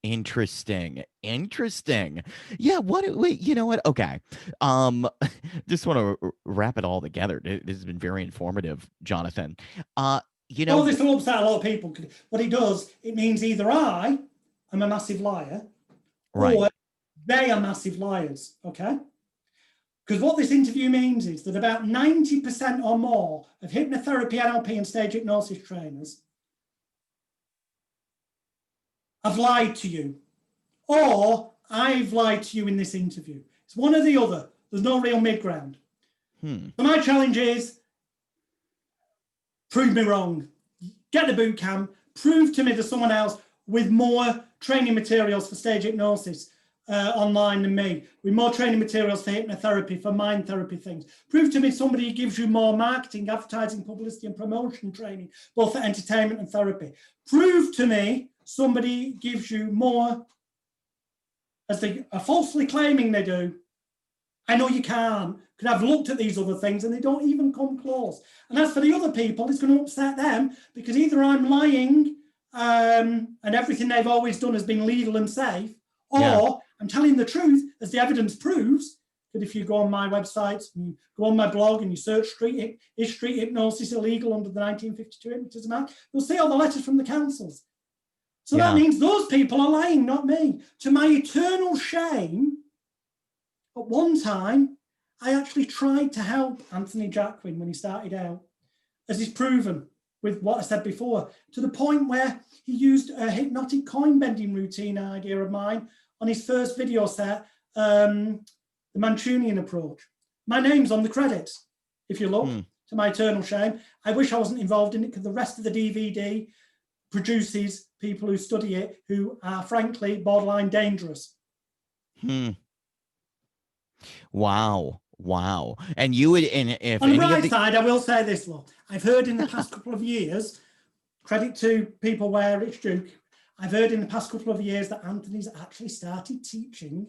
Interesting. Yeah, wait, you know what? Okay. Just want to wrap it all together. This has been very informative, Jonathan. You know, all this will upset a lot of people. What it does, it means either I am a massive liar, right, or they are massive liars, okay? Because what this interview means is that about 90% or more of hypnotherapy, NLP, and stage hypnosis trainers have lied to you, or I've lied to you in this interview. It's one or the other. There's no real mid-ground. So my challenge is, prove me wrong. Get the boot camp. Prove to me there's someone else with more training materials for stage hypnosis online than me, with more training materials for hypnotherapy, for mind therapy things. Prove to me somebody who gives you more marketing, advertising, publicity, and promotion training, both for entertainment and therapy. Prove to me somebody gives you more, as they are falsely claiming they do. I know you can't, because I've looked at these other things and they don't even come close. And as for the other people, it's going to upset them, because either I'm lying and everything they've always done has been legal and safe, or I'm telling the truth, as the evidence proves. That if you go on my website and you go on my blog and you search is street hypnosis illegal under the 1952 Hypnotism Act, you'll see all the letters from the councils. So that means those people are lying, not me. To my eternal shame, at one time, I actually tried to help Anthony Jacquin when he started out, as he's proven with what I said before, to the point where he used a hypnotic coin bending routine idea of mine on his first video set, the Mancunian approach. My name's on the credits, if you look, to my eternal shame. I wish I wasn't involved in it, because the rest of the DVD produces people who study it who are frankly borderline dangerous. Wow. And you would, and if on the right side, I will say this, Law. I've heard in the past couple of years, credit to people where it's due, I've heard in the past couple of years that Anthony's actually started teaching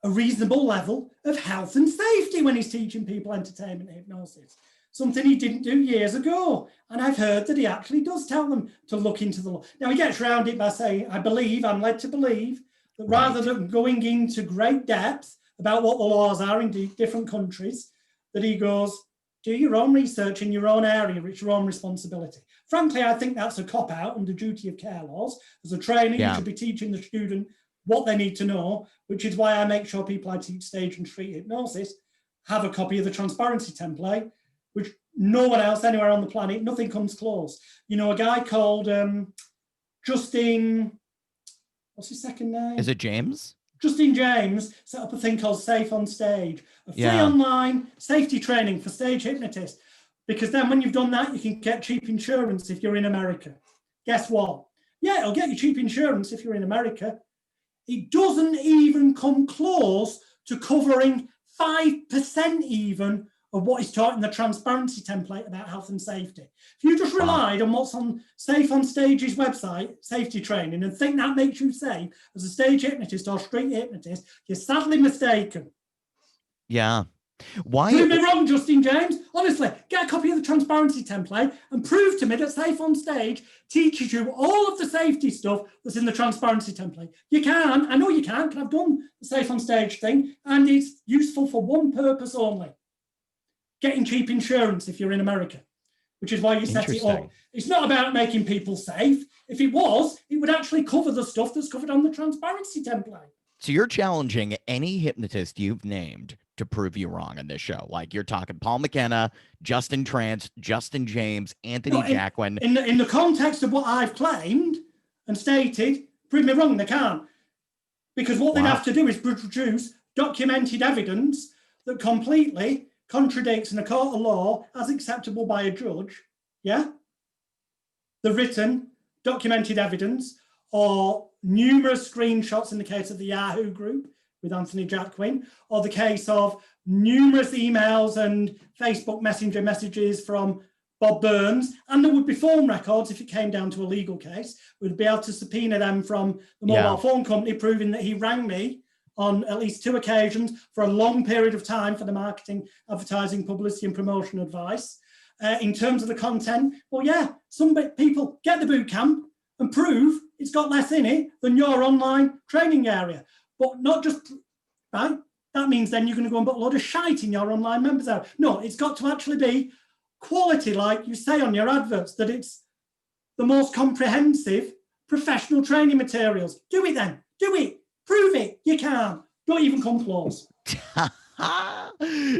a reasonable level of health and safety when he's teaching people entertainment hypnosis. Something he didn't do years ago. And I've heard that he actually does tell them to look into the law. Now, he gets around it by saying, I'm led to believe that rather than going into great depth about what the laws are in different countries, that he goes, do your own research in your own area, it's your own responsibility. Frankly, I think that's a cop-out under duty of care laws. As a trainer, you should be teaching the student what they need to know, which is why I make sure people I teach stage and street hypnosis have a copy of the transparency template, which no one else anywhere on the planet, nothing comes close. You know, a guy called Justin, what's his second name? Is it James? Justin James set up a thing called Safe on Stage, a free online safety training for stage hypnotists. Because then when you've done that, you can get cheap insurance if you're in America. Guess what? Yeah, it'll get you cheap insurance if you're in America. It doesn't even come close to covering 5% even of what is taught in the transparency template about health and safety. If you just relied on what's on Safe on Stage's website, safety training, and think that makes you safe as a stage hypnotist or street hypnotist, you're sadly mistaken. Yeah. Why? Prove me wrong, Justin James. Honestly, get a copy of the transparency template and prove to me that Safe on Stage teaches you all of the safety stuff that's in the transparency template. You can, I know you can, because I've done the Safe on Stage thing, and it's useful for one purpose only. Getting cheap insurance if you're in America, which is why you set it up. It's not about making people safe. If it was, it would actually cover the stuff that's covered on the transparency template. So you're challenging any hypnotist you've named to prove you wrong in this show. Like you're talking Paul McKenna, Justin Trance, Justin James, Anthony Jacquin. In the context of what I've claimed and stated, prove me wrong, they can't. Because what they'd have to do is produce documented evidence that completely contradicts in a court of law as acceptable by a judge, the written, documented evidence, or numerous screenshots in the case of the Yahoo group with Anthony Jacquin, or the case of numerous emails and Facebook Messenger messages from Bob Burns, and there would be phone records if it came down to a legal case. We'd be able to subpoena them from the mobile phone company, proving that he rang me on at least 2 occasions for a long period of time for the marketing, advertising, publicity, and promotion advice. In terms of the content, well, some people get the boot camp and prove it's got less in it than your online training area. But not just, right? That means then you're going to go and put a load of shite in your online members area. No, it's got to actually be quality, like you say on your adverts, that it's the most comprehensive professional training materials. Do it then. Do it. Prove it. You can. Don't even come close.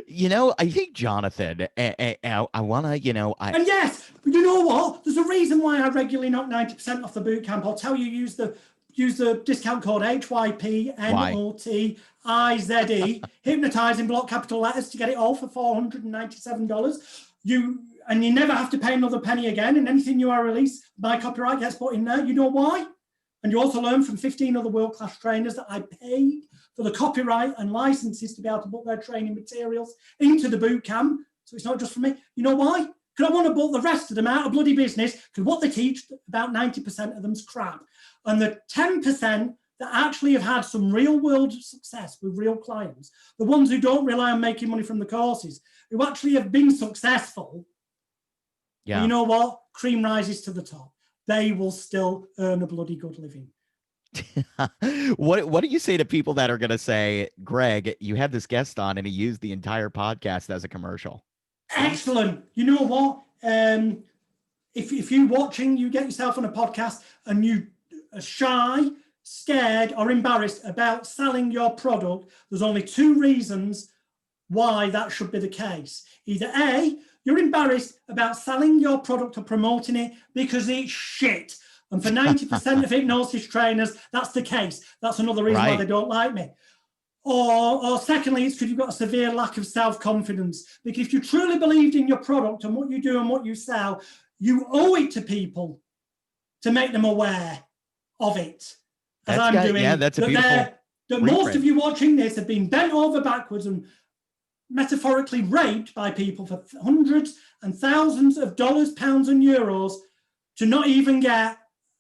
You know, I think Jonathan, I want to, And yes, but you know what? There's a reason why I regularly knock 90% off the boot camp. I'll tell you, use the discount code HYPNOTIZE, hypnotize in block capital letters to get it all for $497. You never have to pay another penny again, and anything you are released by copyright gets put in there. You know why? And you also learn from 15 other world-class trainers that I paid for the copyright and licenses to be able to put their training materials into the boot camp. So it's not just for me. You know why? Because I want to put the rest of them out of bloody business, because what they teach, about 90% of them's crap. And the 10% that actually have had some real-world success with real clients, the ones who don't rely on making money from the courses, who actually have been successful, you know what? Cream rises to the top. They will still earn a bloody good living. What do you say to people that are going to say, Greg, you had this guest on and he used the entire podcast as a commercial? Excellent. You know what? If you're watching, you get yourself on a podcast and you are shy, scared, or embarrassed about selling your product, there's only 2 reasons why that should be the case. Either A, you're embarrassed about selling your product or promoting it because it's shit. And for 90% of hypnosis trainers, that's the case. That's another reason why they don't like me. Or secondly, it's because you've got a severe lack of self-confidence. Because if you truly believed in your product and what you do and what you sell, you owe it to people to make them aware of it. As I'm doing. Yeah, that's a beautiful that most of you watching this have been bent over backwards and metaphorically raped by people for hundreds and thousands of dollars, pounds, and euros to not even get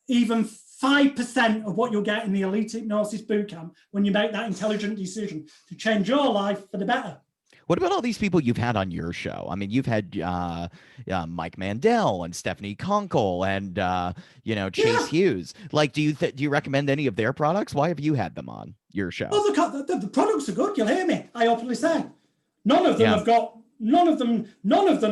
even 5% of what you'll get in the Elite Hypnosis Bootcamp when you make that intelligent decision to change your life for the better. What about all these people you've had on your show? I mean, you've had Mike Mandel and Stephanie Conkle and Chase Hughes. Like, do you recommend any of their products? Why have you had them on your show? Oh, the products are good. You'll hear me. I openly say, none of them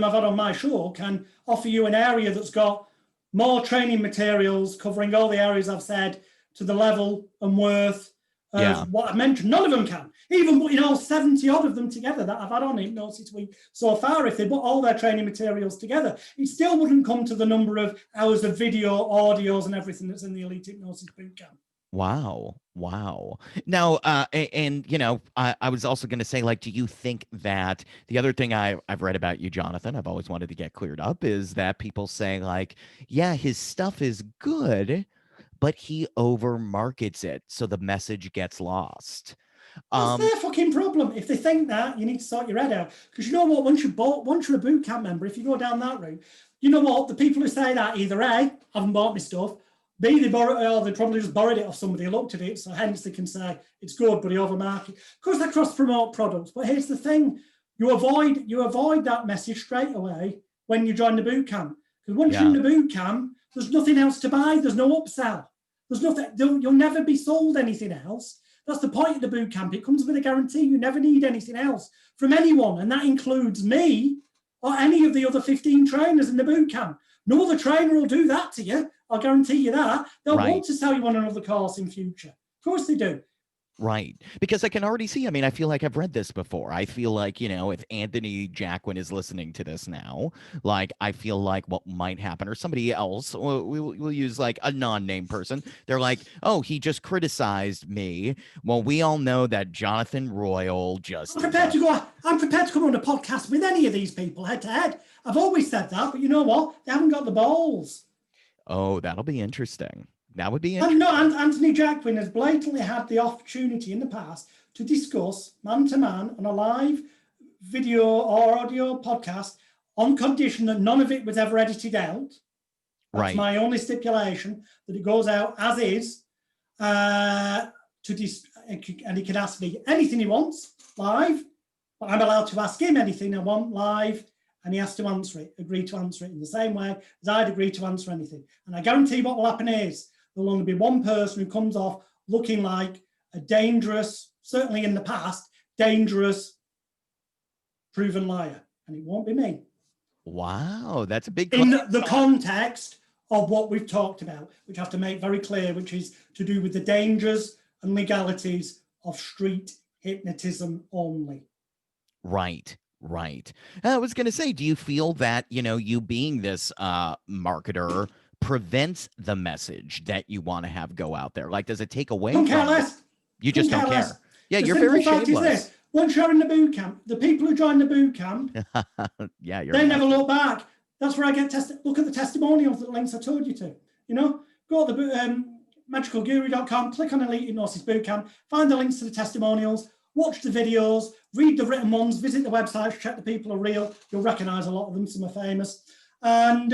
I've had on my show can offer you an area that's got more training materials covering all the areas I've said to the level and worth of what I mentioned. None of them can. Even 70 odd of them together that I've had on Hypnosis Week so far, if they put all their training materials together, it still wouldn't come to the number of hours of video, audios, and everything that's in the Elite Hypnosis Bootcamp. Wow. Now, I was also going to say, like, do you think that the other thing I've read about you, Jonathan, I've always wanted to get cleared up, is that people say, like, yeah, his stuff is good, but he over markets it, so the message gets lost. That's their fucking problem. If they think that, you need to sort your head out. Because you know what? Once you're a bootcamp member, if you go down that route, you know what? The people who say that either A, haven't bought me stuff, B, they probably just borrowed it off somebody who looked at it, so hence they can say it's good, but he overmarket. Of course, they cross-promote products, but here's the thing: you avoid that message straight away when you join the bootcamp. Because once you're in the bootcamp, there's nothing else to buy. There's no upsell. There's nothing. You'll never be sold anything else. That's the point of the bootcamp. It comes with a guarantee. You never need anything else from anyone, and that includes me or any of the other 15 trainers in the bootcamp. No other trainer will do that to you. I'll guarantee you that. They'll want to sell you on another course in future. Of course they do. Right. Because I can already see, I mean, I feel like I've read this before. I feel like, if Anthony Jacquin is listening to this now, like, I feel like what might happen, or somebody else, we'll use like a non-named person. They're like, oh, he just criticized me. Well, we all know that Jonathan Royle just... I'm prepared to come on a podcast with any of these people head to head. I've always said that, but you know what? They haven't got the balls. Oh, that'll be interesting. That would be interesting. And Anthony Jacquin has blatantly had the opportunity in the past to discuss man-to-man on a live video or audio podcast on condition that none of it was ever edited out. That's my only stipulation, that it goes out as is, and he can ask me anything he wants live, but I'm allowed to ask him anything I want live, and he has to agree to answer it in the same way as I'd agree to answer anything. And I guarantee what will happen is there'll only be one person who comes off looking like a dangerous, certainly in the past, dangerous, proven liar. And it won't be me. Wow, that's a big... In the context of what we've talked about, which I have to make very clear, which is to do with the dangers and legalities of street hypnotism only. Right. I was going to say, do you feel that, you being this marketer prevents the message that you want to have go out there? Like, does it take away? Don't care less. You just don't care. Yeah, the you're very shameless. Is this. Once you're in the bootcamp, the people who join the bootcamp, they never look back. That's where I get tested. Look at the testimonials, the links I told you to. Go to the magicalguru.com, click on Elite Hypnosis Bootcamp, find the links to the testimonials, watch the videos, read the written ones, visit the websites, check the people are real. You'll recognize a lot of them. Some are famous. And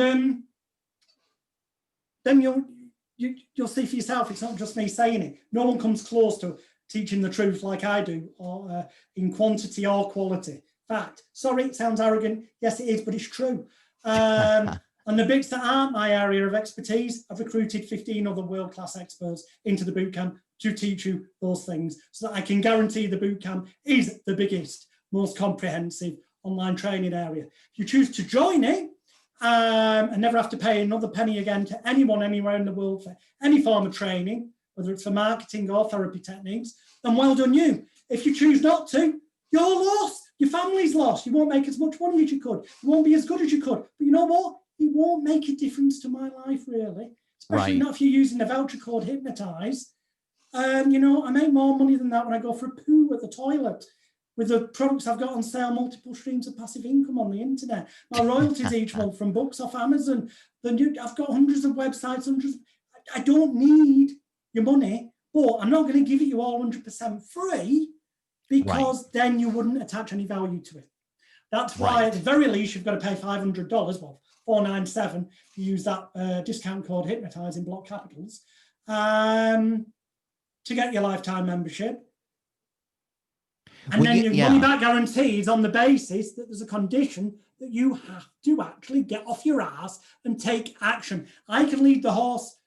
then you'll see for yourself, it's not just me saying it. No one comes close to teaching the truth like I do, or in quantity or quality. Fact. Sorry, it sounds arrogant. Yes, it is, but it's true. And the bits that aren't my area of expertise, I've recruited 15 other world-class experts into the bootcamp to teach you those things, so that I can guarantee the bootcamp is the biggest, most comprehensive online training area. If you choose to join it, and never have to pay another penny again to anyone anywhere in the world for any form of training, whether it's for marketing or therapy techniques, then well done you. If you choose not to, you're lost. Your family's lost. You won't make as much money as you could. You won't be as good as you could. But you know what? It won't make a difference to my life, really. Especially not if you're using the voucher code Hypnotize. I make more money than that when I go for a poo at the toilet. With the products I've got on sale, multiple streams of passive income on the internet. My royalties each month from books off Amazon. I've got hundreds of websites, I don't need your money, but I'm not going to give it you all 100% free, because then you wouldn't attach any value to it. That's why at the very least you've got to pay $500, well, $497, if you use that discount code Hypnotize in block capitals. to get your lifetime membership. And Well, then your money yeah. back guarantee is on the basis that there's a condition that you have to actually get off your ass and take action. I can lead the horse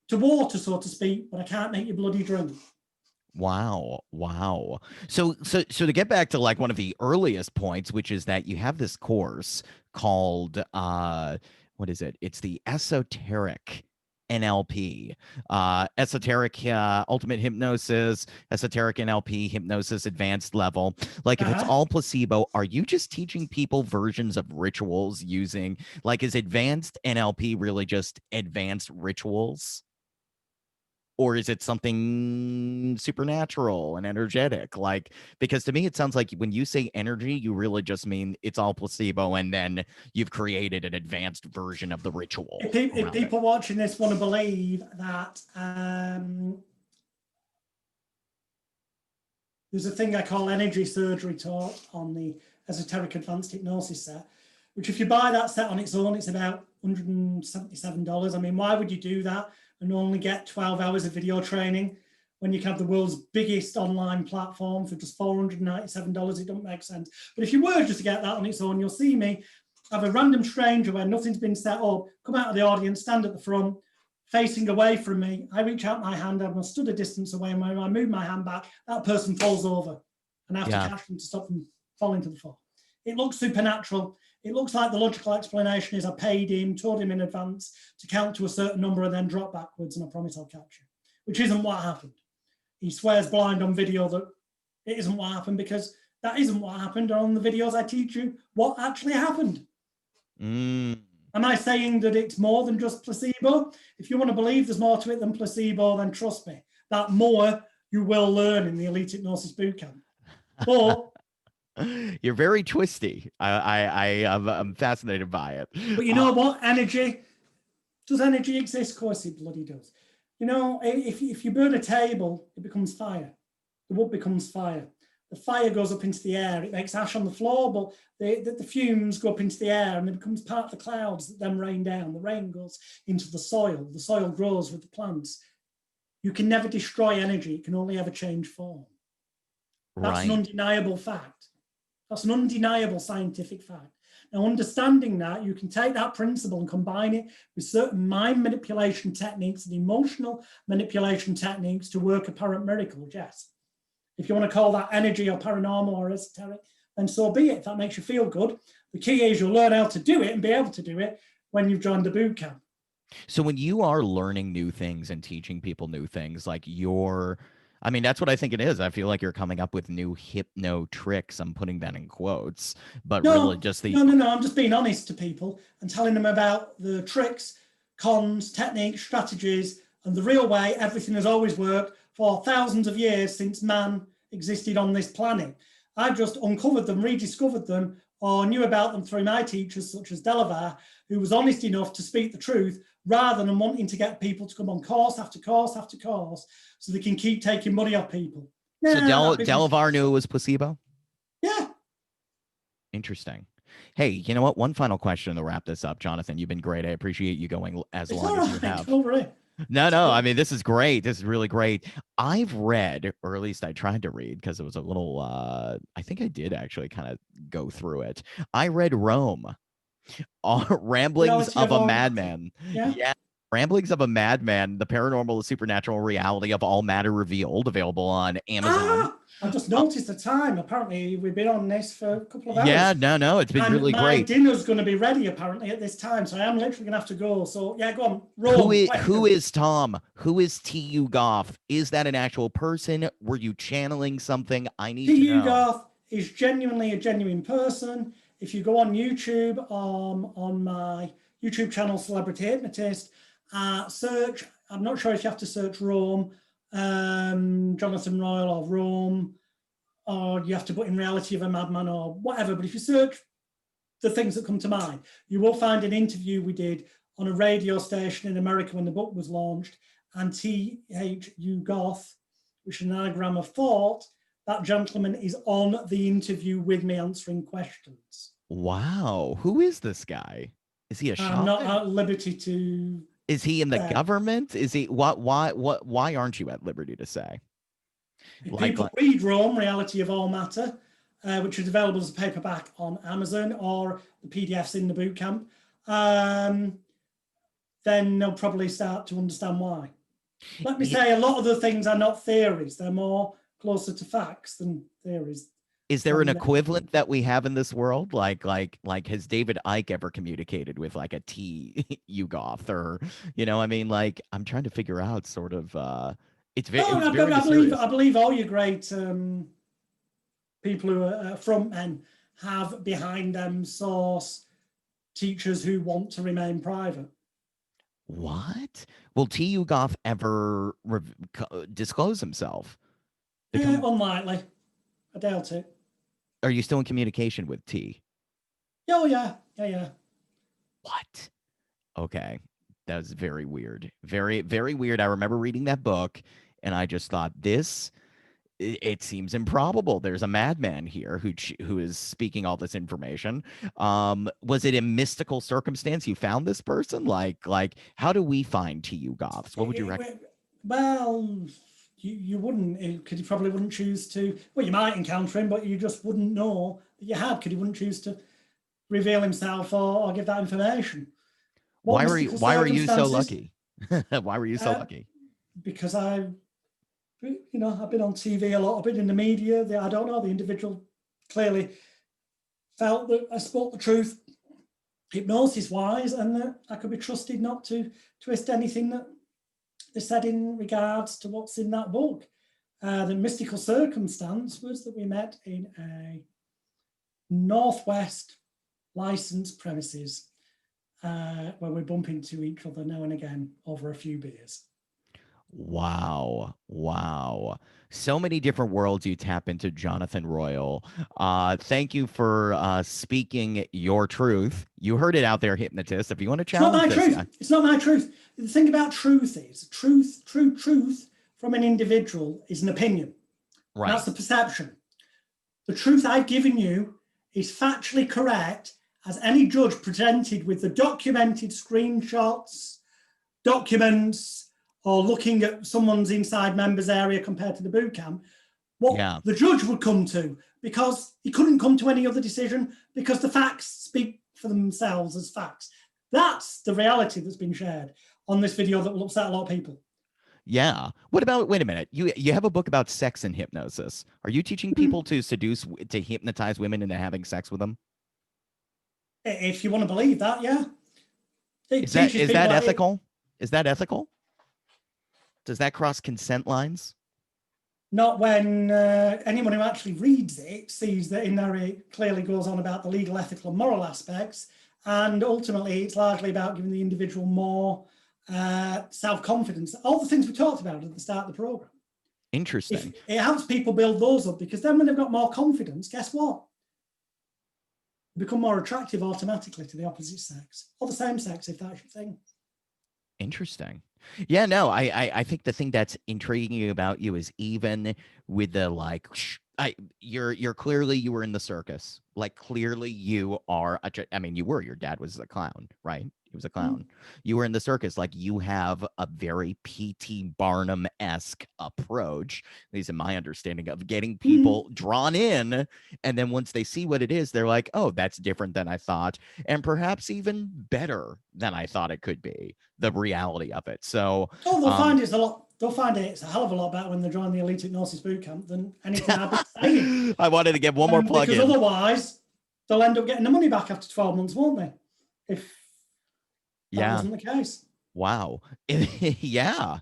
to water, so to speak, but I can't make you bloody drink. Wow. Wow. So to get back to like one of the earliest points, which is that you have this course called what is it? It's the esoteric NLP. Esoteric ultimate hypnosis, esoteric NLP, hypnosis advanced level. Like if it's all placebo, are you just teaching people versions of rituals using like is advanced NLP really just advanced rituals? Or is it something supernatural and energetic? Like, because to me, it sounds like when you say energy, you really just mean it's all placebo, and then you've created an advanced version of the ritual. If people watching this want to believe that there's a thing I call energy surgery taught on the Esoteric Advanced Hypnosis set, which if you buy that set on its own, it's about $177. I mean, why would you do that and only get 12 hours of video training when you can have the world's biggest online platform for just $497? It don't make sense. But if you were just to get that on its own, you'll see me have a random stranger where nothing's been set up, come out of the audience, stand at the front, facing away from me. I reach out my hand, I'm stood a distance away, and when I move my hand back, that person falls over, and I have to catch them to stop them falling to the floor. It looks supernatural. It looks like the logical explanation is I paid him, told him in advance to count to a certain number and then drop backwards, and I promise I'll catch you, which isn't what happened. He swears blind on video that it isn't what happened, because that isn't what happened. On the videos I teach you what actually happened. Am I saying that it's more than just placebo? If you want to believe there's more to it than placebo, then trust me, that more you will learn in the Elite Hypnosis Bootcamp. But you're very twisty. I'm fascinated by it. But you know what? Energy. Does energy exist? Of course it bloody does. You know, if you burn a table, it becomes fire. The wood becomes fire. The fire goes up into the air. It makes ash on the floor, but the fumes go up into the air and it becomes part of the clouds that then rain down. The rain goes into the soil. The soil grows with the plants. You can never destroy energy. It can only ever change form. That's an undeniable fact. That's an undeniable scientific fact. Now, understanding that, you can take that principle and combine it with certain mind manipulation techniques and emotional manipulation techniques to work apparent miracles, yes. If you want to call that energy or paranormal or esoteric, then so be it. If that makes you feel good. The key is you'll learn how to do it and be able to do it when you've joined the boot camp. So when you are learning new things and teaching people new things, like I mean, that's what I think it is. I feel like you're coming up with new hypno tricks. I'm putting that in quotes, but really just No, I'm just being honest to people and telling them about the tricks, cons, techniques, strategies, and the real way everything has always worked for thousands of years since man existed on this planet. I've just uncovered them, rediscovered them, or knew about them through my teachers, such as Delavar, who was honest enough to speak the truth rather than wanting to get people to come on course after course after course so they can keep taking money off people. So Delavar knew it was placebo? Yeah. Interesting. Hey, you know what? One final question to wrap this up, Jonathan. You've been great. I appreciate you going as long as you have. No, I mean, this is great. This is really great. I've read, or at least I tried to read, because it was a little, I think I did actually kind of go through it. I read Rome, Ramblings of a Madman. Yeah. Ramblings of a Madman, the paranormal and supernatural reality of all matter revealed, available on Amazon. I just noticed the time. Apparently, we've been on this for a couple of hours. Yeah, no, it's been really great. My dinner's going to be ready, apparently, at this time, so I am literally going to have to go. So, yeah, go on. Roll. Who is Tom? Who is T.U. Goff? Is that an actual person? Were you channeling something? I need to know. T.U. Goff is genuinely a genuine person. If you go on YouTube, on my YouTube channel, Celebrity Hypnotist, search, I'm not sure if you have to search Rome, Jonathan Royle or Rome, or you have to put in Reality of a Madman or whatever. But if you search the things that come to mind, you will find an interview we did on a radio station in America when the book was launched, and T.U. Goff, which is an anagram of thought, that gentleman is on the interview with me answering questions. Wow. Who is this guy? Is he a shaman? I'm not at liberty to Is he in the Yeah. government? Is he why aren't you at liberty to say? If Like, people read Rome, Reality of All Matter, which is available as a paperback on Amazon or the PDFs in the Bootcamp, then they'll probably start to understand why. Let me say, a lot of the things are not theories. They're more closer to facts than theories. is there an equivalent that we have in this world? Like has David Icke ever communicated with like a T Ugoth, or I mean, like, I'm trying to figure out sort of it's very mysterious. I believe all your great people who are front men have behind them source teachers who want to remain private. What? Will T Ugoth ever disclose himself? Unlikely. I doubt it. Are you still in communication with T? Oh, yeah. Yeah. What? Okay. That was very weird. Very, very weird. I remember reading that book and I just thought it seems improbable. There's a madman here who is speaking all this information. Was it a mystical circumstance you found this person? Like how do we find TU Goths? What would you recommend? Well, you wouldn't, because you probably wouldn't choose to. Well, you might encounter him, but you just wouldn't know that you had, because he wouldn't choose to reveal himself or give that information. Why were you so lucky? Why were you so lucky? Because I've been on TV a lot, I've been in the media. I don't know, the individual clearly felt that I spoke the truth hypnosis wise, and that I could be trusted not to twist anything that they said in regards to what's in that book. The mystical circumstance was that we met in a Northwest licensed premises where we bump into each other now and again over a few beers. Wow. So many different worlds you tap into, Jonathan Royle. Thank you for speaking your truth. You heard it out there, hypnotist. If you want to challenge this guy. It's not my truth. The thing about truth is truth from an individual is an opinion. Right. That's the perception. The truth I've given you is factually correct as any judge presented with the documented screenshots, documents, or looking at someone's inside members area compared to the bootcamp, the judge would come to, because he couldn't come to any other decision, because the facts speak for themselves as facts. That's the reality that's been shared on this video that will upset a lot of people. Yeah. What about, wait a minute, you have a book about sex and hypnosis. Are you teaching people to hypnotize women into having sex with them? If you want to believe that, yeah. Is that ethical? Is that ethical? Does that cross consent lines? Not when anyone who actually reads it sees that in there it clearly goes on about the legal, ethical, and moral aspects. And ultimately, it's largely about giving the individual more self-confidence. All the things we talked about at the start of the program. Interesting. It helps people build those up, because then when they've got more confidence, guess what? They become more attractive automatically to the opposite sex, or the same sex, if that's your thing. Interesting. Yeah, no, I think the thing that's intriguing about you is, even with the like, you're clearly, you were in the circus. Like, clearly you are, your dad was a clown, right? He was a clown. You were in the circus. Like, you have a very P.T. Barnum-esque approach, at least in my understanding, of getting people drawn in. And then once they see what it is, they're like, oh, that's different than I thought. And perhaps even better than I thought it could be, the reality of it. So they'll find it's a hell of a lot better when they join the Elite Hypnosis Bootcamp than anything I've been saying. I wanted to get one more plug in. Because otherwise, they'll end up getting the money back after 12 months, won't they? If that wasn't the case. Wow. Yeah.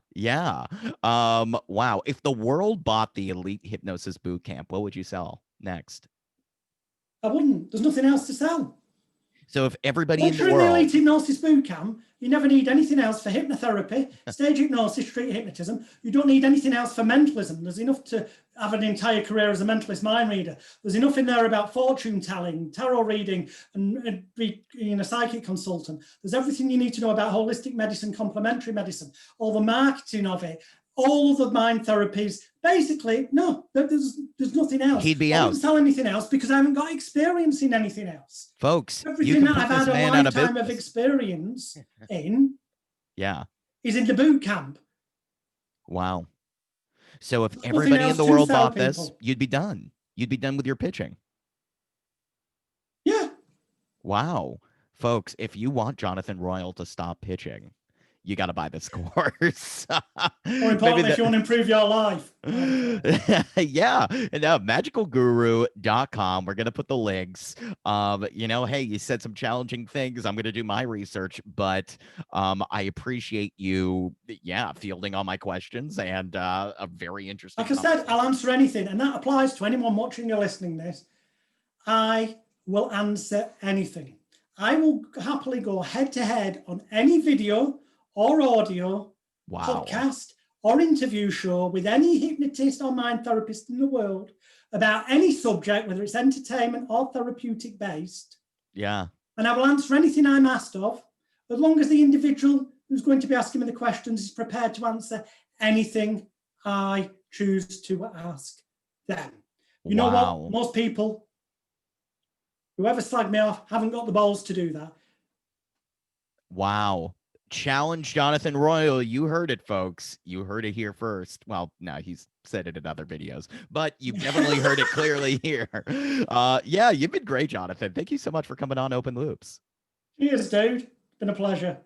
Wow. If the world bought the Elite Hypnosis Bootcamp, what would you sell next? I wouldn't. There's nothing else to sell. So if everybody in the world... world... in the Elite Hypnosis Bootcamp, you never need anything else for hypnotherapy, stage hypnosis, street hypnotism. You don't need anything else for mentalism. There's enough to have an entire career as a mentalist mind reader. There's enough in there about fortune telling, tarot reading, and being a psychic consultant. There's everything you need to know about holistic medicine, complementary medicine, all the marketing of it, all of the mind therapies. Basically, no, there's nothing else. He'd be I out. wouldn't sell anything else because I haven't got experience in anything else. Folks, everything that I've had a lifetime of experience in Yeah. is in the boot camp. Wow. So if There's nothing everybody in else the to world sell bought this, people. you'd be done. You'd be done with your pitching. Yeah. Wow. Folks, if you want Jonathan Royle to stop pitching, you got to buy this course. More Maybe importantly, if the you want to improve your life. yeah, and magicalguru.com. We're gonna put the links. Hey, you said some challenging things. I'm gonna do my research, but I appreciate you, yeah, fielding all my questions and a very interesting Like I said, I'll conversation. answer anything, and that applies to anyone watching or listening this. I will answer anything. I will happily go head to head on any video or audio, Wow. podcast, or interview show with any hypnotist or mind therapist in the world about any subject, whether it's entertainment or therapeutic based. Yeah. And I will answer anything I'm asked of, as long as the individual who's going to be asking me the questions is prepared to answer anything I choose to ask them. You know what? Wow. Most people, whoever slagged me off, haven't got the balls to do that. Wow. Challenge Jonathan Royle. You heard it, folks. You heard it here first. Well, no, he's said it in other videos, but you've definitely heard it clearly here. Yeah, you've been great, Jonathan. Thank you so much for coming on Open Loops. Cheers, dude. Been a pleasure.